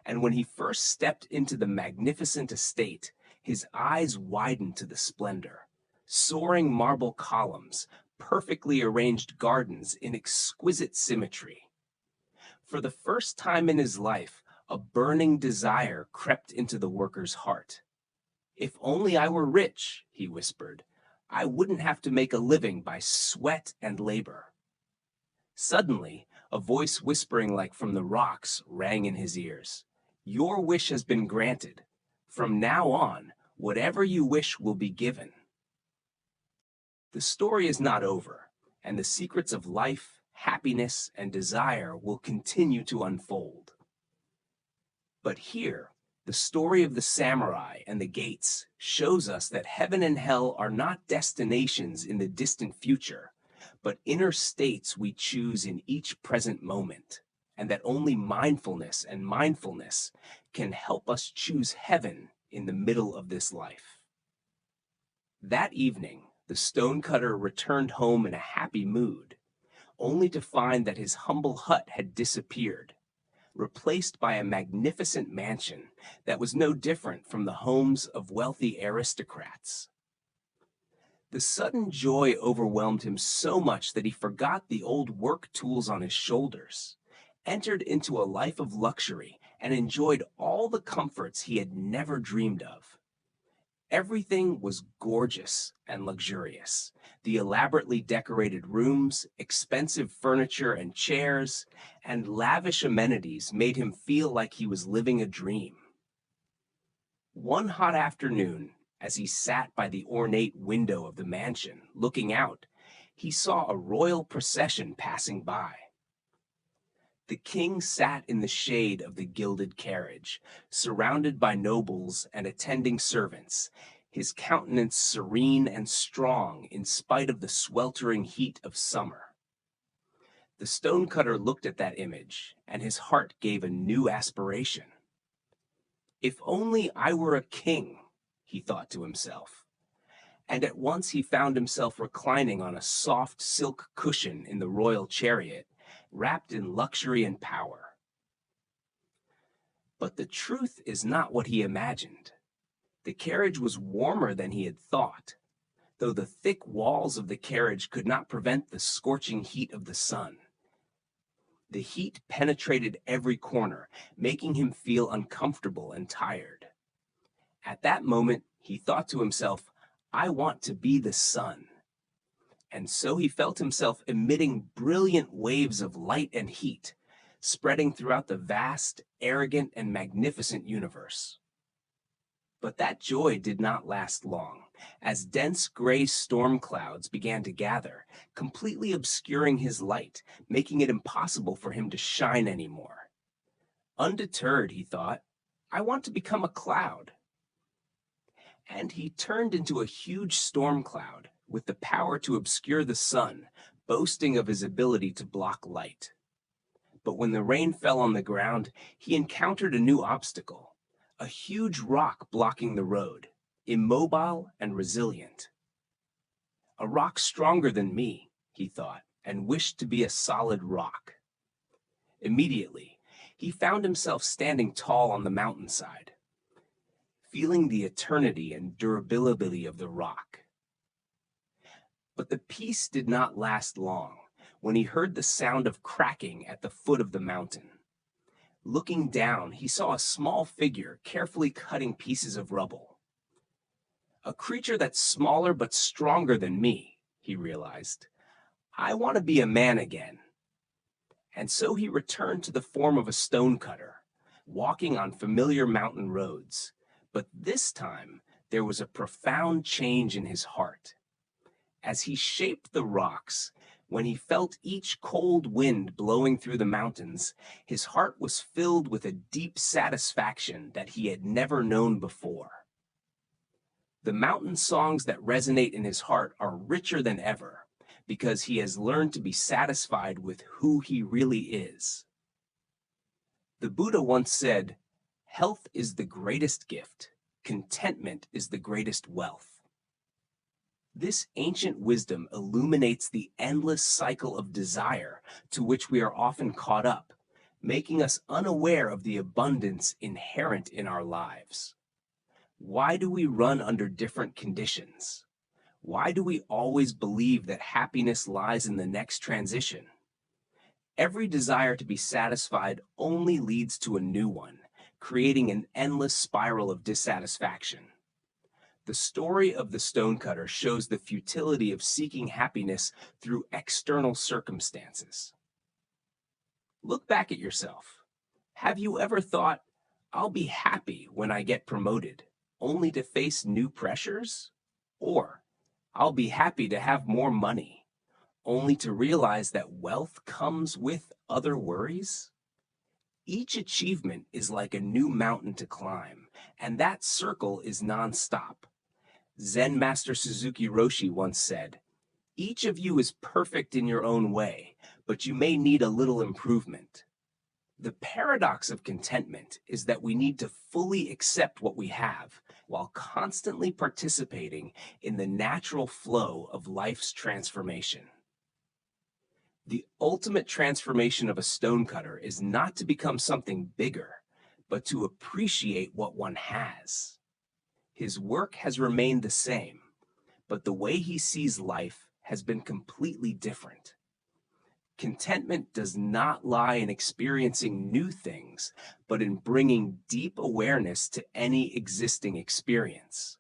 and when he first stepped into the magnificent estate, his eyes widened to the splendor. Soaring marble columns, perfectly arranged gardens in exquisite symmetry. For the first time in his life, a burning desire crept into the worker's heart. "If only I were rich," he whispered, "I wouldn't have to make a living by sweat and labor." Suddenly, a voice whispering like from the rocks rang in his ears. "Your wish has been granted. From now on, whatever you wish will be given." The story is not over, and the secrets of life, happiness, and desire will continue to unfold. But here, the story of the samurai and the gates shows us that heaven and hell are not destinations in the distant future, but inner states we choose in each present moment, and that only mindfulness can help us choose heaven in the middle of this life. That evening, the stonecutter returned home in a happy mood, only to find that his humble hut had disappeared, replaced by a magnificent mansion that was no different from the homes of wealthy aristocrats. The sudden joy overwhelmed him so much that he forgot the old work tools on his shoulders, entered into a life of luxury, and enjoyed all the comforts he had never dreamed of. Everything was gorgeous and luxurious. The elaborately decorated rooms, expensive furniture and chairs, and lavish amenities made him feel like he was living a dream. One hot afternoon, as he sat by the ornate window of the mansion, looking out, he saw a royal procession passing by. The king sat in the shade of the gilded carriage, surrounded by nobles and attending servants, his countenance serene and strong in spite of the sweltering heat of summer. The stonecutter looked at that image, and his heart gave a new aspiration. "If only I were a king," he thought to himself. And at once he found himself reclining on a soft silk cushion in the royal chariot, wrapped in luxury and power. But the truth is not what he imagined. The carriage was warmer than he had thought, though the thick walls of the carriage could not prevent the scorching heat of the sun. The heat penetrated every corner, making him feel uncomfortable and tired. At that moment, he thought to himself, "I want to be the sun." And so he felt himself emitting brilliant waves of light and heat, spreading throughout the vast, arrogant, and magnificent universe. But that joy did not last long, as dense gray storm clouds began to gather, completely obscuring his light, making it impossible for him to shine anymore. Undeterred, he thought, "I want to become a cloud." And he turned into a huge storm cloud, with the power to obscure the sun, boasting of his ability to block light. But when the rain fell on the ground, he encountered a new obstacle, a huge rock blocking the road, immobile and resilient. "A rock stronger than me," he thought, and wished to be a solid rock. Immediately, he found himself standing tall on the mountainside, feeling the eternity and durability of the rock. But the peace did not last long. when he heard the sound of cracking at the foot of the mountain. Looking down, he saw a small figure carefully cutting pieces of rubble. A creature that's smaller but stronger than me, he realized. I want to be a man again. And so he returned to the form of a stonecutter, walking on familiar mountain roads. But this time, there was a profound change in his heart. As he shaped the rocks, when he felt each cold wind blowing through the mountains, his heart was filled with a deep satisfaction that he had never known before. The mountain songs that resonate in his heart are richer than ever, because he has learned to be satisfied with who he really is. The Buddha once said, "Health is the greatest gift. Contentment is the greatest wealth." This ancient wisdom illuminates the endless cycle of desire to which we are often caught up, making us unaware of the abundance inherent in our lives. Why do we run under different conditions? Why do we always believe that happiness lies in the next transition? Every desire to be satisfied only leads to a new one, creating an endless spiral of dissatisfaction. The story of the stonecutter shows the futility of seeking happiness through external circumstances. Look back at yourself. Have you ever thought, "I'll be happy when I get promoted," only to face new pressures? Or, "I'll be happy to have more money," only to realize that wealth comes with other worries? Each achievement is like a new mountain to climb, and that circle is nonstop. Zen Master Suzuki Roshi once said, "Each of you is perfect in your own way, but you may need a little improvement." The paradox of contentment is that we need to fully accept what we have, while constantly participating in the natural flow of life's transformation. The ultimate transformation of a stonecutter is not to become something bigger, but to appreciate what one has. His work has remained the same, but the way he sees life has been completely different. Contentment does not lie in experiencing new things, but in bringing deep awareness to any existing experience.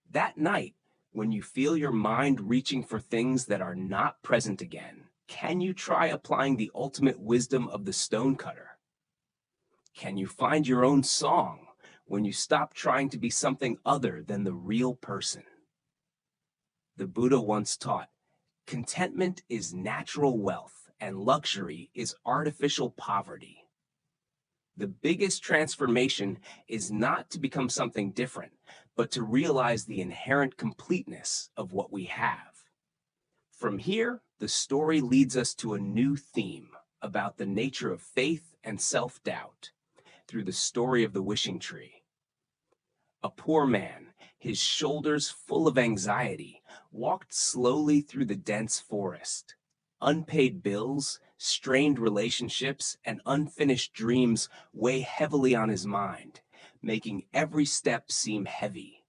That night, when you feel your mind reaching for things that are not present again, can you try applying the ultimate wisdom of the stonecutter? Can you find your own song when you stop trying to be something other than the real person? The Buddha once taught, "Contentment is natural wealth, and luxury is artificial poverty." The biggest transformation is not to become something different, but to realize the inherent completeness of what we have. From here, the story leads us to a new theme about the nature of faith and self-doubt through the story of the wishing tree. A poor man, his shoulders full of anxiety, walked slowly through the dense forest. Unpaid bills, strained relationships, and unfinished dreams weigh heavily on his mind, making every step seem heavy.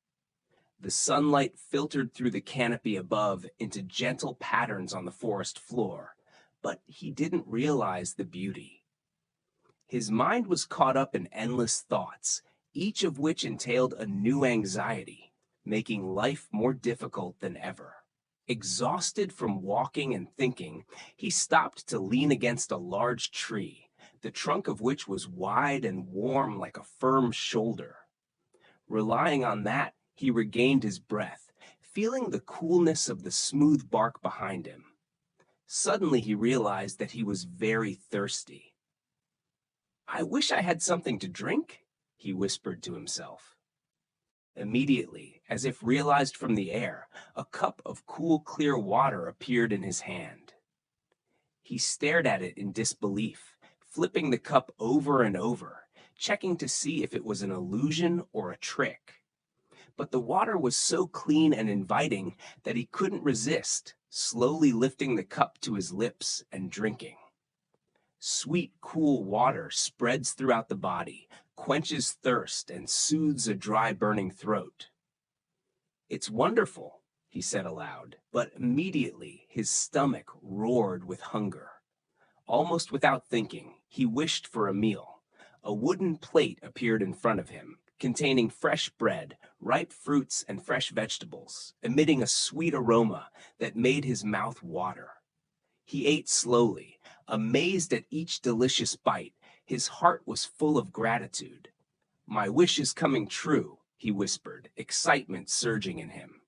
The sunlight filtered through the canopy above into gentle patterns on the forest floor, but he didn't realize the beauty. His mind was caught up in endless thoughts, each of which entailed a new anxiety, making life more difficult than ever. Exhausted from walking and thinking, he stopped to lean against a large tree, the trunk of which was wide and warm like a firm shoulder. Relying on that, he regained his breath, feeling the coolness of the smooth bark behind him. Suddenly he realized that he was very thirsty. "I wish I had something to drink," he whispered to himself. Immediately, as if realized from the air, a cup of cool, clear water appeared in his hand. He stared at it in disbelief, flipping the cup over and over, checking to see if it was an illusion or a trick. But the water was so clean and inviting that he couldn't resist, slowly lifting the cup to his lips and drinking. Sweet, cool water spreads throughout the body, quenches thirst, and soothes a dry, burning throat. "It's wonderful," he said aloud, but immediately his stomach roared with hunger. Almost without thinking, he wished for a meal. A wooden plate appeared in front of him, containing fresh bread, ripe fruits, and fresh vegetables, emitting a sweet aroma that made his mouth water. He ate slowly, amazed at each delicious bite. His heart was full of gratitude. "My wish is coming true," he whispered, excitement surging in him.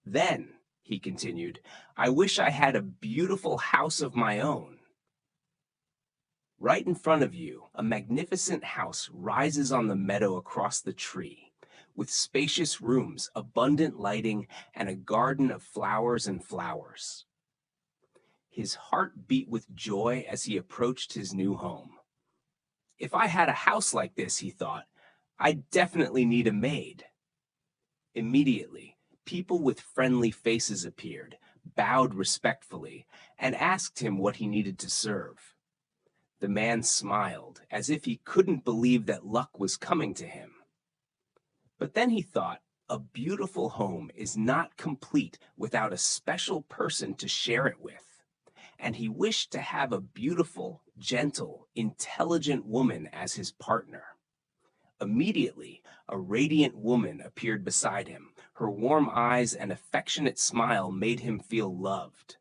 "Then," he continued, "I wish I had a beautiful house of my own." Right in front of you, a magnificent house rises on the meadow across the tree, with spacious rooms, abundant lighting, and a garden of flowers and flowers. His heart beat with joy as he approached his new home. "If I had a house like this," he thought, "I'd definitely need a maid." Immediately, people with friendly faces appeared, bowed respectfully, and asked him what he needed to serve. The man smiled, as if he couldn't believe that luck was coming to him. But then he thought, a beautiful home is not complete without a special person to share it with. And he wished to have a beautiful, gentle, intelligent woman as his partner. Immediately, a radiant woman appeared beside him. Her warm eyes and affectionate smile made him feel loved.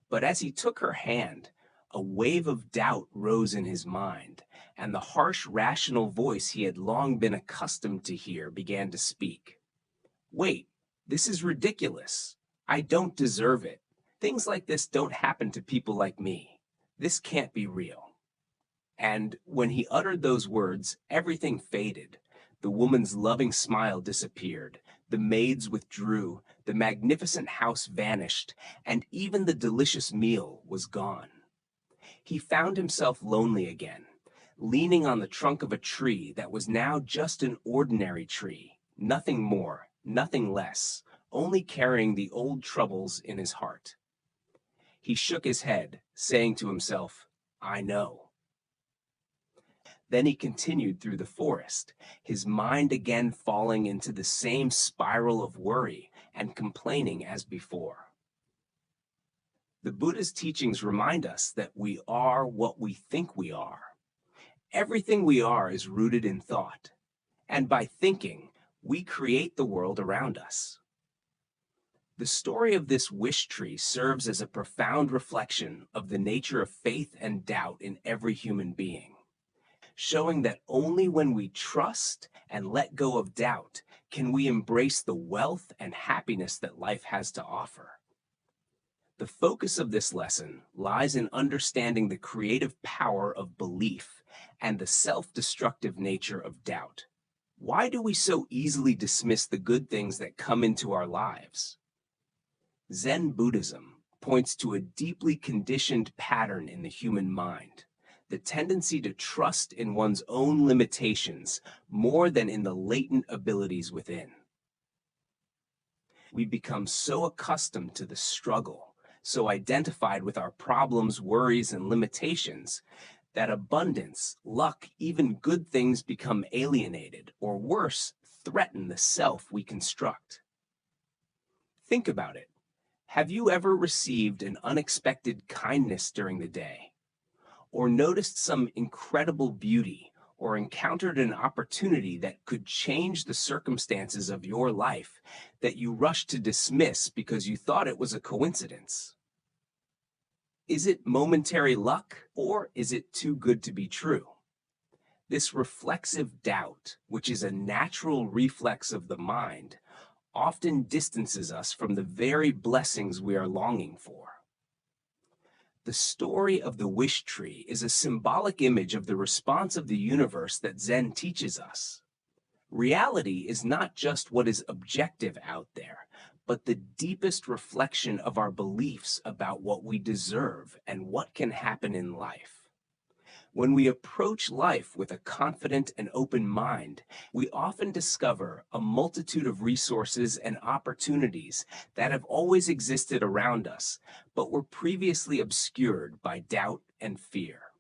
But as he took her hand, a wave of doubt rose in his mind, and the harsh, rational voice he had long been accustomed to hear began to speak. "Wait, this is ridiculous. I don't deserve it. Things like this don't happen to people like me. This can't be real." And when he uttered those words, everything faded. The woman's loving smile disappeared. The maids withdrew. The magnificent house vanished, and even the delicious meal was gone. He found himself lonely again, leaning on the trunk of a tree that was now just an ordinary tree, nothing more, nothing less, only carrying the old troubles in his heart. He shook his head, saying to himself, "I know." Then he continued through the forest, his mind again falling into the same spiral of worry and complaining as before. The Buddha's teachings remind us that we are what we think we are. Everything we are is rooted in thought, and by thinking, we create the world around us. The story of this wish tree serves as a profound reflection of the nature of faith and doubt in every human being, showing that only when we trust and let go of doubt can we embrace the wealth and happiness that life has to offer. The focus of this lesson lies in understanding the creative power of belief and the self-destructive nature of doubt. Why do we so easily dismiss the good things that come into our lives? Zen Buddhism points to a deeply conditioned pattern in the human mind, the tendency to trust in one's own limitations more than in the latent abilities within. We become so accustomed to the struggle, so identified with our problems, worries, and limitations, that abundance, luck, even good things become alienated, or worse, threaten the self we construct. Think about it. Have you ever received an unexpected kindness during the day? Or noticed some incredible beauty, or encountered an opportunity that could change the circumstances of your life that you rushed to dismiss because you thought it was a coincidence? Is it momentary luck, or is it too good to be true? This reflexive doubt, which is a natural reflex of the mind, often distances us from the very blessings we are longing for. The story of the wish tree is a symbolic image of the response of the universe that Zen teaches us. Reality is not just what is objective out there, but the deepest reflection of our beliefs about what we deserve and what can happen in life. When we approach life with a confident and open mind, we often discover a multitude of resources and opportunities that have always existed around us, but were previously obscured by doubt and fear.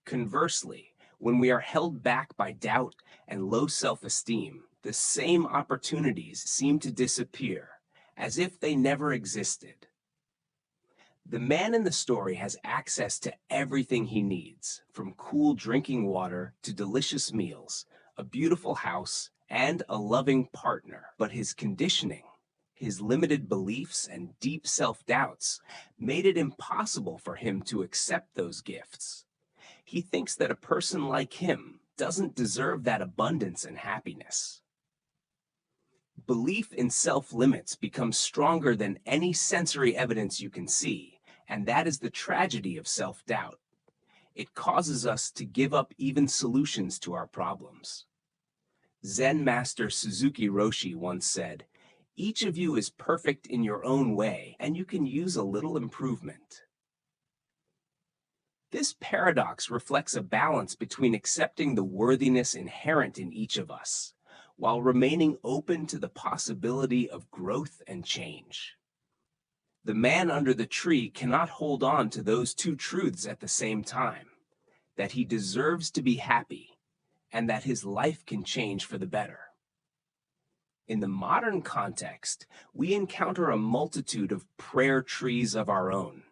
Conversely, when we are held back by doubt and low self-esteem, the same opportunities seem to disappear, as if they never existed. The man in the story has access to everything he needs, from cool drinking water to delicious meals, a beautiful house, and a loving partner. But his conditioning, his limited beliefs, and deep self-doubts made it impossible for him to accept those gifts. He thinks that a person like him doesn't deserve that abundance and happiness. Belief in self-limits becomes stronger than any sensory evidence you can see, and that is the tragedy of self-doubt. It causes us to give up even solutions to our problems. Zen master Suzuki Roshi once said, "Each of you is perfect in your own way, and you can use a little improvement." This paradox reflects a balance between accepting the worthiness inherent in each of us, while remaining open to the possibility of growth and change. The man under the tree cannot hold on to those two truths at the same time, that he deserves to be happy and that his life can change for the better. In the modern context, we encounter a multitude of prayer trees of our own.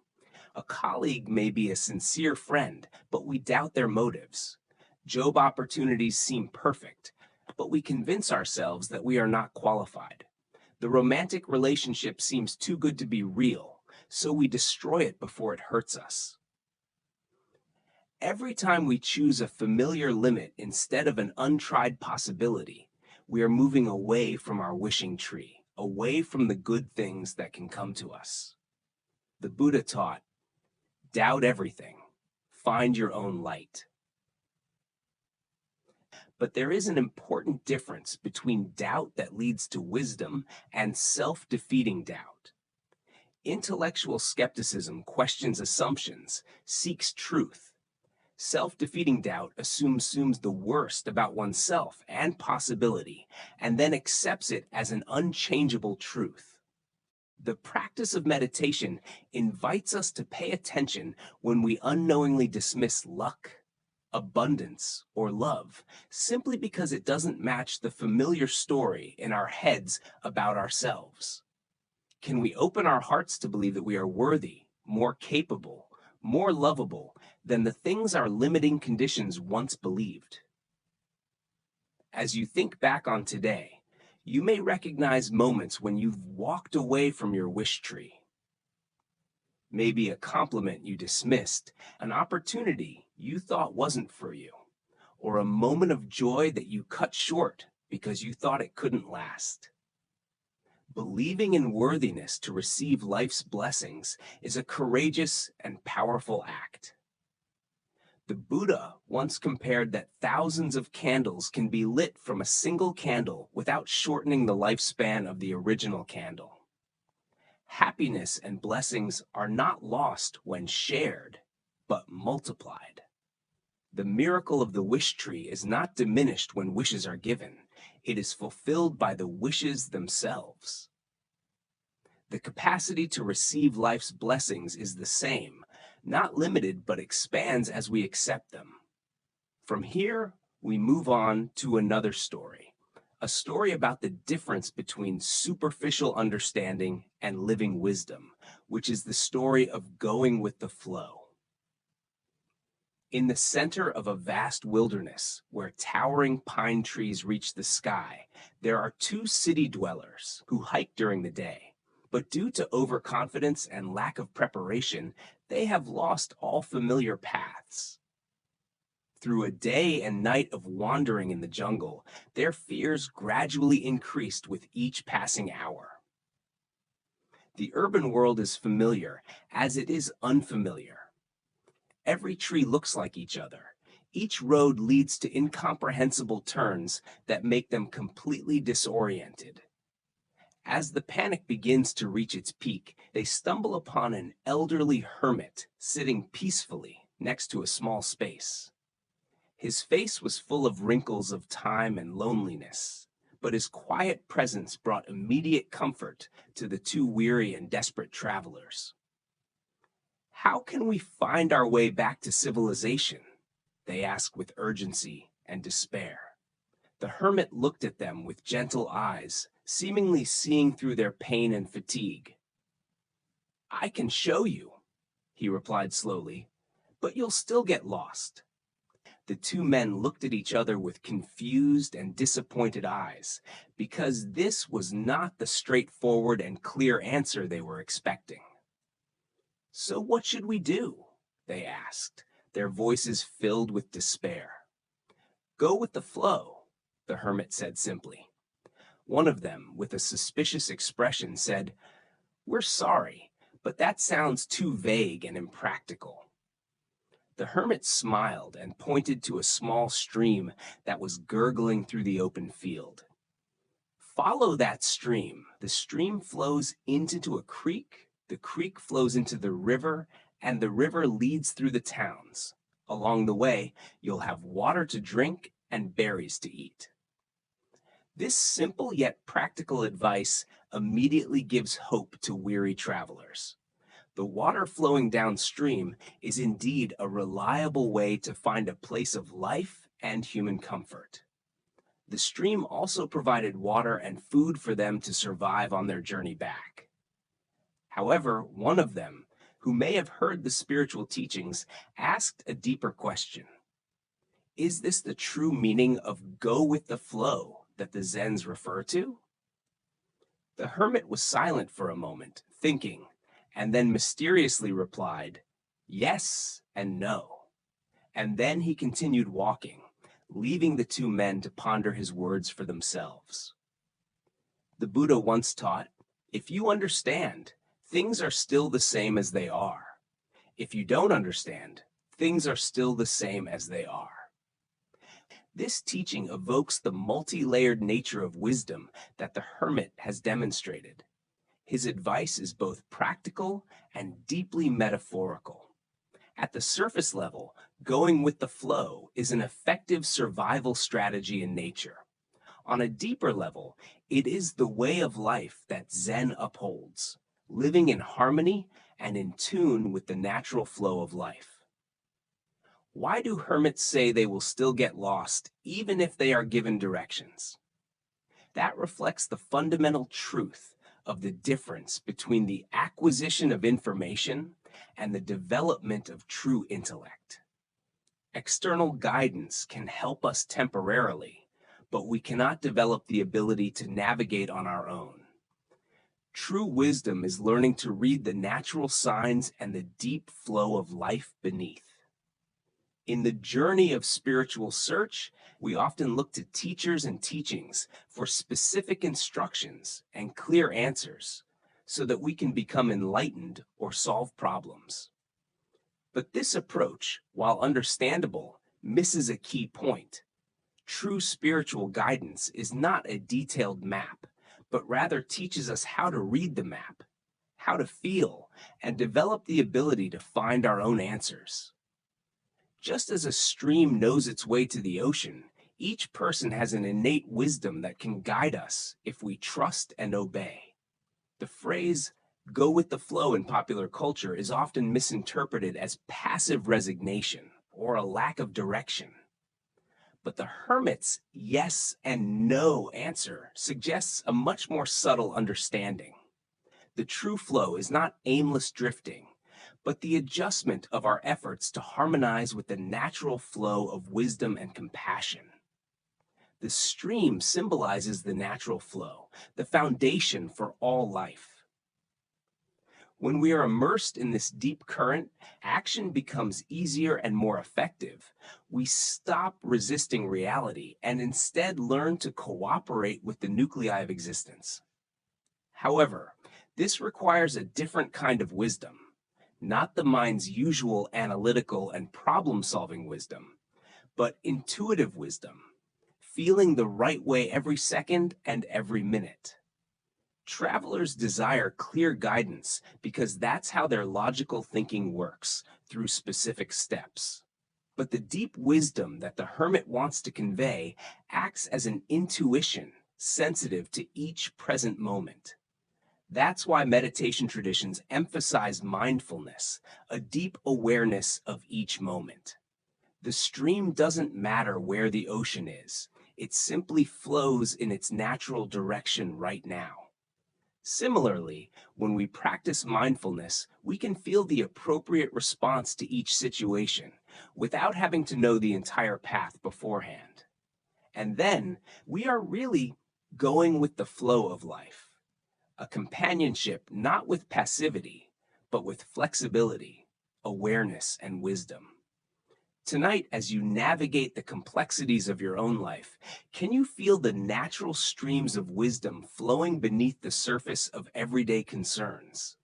A colleague may be a sincere friend, but we doubt their motives. Job opportunities seem perfect, but we convince ourselves that we are not qualified. The romantic relationship seems too good to be real, so we destroy it before it hurts us. Every time we choose a familiar limit instead of an untried possibility, we are moving away from our wishing tree, away from the good things that can come to us. The Buddha taught, "Doubt everything, find your own light." But there is an important difference between doubt that leads to wisdom and self-defeating doubt. Intellectual skepticism questions assumptions, seeks truth. Self-defeating doubt assumes the worst about oneself and possibility, and then accepts it as an unchangeable truth. The practice of meditation invites us to pay attention when we unknowingly dismiss luck, abundance, or love, simply because it doesn't match the familiar story in our heads about ourselves. Can we open our hearts to believe that we are worthy, more capable, more lovable than the things our limiting conditions once believed? As you think back on today, you may recognize moments when you've walked away from your wish tree. Maybe a compliment you dismissed, an opportunity you thought wasn't for you, or a moment of joy that you cut short because you thought it couldn't last. Believing in worthiness to receive life's blessings is a courageous and powerful act. The Buddha once compared that thousands of candles can be lit from a single candle without shortening the lifespan of the original candle. Happiness and blessings are not lost when shared, but multiplied. The miracle of the wish tree is not diminished when wishes are given. It is fulfilled by the wishes themselves. The capacity to receive life's blessings is the same, not limited, but expands as we accept them. From here, we move on to another story, a story about the difference between superficial understanding and living wisdom, which is the story of going with the flow. In the center of a vast wilderness, where towering pine trees reach the sky, there are two city dwellers who hike during the day. But due to overconfidence and lack of preparation, they have lost all familiar paths. Through a day and night of wandering in the jungle, their fears gradually increased with each passing hour. The urban world is familiar, as it is unfamiliar. Every tree looks like each other. Each road leads to incomprehensible turns that make them completely disoriented. As the panic begins to reach its peak, they stumble upon an elderly hermit sitting peacefully next to a small space. His face was full of wrinkles of time and loneliness, but his quiet presence brought immediate comfort to the two weary and desperate travelers. "How can we find our way back to civilization?" they asked with urgency and despair. The hermit looked at them with gentle eyes, seemingly seeing through their pain and fatigue. "I can show you," he replied slowly, "but you'll still get lost." The two men looked at each other with confused and disappointed eyes, because this was not the straightforward and clear answer they were expecting. "So what should we do?" they asked, their voices filled with despair. "Go with the flow," the hermit said simply. One of them, with a suspicious expression, said, "We're sorry, but that sounds too vague and impractical." The hermit smiled and pointed to a small stream that was gurgling through the open field. "Follow that stream. The stream flows into a creek, the creek flows into the river, and the river leads through the towns. Along the way, you'll have water to drink and berries to eat." This simple yet practical advice immediately gives hope to weary travelers. The water flowing downstream is indeed a reliable way to find a place of life and human comfort. The stream also provided water and food for them to survive on their journey back. However, one of them, who may have heard the spiritual teachings, asked a deeper question. Is this the true meaning of "go with the flow" that the Zens refer to? The hermit was silent for a moment, thinking, and then mysteriously replied, "Yes and no." And then he continued walking, leaving the two men to ponder his words for themselves. The Buddha once taught, "If you understand, things are still the same as they are. If you don't understand, things are still the same as they are." This teaching evokes the multi-layered nature of wisdom that the hermit has demonstrated. His advice is both practical and deeply metaphorical. At the surface level, going with the flow is an effective survival strategy in nature. On a deeper level, it is the way of life that Zen upholds, living in harmony and in tune with the natural flow of life. Why do hermits say they will still get lost even if they are given directions? That reflects the fundamental truth of the difference between the acquisition of information and the development of true intellect. External guidance can help us temporarily, but we cannot develop the ability to navigate on our own. True wisdom is learning to read the natural signs and the deep flow of life beneath. In the journey of spiritual search, we often look to teachers and teachings for specific instructions and clear answers so that we can become enlightened or solve problems. But this approach, while understandable, misses a key point. True spiritual guidance is not a detailed map, but rather teaches us how to read the map, how to feel, and develop the ability to find our own answers. Just as a stream knows its way to the ocean, each person has an innate wisdom that can guide us if we trust and obey. The phrase, "go with the flow" in popular culture is often misinterpreted as passive resignation or a lack of direction. But the hermit's yes and no answer suggests a much more subtle understanding. The true flow is not aimless drifting, but the adjustment of our efforts to harmonize with the natural flow of wisdom and compassion. The stream symbolizes the natural flow, the foundation for all life. When we are immersed in this deep current, action becomes easier and more effective. We stop resisting reality and instead learn to cooperate with the nuclei of existence. However, this requires a different kind of wisdom. Not the mind's usual analytical and problem-solving wisdom, but intuitive wisdom, feeling the right way every second and every minute. Travelers desire clear guidance because that's how their logical thinking works, through specific steps. But the deep wisdom that the hermit wants to convey acts as an intuition, sensitive to each present moment. That's why meditation traditions emphasize mindfulness, a deep awareness of each moment. The stream doesn't matter where the ocean is. It simply flows in its natural direction right now. Similarly, when we practice mindfulness, we can feel the appropriate response to each situation without having to know the entire path beforehand. And then we are really going with the flow of life, a companionship not with passivity, but with flexibility, awareness, and wisdom. Tonight, as you navigate the complexities of your own life, can you feel the natural streams of wisdom flowing beneath the surface of everyday concerns?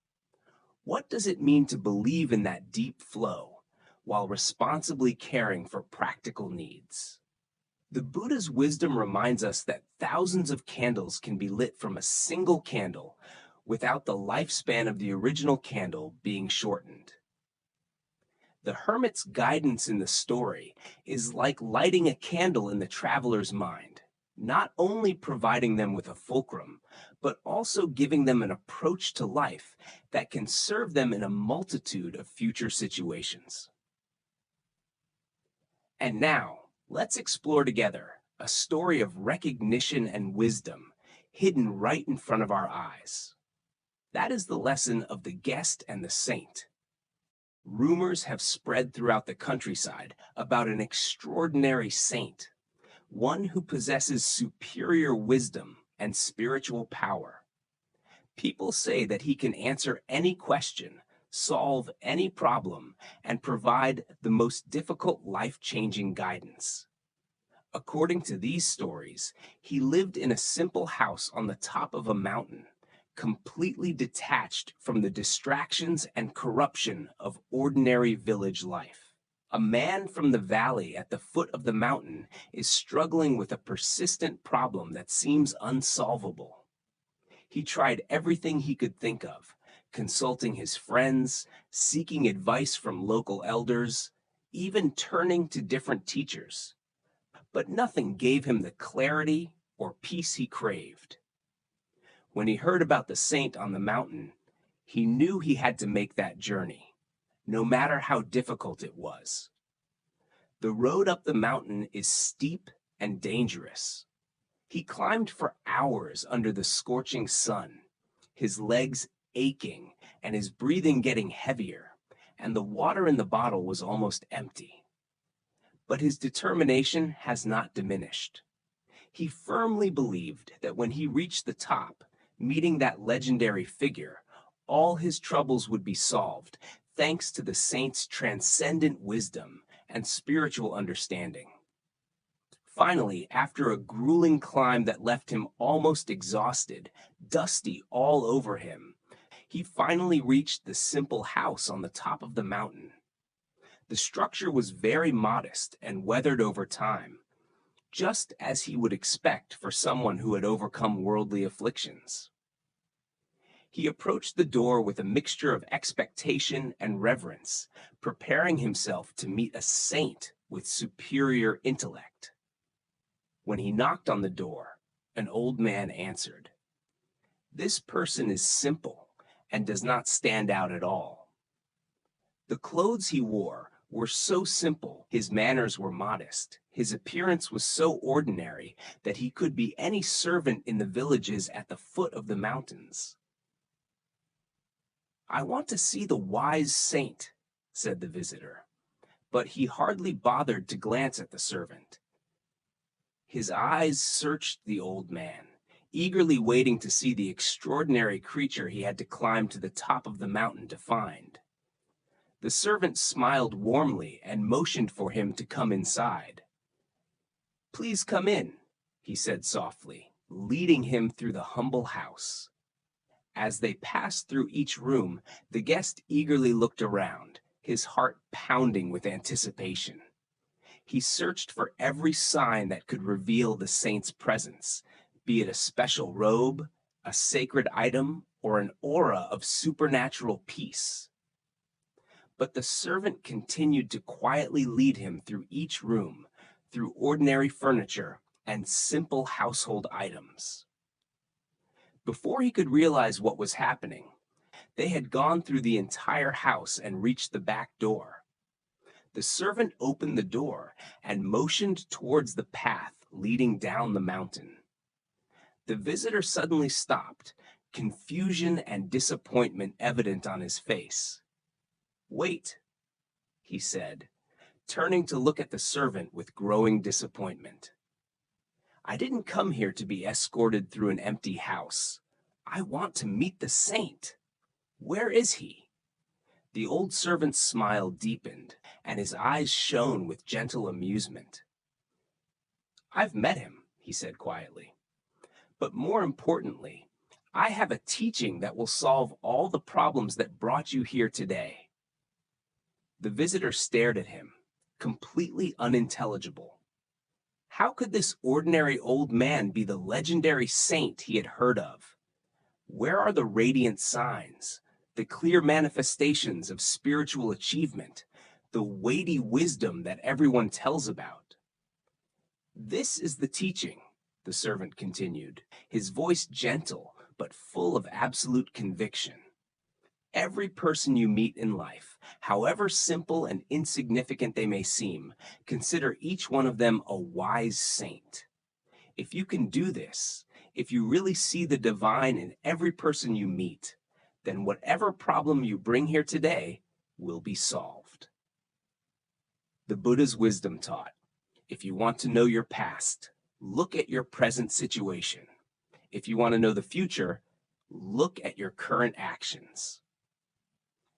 What does it mean to believe in that deep flow while responsibly caring for practical needs? The Buddha's wisdom reminds us that thousands of candles can be lit from a single candle without the lifespan of the original candle being shortened. The hermit's guidance in the story is like lighting a candle in the traveler's mind, not only providing them with a fulcrum, but also giving them an approach to life that can serve them in a multitude of future situations. And now, let's explore together a story of recognition and wisdom hidden right in front of our eyes. That is the lesson of the guest and the saint. Rumors have spread throughout the countryside about an extraordinary saint, one who possesses superior wisdom and spiritual power. People say that he can answer any question, solve any problem, and provide the most difficult life-changing guidance. According to these stories, he lived in a simple house on the top of a mountain, completely detached from the distractions and corruption of ordinary village life. A man from the valley at the foot of the mountain is struggling with a persistent problem that seems unsolvable. He tried everything he could think of, consulting his friends, seeking advice from local elders, even turning to different teachers. But nothing gave him the clarity or peace he craved. When he heard about the saint on the mountain, he knew he had to make that journey, no matter how difficult it was. The road up the mountain is steep and dangerous. He climbed for hours under the scorching sun, his legs aching and his breathing getting heavier, and the water in the bottle was almost empty. But his determination has not diminished. He firmly believed that when he reached the top, meeting that legendary figure, all his troubles would be solved, thanks to the saint's transcendent wisdom and spiritual understanding. Finally, after a grueling climb that left him almost exhausted, dusty all over him, he finally reached the simple house on the top of the mountain. The structure was very modest and weathered over time, just as he would expect for someone who had overcome worldly afflictions. He approached the door with a mixture of expectation and reverence, preparing himself to meet a saint with superior intellect. When he knocked on the door, an old man answered. This person is simple and does not stand out at all. The clothes he wore were so simple, his manners were modest, his appearance was so ordinary that he could be any servant in the villages at the foot of the mountains. I want to see the wise saint, said the visitor, but he hardly bothered to glance at the servant. His eyes searched the old man, eagerly waiting to see the extraordinary creature he had to climb to the top of the mountain to find. The servant smiled warmly and motioned for him to come inside. Please come in, he said softly, leading him through the humble house. As they passed through each room, the guest eagerly looked around, his heart pounding with anticipation. He searched for every sign that could reveal the saint's presence, be it a special robe, a sacred item, or an aura of supernatural peace. But the servant continued to quietly lead him through each room, through ordinary furniture and simple household items. Before he could realize what was happening, they had gone through the entire house and reached the back door. The servant opened the door and motioned towards the path leading down the mountain. The visitor suddenly stopped, confusion and disappointment evident on his face. "Wait," he said, turning to look at the servant with growing disappointment. "I didn't come here to be escorted through an empty house. I want to meet the saint. Where is he?" The old servant's smile deepened, and his eyes shone with gentle amusement. "I've met him," he said quietly. "But more importantly, I have a teaching that will solve all the problems that brought you here today." The visitor stared at him, completely unintelligible. How could this ordinary old man be the legendary saint he had heard of? Where are the radiant signs, the clear manifestations of spiritual achievement, the weighty wisdom that everyone tells about? "This is the teaching," the servant continued, his voice gentle but full of absolute conviction. "Every person you meet in life, however simple and insignificant they may seem, consider each one of them a wise saint. If you can do this, if you really see the divine in every person you meet, then whatever problem you bring here today will be solved." The Buddha's wisdom taught, if you want to know your past, look at your present situation. If you want to know the future, look at your current actions.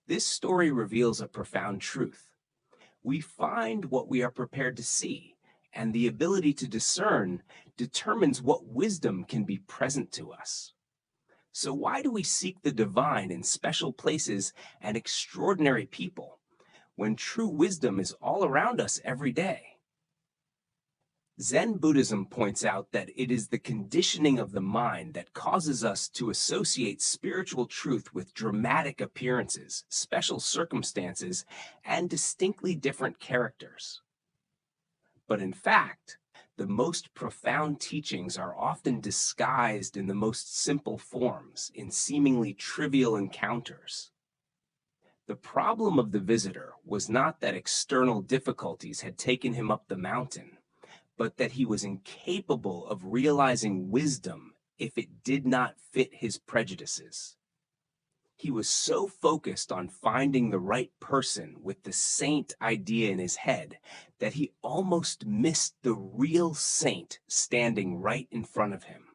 This story reveals a profound truth. We find what we are prepared to see, and the ability to discern determines what wisdom can be present to us. So why do we seek the divine in special places and extraordinary people, when true wisdom is all around us every day? Zen Buddhism points out that it is the conditioning of the mind that causes us to associate spiritual truth with dramatic appearances, special circumstances, and distinctly different characters. But in fact, the most profound teachings are often disguised in the most simple forms, in seemingly trivial encounters. The problem of the visitor was not that external difficulties had taken him up the mountain, but that he was incapable of realizing wisdom if it did not fit his prejudices. He was so focused on finding the right person with the saint idea in his head that he almost missed the real saint standing right in front of him.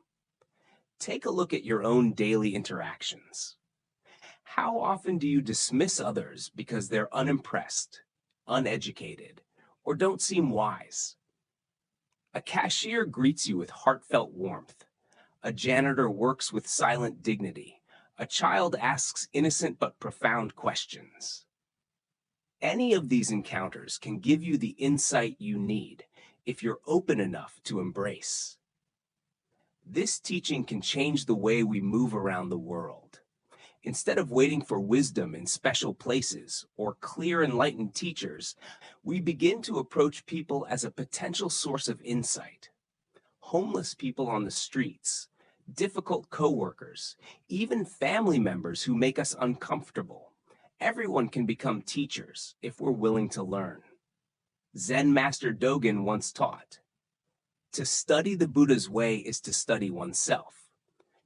Take a look at your own daily interactions. How often do you dismiss others because they're unimpressed, uneducated, or don't seem wise? A cashier greets you with heartfelt warmth. A janitor works with silent dignity. A child asks innocent but profound questions. Any of these encounters can give you the insight you need if you're open enough to embrace. This teaching can change the way we move around the world. Instead of waiting for wisdom in special places or clear enlightened teachers, we begin to approach people as a potential source of insight. Homeless people on the streets, difficult coworkers, even family members who make us uncomfortable. Everyone can become teachers if we're willing to learn. Zen Master Dogen once taught, "To study the Buddha's way is to study oneself.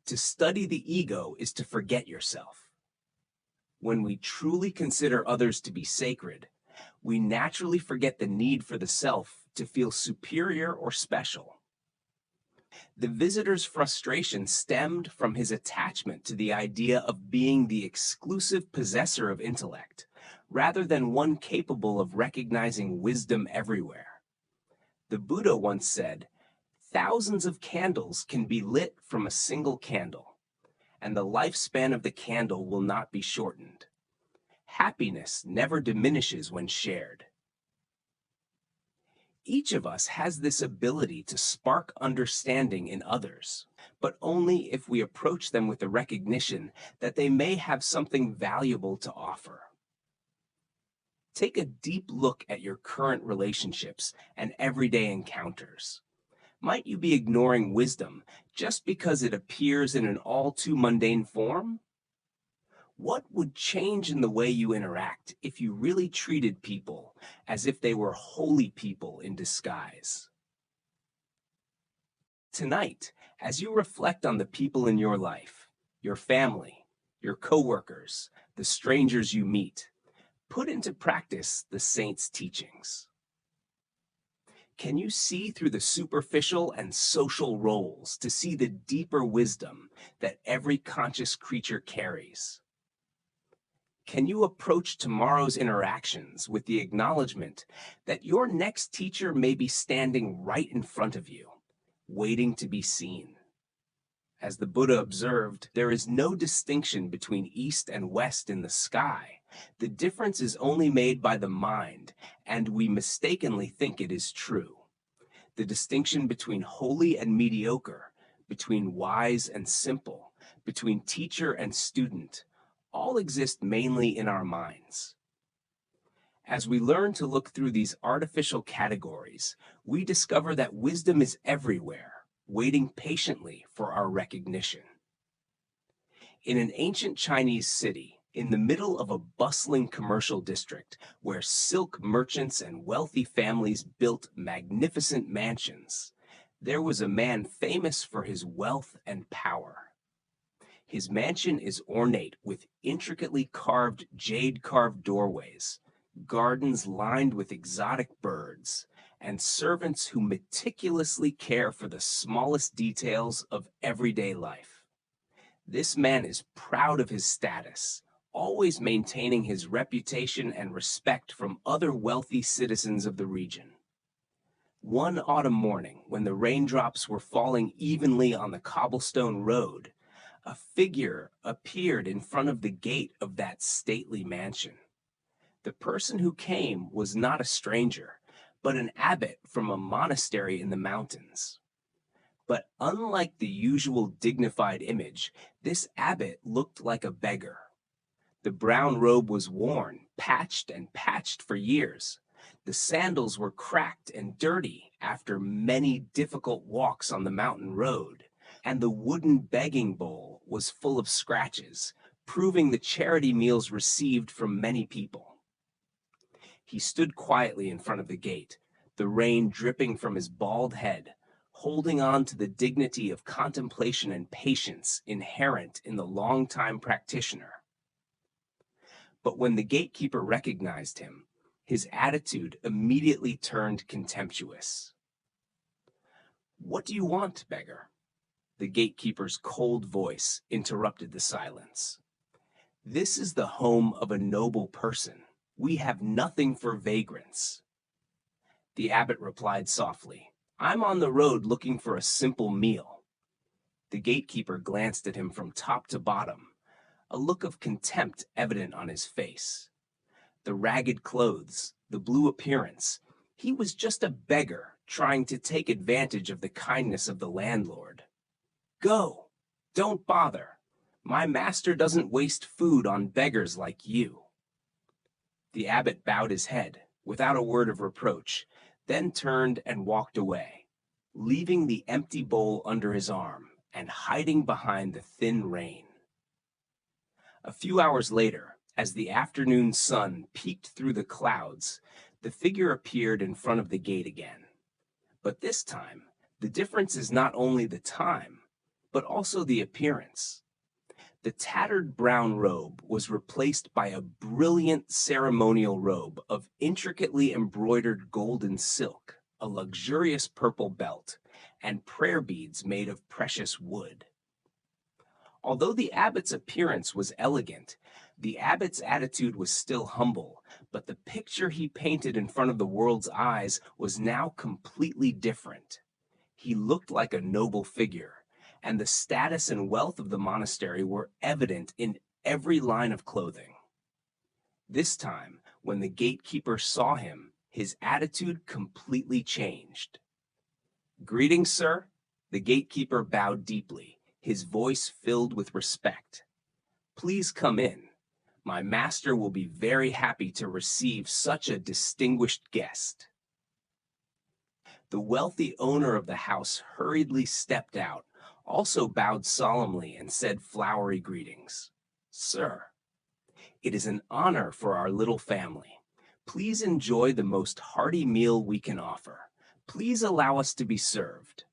To study the ego is to forget yourself." When we truly consider others to be sacred, we naturally forget the need for the self to feel superior or special. The visitor's frustration stemmed from his attachment to the idea of being the exclusive possessor of intellect, rather than one capable of recognizing wisdom everywhere. The Buddha once said, "Thousands of candles can be lit from a single candle, and the lifespan of the candle will not be shortened. Happiness never diminishes when shared." Each of us has this ability to spark understanding in others, but only if we approach them with the recognition that they may have something valuable to offer. Take a deep look at your current relationships and everyday encounters. Might you be ignoring wisdom just because it appears in an all too mundane form? What would change in the way you interact if you really treated people as if they were holy people in disguise? Tonight, as you reflect on the people in your life, your family, your coworkers, the strangers you meet, put into practice the saint's teachings. Can you see through the superficial and social roles to see the deeper wisdom that every conscious creature carries? Can you approach tomorrow's interactions with the acknowledgement that your next teacher may be standing right in front of you, waiting to be seen? As the Buddha observed, there is no distinction between east and west in the sky. The difference is only made by the mind, and we mistakenly think it is true. The distinction between holy and mediocre, between wise and simple, between teacher and student, all exist mainly in our minds. As we learn to look through these artificial categories, we discover that wisdom is everywhere, waiting patiently for our recognition. In an ancient Chinese city, in the middle of a bustling commercial district where silk merchants and wealthy families built magnificent mansions, there was a man famous for his wealth and power. His mansion is ornate with intricately carved jade-carved doorways, gardens lined with exotic birds, and servants who meticulously care for the smallest details of everyday life. This man is proud of his status, always maintaining his reputation and respect from other wealthy citizens of the region. One autumn morning, when the raindrops were falling evenly on the cobblestone road, a figure appeared in front of the gate of that stately mansion. The person who came was not a stranger, but an abbot from a monastery in the mountains. But unlike the usual dignified image, this abbot looked like a beggar. The brown robe was worn, patched and patched for years. The sandals were cracked and dirty after many difficult walks on the mountain road, and the wooden begging bowl was full of scratches, proving the charity meals received from many people. He stood quietly in front of the gate, the rain dripping from his bald head, holding on to the dignity of contemplation and patience inherent in the long-time practitioner. But when the gatekeeper recognized him, his attitude immediately turned contemptuous. "What do you want, beggar?" The gatekeeper's cold voice interrupted the silence. "This is the home of a noble person. We have nothing for vagrants." The abbot replied softly, "I'm on the road looking for a simple meal." The gatekeeper glanced at him from top to bottom, a look of contempt evident on his face. The ragged clothes, the blue appearance, he was just a beggar trying to take advantage of the kindness of the landlord. "Go! Don't bother! My master doesn't waste food on beggars like you." The abbot bowed his head, without a word of reproach, then turned and walked away, leaving the empty bowl under his arm and hiding behind the thin rain. A few hours later, as the afternoon sun peeked through the clouds, the figure appeared in front of the gate again. But this time, the difference is not only the time, but also the appearance. The tattered brown robe was replaced by a brilliant ceremonial robe of intricately embroidered golden silk, a luxurious purple belt, and prayer beads made of precious wood. Although the abbot's appearance was elegant, the abbot's attitude was still humble, but the picture he painted in front of the world's eyes was now completely different. He looked like a noble figure, and the status and wealth of the monastery were evident in every line of clothing. This time, when the gatekeeper saw him, his attitude completely changed. "Greetings, sir." The gatekeeper bowed deeply, his voice filled with respect. "Please come in. My master will be very happy to receive such a distinguished guest." The wealthy owner of the house hurriedly stepped out, also bowed solemnly and said flowery greetings. "Sir, it is an honor for our little family. Please enjoy the most hearty meal we can offer. Please allow us to be served."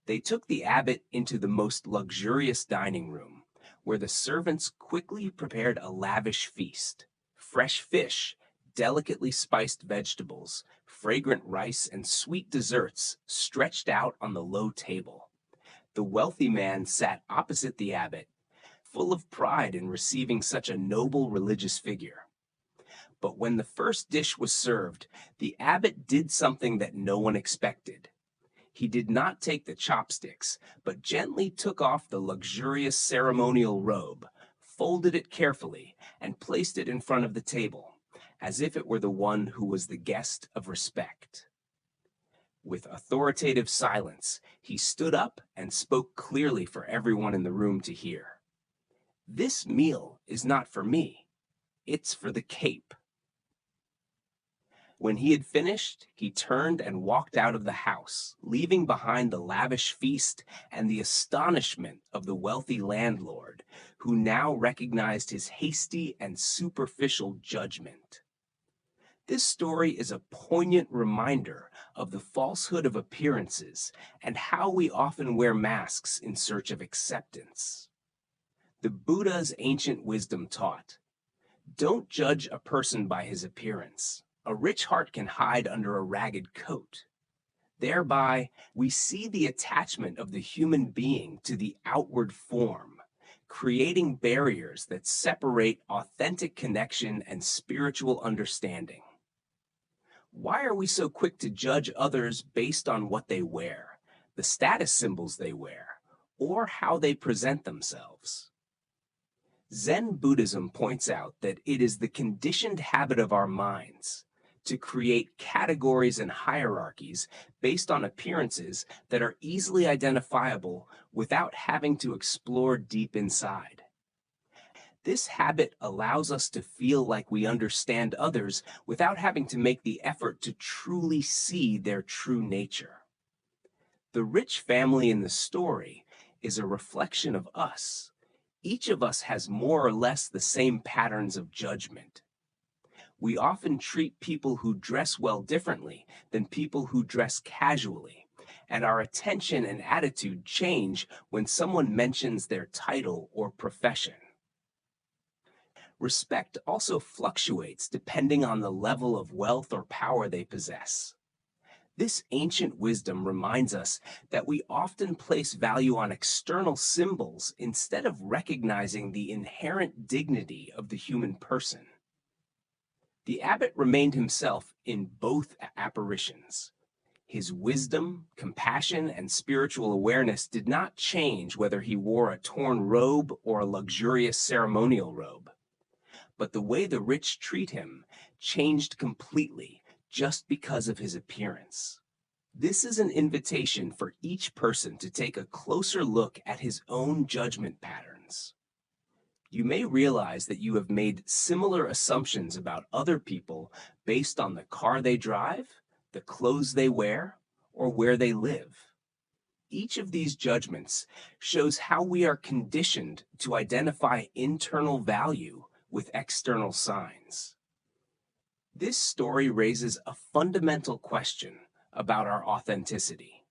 They took the abbot into the most luxurious dining room, where the servants quickly prepared a lavish feast. Fresh fish, delicately spiced vegetables, fragrant rice, and sweet desserts stretched out on the low table. The wealthy man sat opposite the abbot, full of pride in receiving such a noble religious figure. But when the first dish was served, the abbot did something that no one expected. He did not take the chopsticks, but gently took off the luxurious ceremonial robe, folded it carefully, and placed it in front of the table, as if it were the one who was the guest of respect. With authoritative silence, he stood up and spoke clearly for everyone in the room to hear. "This meal is not for me. It's for the cape." When he had finished, he turned and walked out of the house, leaving behind the lavish feast and the astonishment of the wealthy landlord, who now recognized his hasty and superficial judgment. This story is a poignant reminder of the falsehood of appearances and how we often wear masks in search of acceptance. The Buddha's ancient wisdom taught, "Don't judge a person by his appearance. A rich heart can hide under a ragged coat." Thereby, we see the attachment of the human being to the outward form, creating barriers that separate authentic connection and spiritual understanding. Why are we so quick to judge others based on what they wear, the status symbols they wear, or how they present themselves? Zen Buddhism points out that it is the conditioned habit of our minds to create categories and hierarchies based on appearances that are easily identifiable without having to explore deep inside. This habit allows us to feel like we understand others without having to make the effort to truly see their true nature. The rich family in the story is a reflection of us. Each of us has more or less the same patterns of judgment. We often treat people who dress well differently than people who dress casually, and our attention and attitude change when someone mentions their title or profession. Respect also fluctuates depending on the level of wealth or power they possess. This ancient wisdom reminds us that we often place value on external symbols instead of recognizing the inherent dignity of the human person. The abbot remained himself in both apparitions. His wisdom, compassion, and spiritual awareness did not change whether he wore a torn robe or a luxurious ceremonial robe. But the way the rich treat him changed completely just because of his appearance. This is an invitation for each person to take a closer look at his own judgment patterns. You may realize that you have made similar assumptions about other people based on the car they drive, the clothes they wear, or where they live. Each of these judgments shows how we are conditioned to identify internal value with external signs. This story raises a fundamental question about our authenticity.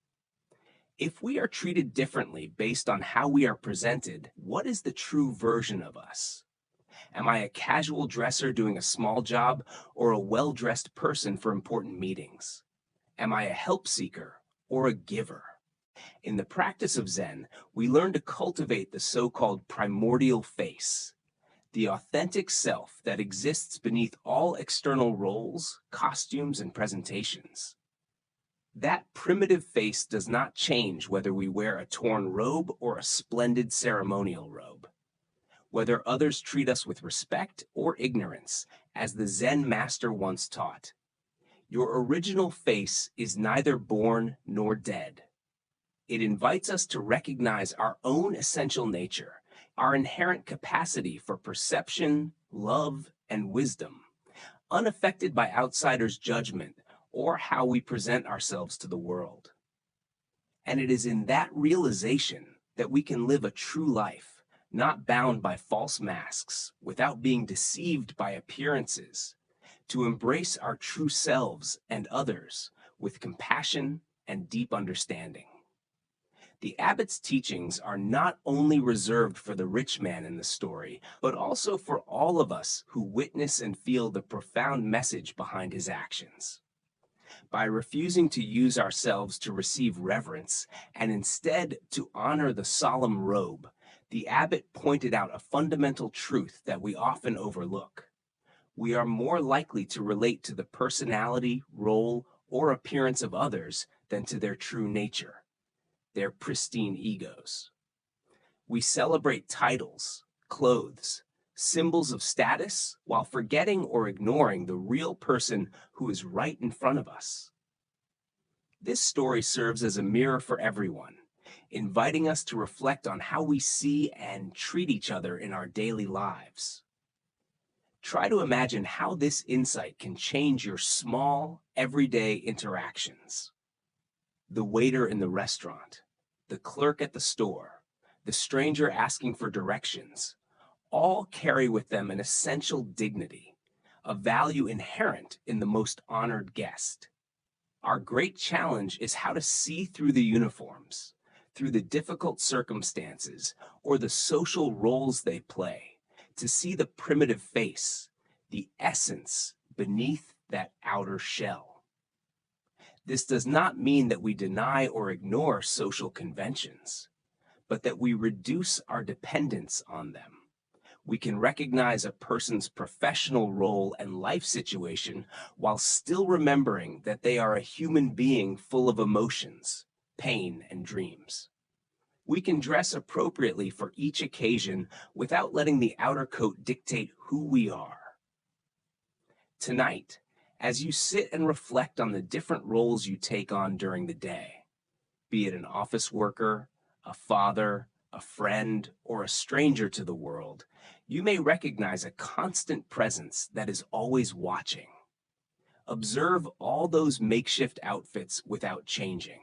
If we are treated differently based on how we are presented, what is the true version of us? Am I a casual dresser doing a small job or a well-dressed person for important meetings? Am I a help seeker or a giver? In the practice of Zen, we learn to cultivate the so-called primordial face, the authentic self that exists beneath all external roles, costumes, and presentations. That primitive face does not change whether we wear a torn robe or a splendid ceremonial robe, whether others treat us with respect or ignorance, as the Zen master once taught. Your original face is neither born nor dead. It invites us to recognize our own essential nature, our inherent capacity for perception, love, and wisdom, unaffected by outsiders' judgment or how we present ourselves to the world. And it is in that realization that we can live a true life, not bound by false masks, without being deceived by appearances, to embrace our true selves and others with compassion and deep understanding. The abbot's teachings are not only reserved for the rich man in the story, but also for all of us who witness and feel the profound message behind his actions. By refusing to use ourselves to receive reverence and instead to honor the solemn robe, the abbot pointed out a fundamental truth that we often overlook. We are more likely to relate to the personality, role, or appearance of others than to their true nature, their pristine egos. We celebrate titles, clothes, symbols of status, while forgetting or ignoring the real person who is right in front of us. This story serves as a mirror for everyone, inviting us to reflect on how we see and treat each other in our daily lives. Try to imagine how this insight can change your small, everyday interactions. The waiter in the restaurant, the clerk at the store, the stranger asking for directions, all carry with them an essential dignity, a value inherent in the most honored guest. Our great challenge is how to see through the uniforms, through the difficult circumstances, or the social roles they play, to see the primitive face, the essence beneath that outer shell. This does not mean that we deny or ignore social conventions, but that we reduce our dependence on them. We can recognize a person's professional role and life situation while still remembering that they are a human being full of emotions, pain, and dreams. We can dress appropriately for each occasion without letting the outer coat dictate who we are. Tonight, as you sit and reflect on the different roles you take on during the day, be it an office worker, a father, a friend, or a stranger to the world, you may recognize a constant presence that is always watching. Observe all those makeshift outfits without changing.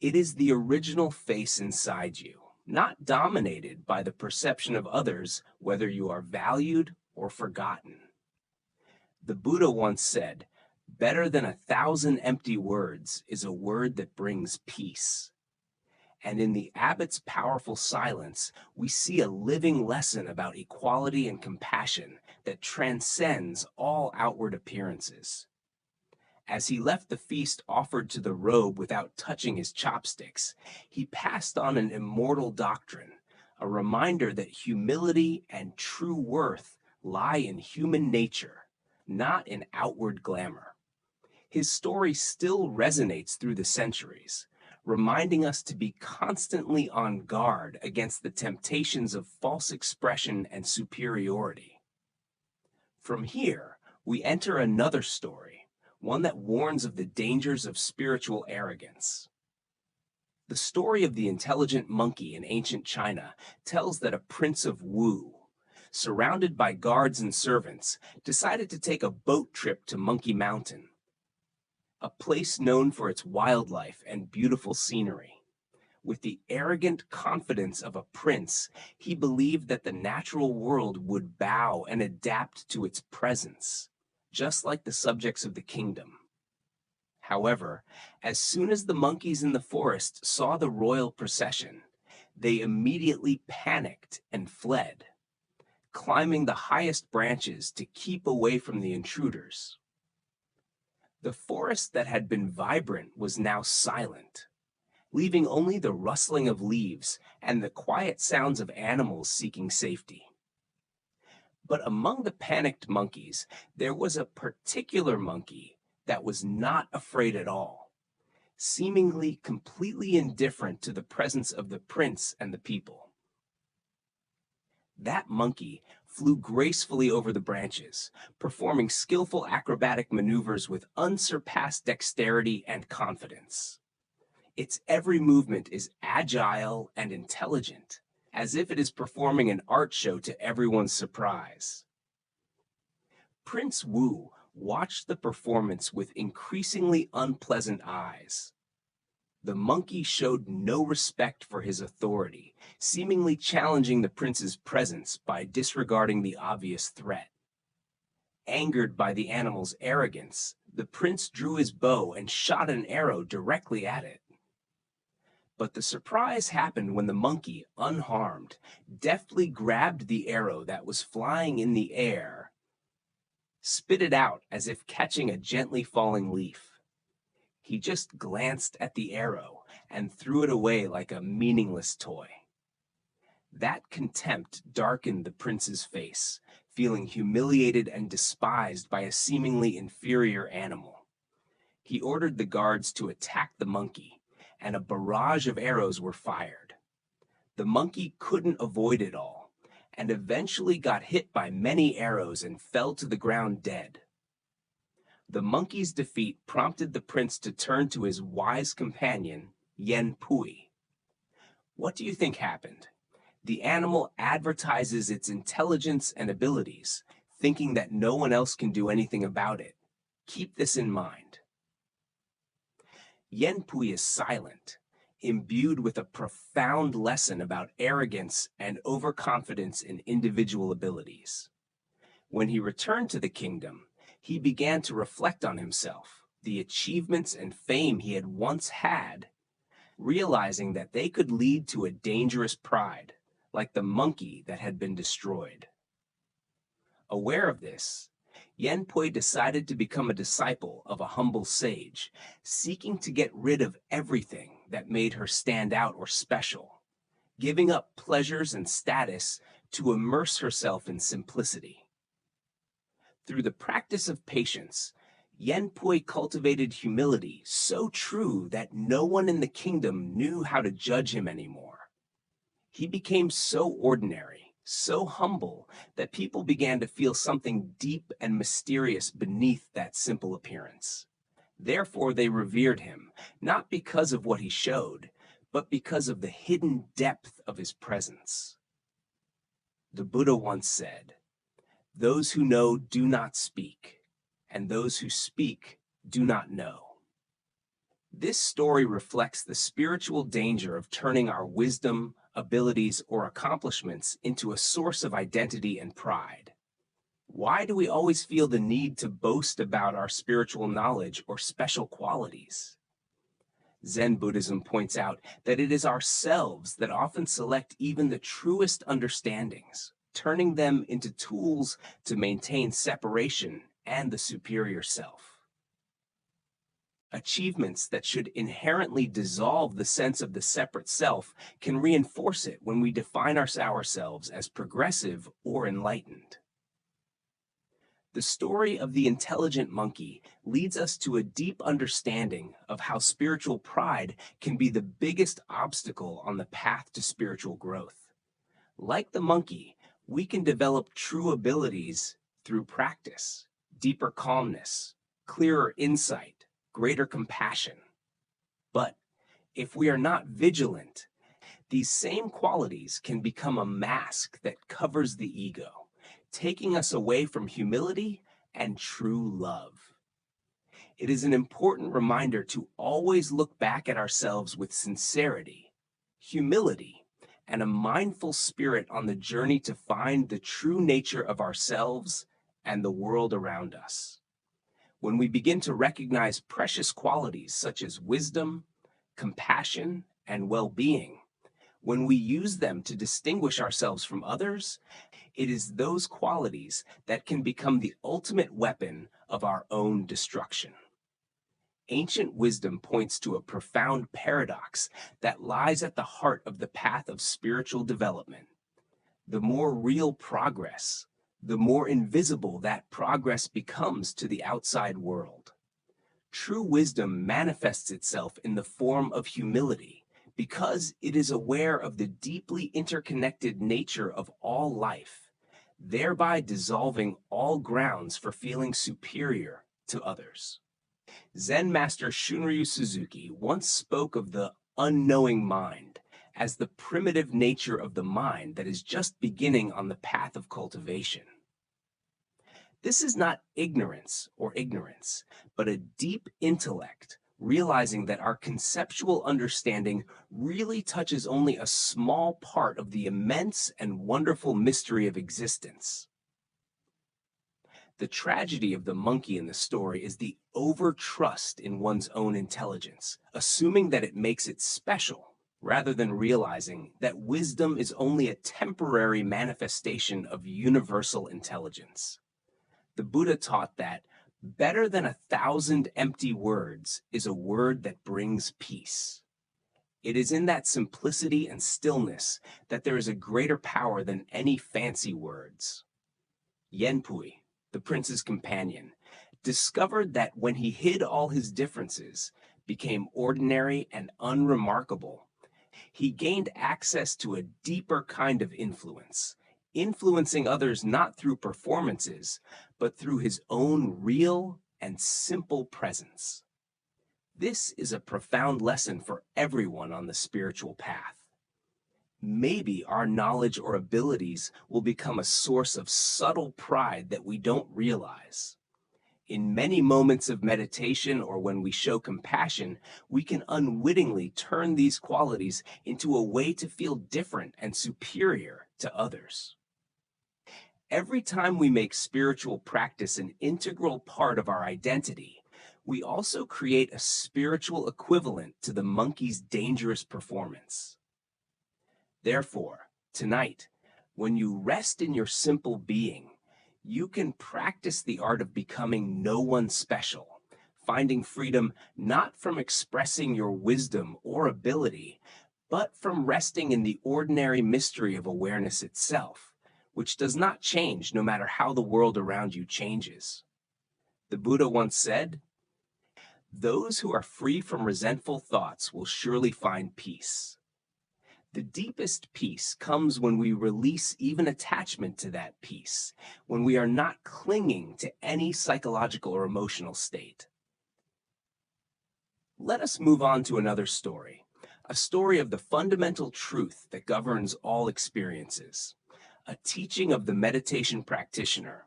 It is the original face inside you, not dominated by the perception of others, whether you are valued or forgotten. The Buddha once said, "Better than 1,000 empty words is a word that brings peace." And in the abbot's powerful silence, we see a living lesson about equality and compassion that transcends all outward appearances. As he left the feast offered to the robe without touching his chopsticks, he passed on an immortal doctrine, a reminder that humility and true worth lie in human nature, not in outward glamour. His story still resonates through the centuries, reminding us to be constantly on guard against the temptations of false expression and superiority. From here, we enter another story, one that warns of the dangers of spiritual arrogance. The story of the intelligent monkey in ancient China tells that a prince of Wu, surrounded by guards and servants, decided to take a boat trip to Monkey Mountain, a place known for its wildlife and beautiful scenery. With the arrogant confidence of a prince, he believed that the natural world would bow and adapt to its presence, just like the subjects of the kingdom. However, as soon as the monkeys in the forest saw the royal procession, they immediately panicked and fled, climbing the highest branches to keep away from the intruders. The forest that had been vibrant was now silent, leaving only the rustling of leaves and the quiet sounds of animals seeking safety. But among the panicked monkeys, there was a particular monkey that was not afraid at all, seemingly completely indifferent to the presence of the prince and the people. That monkey flew gracefully over the branches, performing skillful acrobatic maneuvers with unsurpassed dexterity and confidence. Its every movement is agile and intelligent, as if it is performing an art show to everyone's surprise. Prince Wu watched the performance with increasingly unpleasant eyes. The monkey showed no respect for his authority, seemingly challenging the prince's presence by disregarding the obvious threat. Angered by the animal's arrogance, the prince drew his bow and shot an arrow directly at it. But the surprise happened when the monkey, unharmed, deftly grabbed the arrow that was flying in the air, spit it out as if catching a gently falling leaf. He just glanced at the arrow and threw it away like a meaningless toy. That contempt darkened the prince's face, feeling humiliated and despised by a seemingly inferior animal. He ordered the guards to attack the monkey, and a barrage of arrows were fired. The monkey couldn't avoid it all, and eventually got hit by many arrows and fell to the ground dead. The monkey's defeat prompted the prince to turn to his wise companion, Yen Pui. What do you think happened? The animal advertises its intelligence and abilities, thinking that no one else can do anything about it. Keep this in mind. Yen Pui is silent, imbued with a profound lesson about arrogance and overconfidence in individual abilities. When he returned to the kingdom, he began to reflect on himself, the achievements and fame he had once had, realizing that they could lead to a dangerous pride, like the monkey that had been destroyed. Aware of this, Yen Pui decided to become a disciple of a humble sage, seeking to get rid of everything that made her stand out or special, giving up pleasures and status to immerse herself in simplicity. Through the practice of patience, Yen Pui cultivated humility so true that no one in the kingdom knew how to judge him anymore. He became so ordinary, so humble, that people began to feel something deep and mysterious beneath that simple appearance. Therefore, they revered him, not because of what he showed, but because of the hidden depth of his presence. The Buddha once said, "Those who know do not speak, and those who speak do not know." This story reflects the spiritual danger of turning our wisdom, abilities, or accomplishments into a source of identity and pride. Why do we always feel the need to boast about our spiritual knowledge or special qualities? Zen Buddhism points out that it is ourselves that often select even the truest understandings, turning them into tools to maintain separation and the superior self. Achievements that should inherently dissolve the sense of the separate self can reinforce it when we define ourselves as progressive or enlightened. The story of the intelligent monkey leads us to a deep understanding of how spiritual pride can be the biggest obstacle on the path to spiritual growth. Like the monkey, we can develop true abilities through practice, deeper calmness, clearer insight, greater compassion. But if we are not vigilant, these same qualities can become a mask that covers the ego, taking us away from humility and true love. It is an important reminder to always look back at ourselves with sincerity, humility, and a mindful spirit on the journey to find the true nature of ourselves and the world around us. When we begin to recognize precious qualities such as wisdom, compassion, and well-being, when we use them to distinguish ourselves from others, it is those qualities that can become the ultimate weapon of our own destruction. Ancient wisdom points to a profound paradox that lies at the heart of the path of spiritual development. The more real progress, the more invisible that progress becomes to the outside world. True wisdom manifests itself in the form of humility because it is aware of the deeply interconnected nature of all life, thereby dissolving all grounds for feeling superior to others. Zen master Shunryu Suzuki once spoke of the unknowing mind as the primitive nature of the mind that is just beginning on the path of cultivation. This is not ignorance, but a deep intellect, realizing that our conceptual understanding really touches only a small part of the immense and wonderful mystery of existence. The tragedy of the monkey in the story is the over-trust in one's own intelligence, assuming that it makes it special. rather than realizing that wisdom is only a temporary manifestation of universal intelligence. The Buddha taught that better than 1,000 empty words is a word that brings peace. It is in that simplicity and stillness that there is a greater power than any fancy words. Yenpui, the prince's companion, discovered that when he hid all his differences, became ordinary and unremarkable, he gained access to a deeper kind of influence, influencing others not through performances, but through his own real and simple presence. This is a profound lesson for everyone on the spiritual path. Maybe our knowledge or abilities will become a source of subtle pride that we don't realize. In many moments of meditation or when we show compassion, we can unwittingly turn these qualities into a way to feel different and superior to others. Every time we make spiritual practice an integral part of our identity, we also create a spiritual equivalent to the monkey's dangerous performance. Therefore, tonight, when you rest in your simple being, you can practice the art of becoming no one special, finding freedom not from expressing your wisdom or ability, but from resting in the ordinary mystery of awareness itself, which does not change no matter how the world around you changes. The Buddha once said, "Those who are free from resentful thoughts will surely find peace." The deepest peace comes when we release even attachment to that peace, when we are not clinging to any psychological or emotional state. Let us move on to another story, a story of the fundamental truth that governs all experiences, a teaching of the meditation practitioner,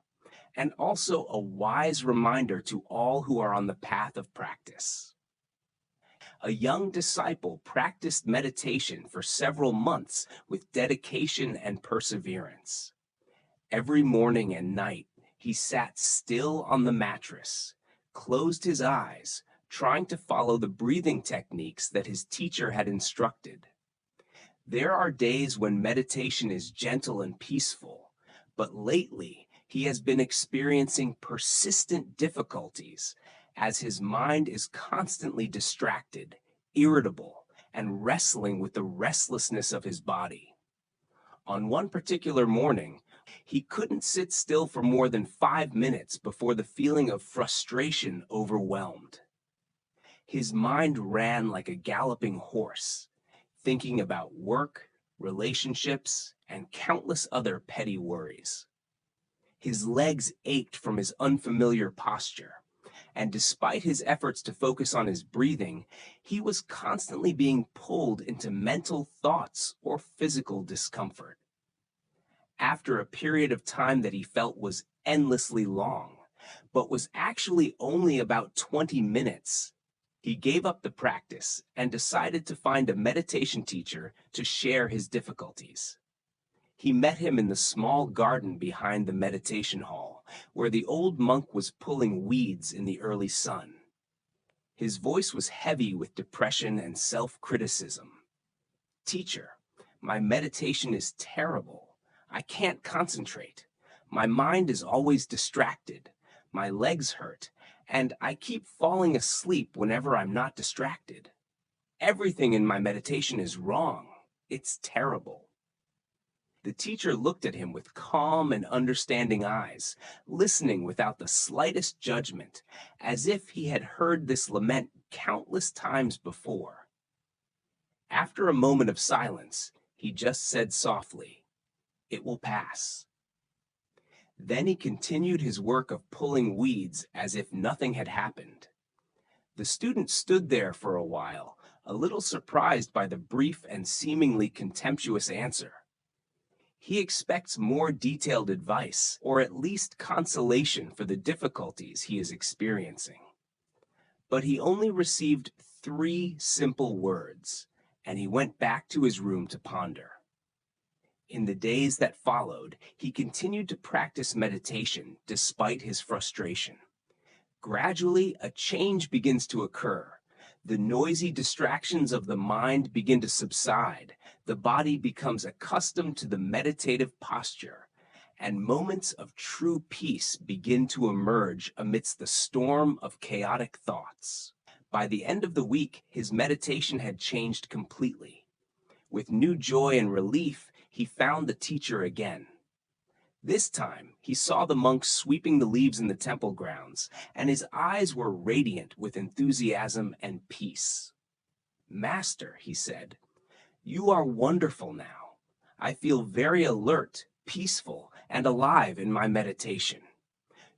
and also a wise reminder to all who are on the path of practice. A young disciple practiced meditation for several months with dedication and perseverance. Every morning and night, he sat still on the mattress, closed his eyes, trying to follow the breathing techniques that his teacher had instructed. There are days when meditation is gentle and peaceful, but lately he has been experiencing persistent difficulties as his mind is constantly distracted, irritable, and wrestling with the restlessness of his body. On one particular morning, he couldn't sit still for more than 5 minutes before the feeling of frustration overwhelmed. His mind ran like a galloping horse, thinking about work, relationships, and countless other petty worries. His legs ached from his unfamiliar posture, and despite his efforts to focus on his breathing, he was constantly being pulled into mental thoughts or physical discomfort. After a period of time that he felt was endlessly long, but was actually only about 20 minutes, he gave up the practice and decided to find a meditation teacher to share his difficulties. He met him in the small garden behind the meditation hall, where the old monk was pulling weeds in the early sun. His voice was heavy with depression and self-criticism. "Teacher, my meditation is terrible. I can't concentrate. My mind is always distracted. My legs hurt, and I keep falling asleep whenever I'm not distracted. Everything in my meditation is wrong. It's terrible." The teacher looked at him with calm and understanding eyes, listening without the slightest judgment, as if he had heard this lament countless times before. After a moment of silence, he just said softly, "It will pass." Then he continued his work of pulling weeds as if nothing had happened. The student stood there for a while, a little surprised by the brief and seemingly contemptuous answer. He expects more detailed advice, or at least consolation for the difficulties he is experiencing. But he only received 3 simple words, and he went back to his room to ponder. In the days that followed, he continued to practice meditation despite his frustration. Gradually, a change begins to occur. The noisy distractions of the mind begin to subside. The body becomes accustomed to the meditative posture, and moments of true peace begin to emerge amidst the storm of chaotic thoughts. By the end of the week, his meditation had changed completely. With new joy and relief, he found the teacher again. This time, he saw the monks sweeping the leaves in the temple grounds, and his eyes were radiant with enthusiasm and peace. "Master," he said, "you are wonderful now. I feel very alert, peaceful, and alive in my meditation.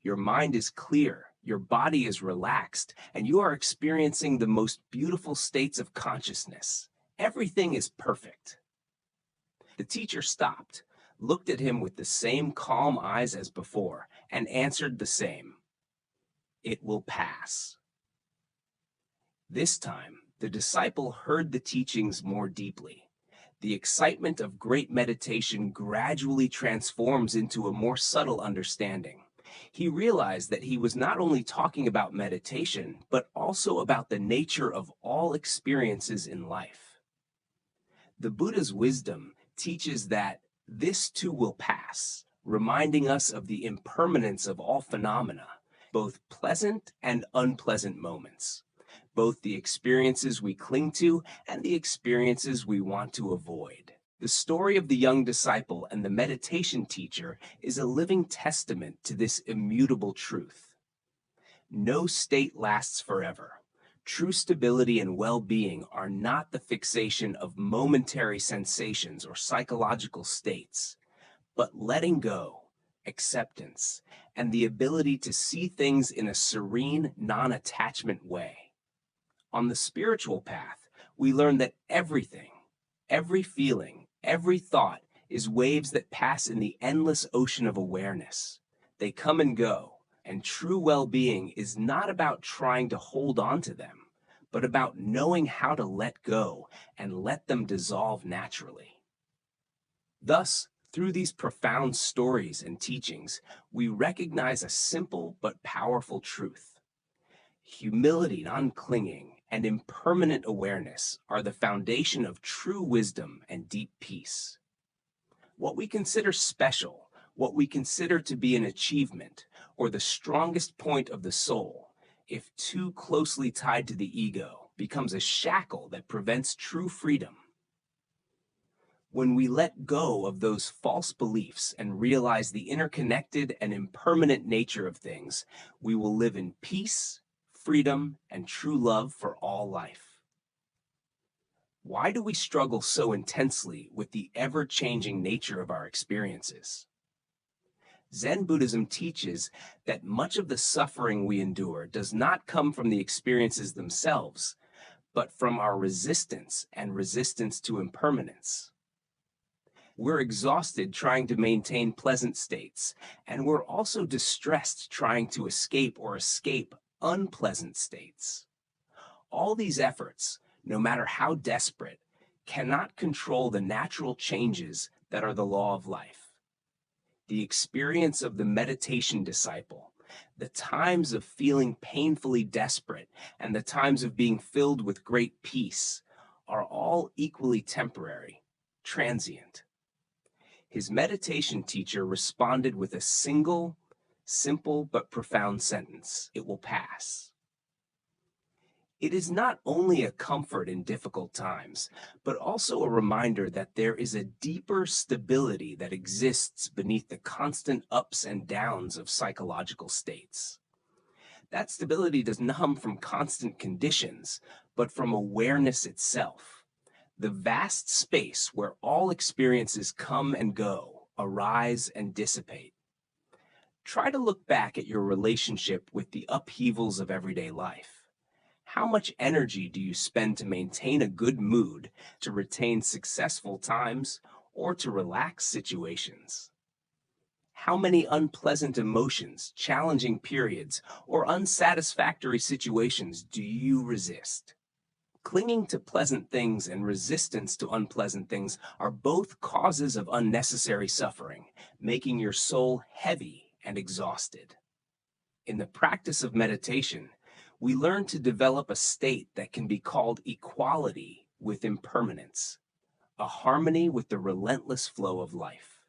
Your mind is clear, your body is relaxed, and you are experiencing the most beautiful states of consciousness. Everything is perfect." The teacher stopped, looked at him with the same calm eyes as before, and answered the same. "It will pass." This time, the disciple heard the teachings more deeply. The excitement of great meditation gradually transforms into a more subtle understanding. He realized that he was not only talking about meditation, but also about the nature of all experiences in life. The Buddha's wisdom teaches that this too will pass, reminding us of the impermanence of all phenomena, both pleasant and unpleasant moments, both the experiences we cling to and the experiences we want to avoid. The story of the young disciple and the meditation teacher is a living testament to this immutable truth. No state lasts forever. True stability and well-being are not the fixation of momentary sensations or psychological states, but letting go, acceptance, and the ability to see things in a serene, non-attachment way. On the spiritual path, we learn that everything, every feeling, every thought is waves that pass in the endless ocean of awareness. They come and go. And true well-being is not about trying to hold on to them, but about knowing how to let go and let them dissolve naturally. Thus, through these profound stories and teachings, we recognize a simple but powerful truth. Humility, non-clinging, and impermanent awareness are the foundation of true wisdom and deep peace. What we consider special, what we consider to be an achievement, or the strongest point of the soul, if too closely tied to the ego, becomes a shackle that prevents true freedom. When we let go of those false beliefs and realize the interconnected and impermanent nature of things, we will live in peace, freedom, and true love for all life. Why do we struggle so intensely with the ever-changing nature of our experiences? Zen Buddhism teaches that much of the suffering we endure does not come from the experiences themselves, but from our resistance and resistance to impermanence. We're exhausted trying to maintain pleasant states, and we're also distressed trying to escape unpleasant states. All these efforts, no matter how desperate, cannot control the natural changes that are the law of life. The experience of the meditation disciple, the times of feeling painfully desperate, and the times of being filled with great peace are all equally temporary, transient. His meditation teacher responded with a single, simple but profound sentence: "It will pass." It is not only a comfort in difficult times, but also a reminder that there is a deeper stability that exists beneath the constant ups and downs of psychological states. That stability does not come from constant conditions, but from awareness itself, the vast space where all experiences come and go, arise and dissipate. Try to look back at your relationship with the upheavals of everyday life. How much energy do you spend to maintain a good mood, to retain successful times, or to relax situations? How many unpleasant emotions, challenging periods, or unsatisfactory situations do you resist? Clinging to pleasant things and resistance to unpleasant things are both causes of unnecessary suffering, making your soul heavy and exhausted. In the practice of meditation, we learn to develop a state that can be called equality with impermanence, a harmony with the relentless flow of life.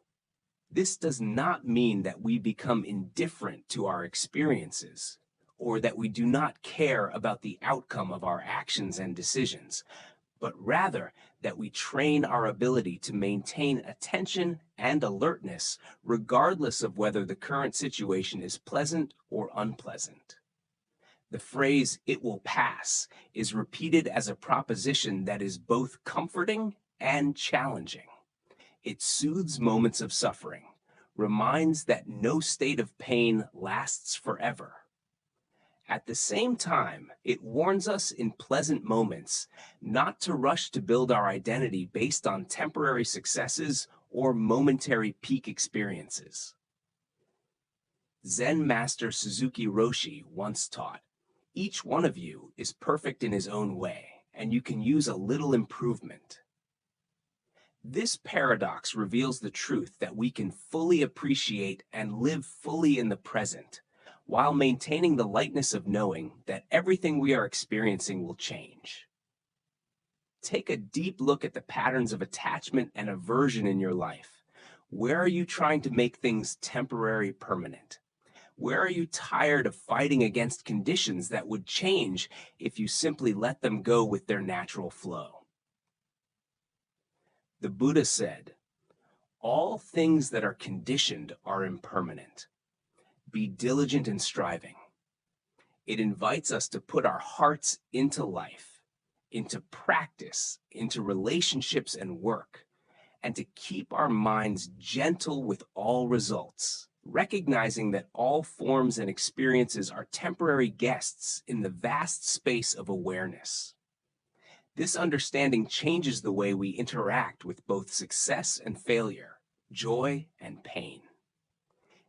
This does not mean that we become indifferent to our experiences, or that we do not care about the outcome of our actions and decisions, but rather that we train our ability to maintain attention and alertness regardless of whether the current situation is pleasant or unpleasant. The phrase, "it will pass," is repeated as a proposition that is both comforting and challenging. It soothes moments of suffering, reminds that no state of pain lasts forever. At the same time, it warns us in pleasant moments not to rush to build our identity based on temporary successes or momentary peak experiences. Zen master Suzuki Roshi once taught, "Each one of you is perfect in his own way, and you can use a little improvement." This paradox reveals the truth that we can fully appreciate and live fully in the present, while maintaining the lightness of knowing that everything we are experiencing will change. Take a deep look at the patterns of attachment and aversion in your life. Where are you trying to make things temporary permanent? Where are you tired of fighting against conditions that would change if you simply let them go with their natural flow? The Buddha said, "All things that are conditioned are impermanent. Be diligent in striving." It invites us to put our hearts into life, into practice, into relationships and work, and to keep our minds gentle with all results, recognizing that all forms and experiences are temporary guests in the vast space of awareness. This understanding changes the way we interact with both success and failure, joy and pain.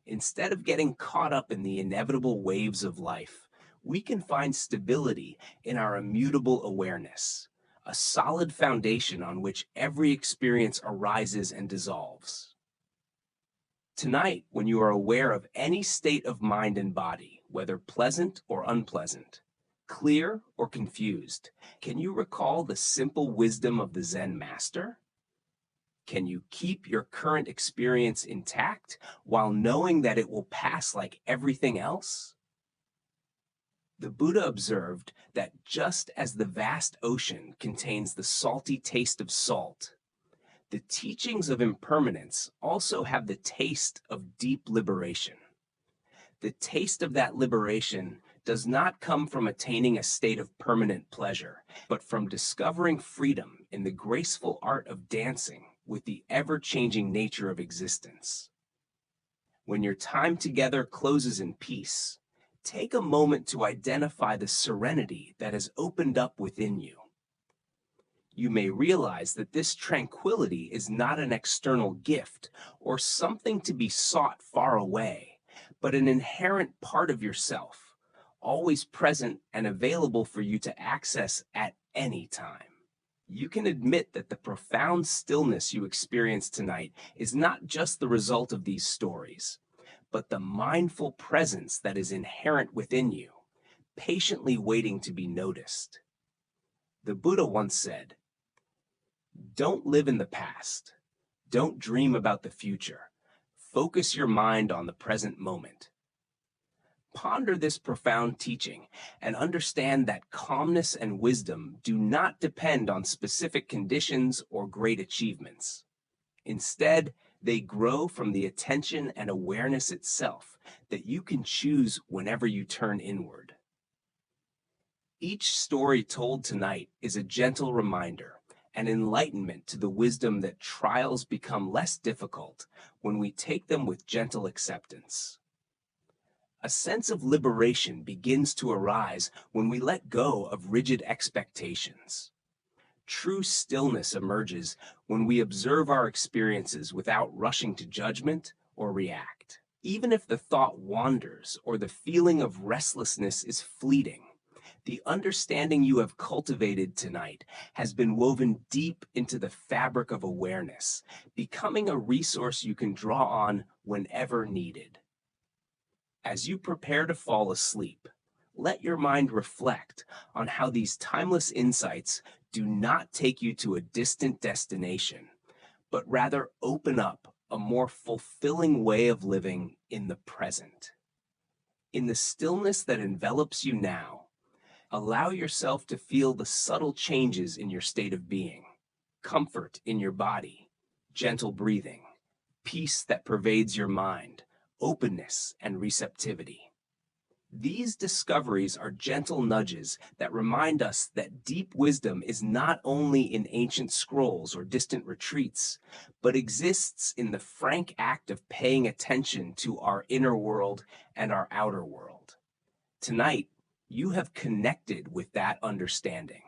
Instead of getting caught up in the inevitable waves of life, we can find stability in our immutable awareness, a solid foundation on which every experience arises and dissolves. Tonight, when you are aware of any state of mind and body, whether pleasant or unpleasant, clear or confused, can you recall the simple wisdom of the Zen master? Can you keep your current experience intact while knowing that it will pass like everything else? The Buddha observed that just as the vast ocean contains the salty taste of salt, the teachings of impermanence also have the taste of deep liberation. The taste of that liberation does not come from attaining a state of permanent pleasure, but from discovering freedom in the graceful art of dancing with the ever-changing nature of existence. When your time together closes in peace, take a moment to identify the serenity that has opened up within you. You may realize that this tranquility is not an external gift or something to be sought far away, but an inherent part of yourself, always present and available for you to access at any time. You can admit that the profound stillness you experience tonight is not just the result of these stories, but the mindful presence that is inherent within you, patiently waiting to be noticed. The Buddha once said, "Don't live in the past. Don't dream about the future. Focus your mind on the present moment." Ponder this profound teaching and understand that calmness and wisdom do not depend on specific conditions or great achievements. Instead, they grow from the attention and awareness itself that you can choose whenever you turn inward. Each story told tonight is a gentle reminder, an enlightenment to the wisdom that trials become less difficult when we take them with gentle acceptance. A sense of liberation begins to arise when we let go of rigid expectations. True stillness emerges when we observe our experiences without rushing to judgment or react. Even if the thought wanders or the feeling of restlessness is fleeting, the understanding you have cultivated tonight has been woven deep into the fabric of awareness, becoming a resource you can draw on whenever needed. As you prepare to fall asleep, let your mind reflect on how these timeless insights do not take you to a distant destination, but rather open up a more fulfilling way of living in the present. In the stillness that envelops you now, allow yourself to feel the subtle changes in your state of being, comfort in your body, gentle breathing, peace that pervades your mind, openness and receptivity. These discoveries are gentle nudges that remind us that deep wisdom is not only in ancient scrolls or distant retreats, but exists in the frank act of paying attention to our inner world and our outer world. Tonight, you have connected with that understanding,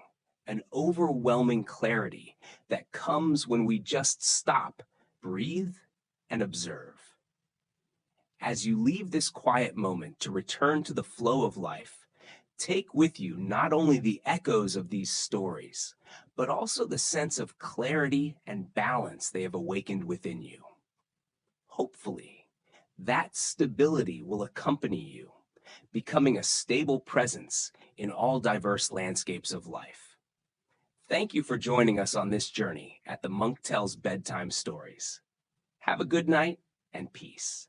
an overwhelming clarity that comes when we just stop, breathe, and observe. As you leave this quiet moment to return to the flow of life, take with you not only the echoes of these stories, but also the sense of clarity and balance they have awakened within you. Hopefully, that stability will accompany you, becoming a stable presence in all diverse landscapes of life. Thank you for joining us on this journey at the Monk Tells Bedtime Stories. Have a good night and peace.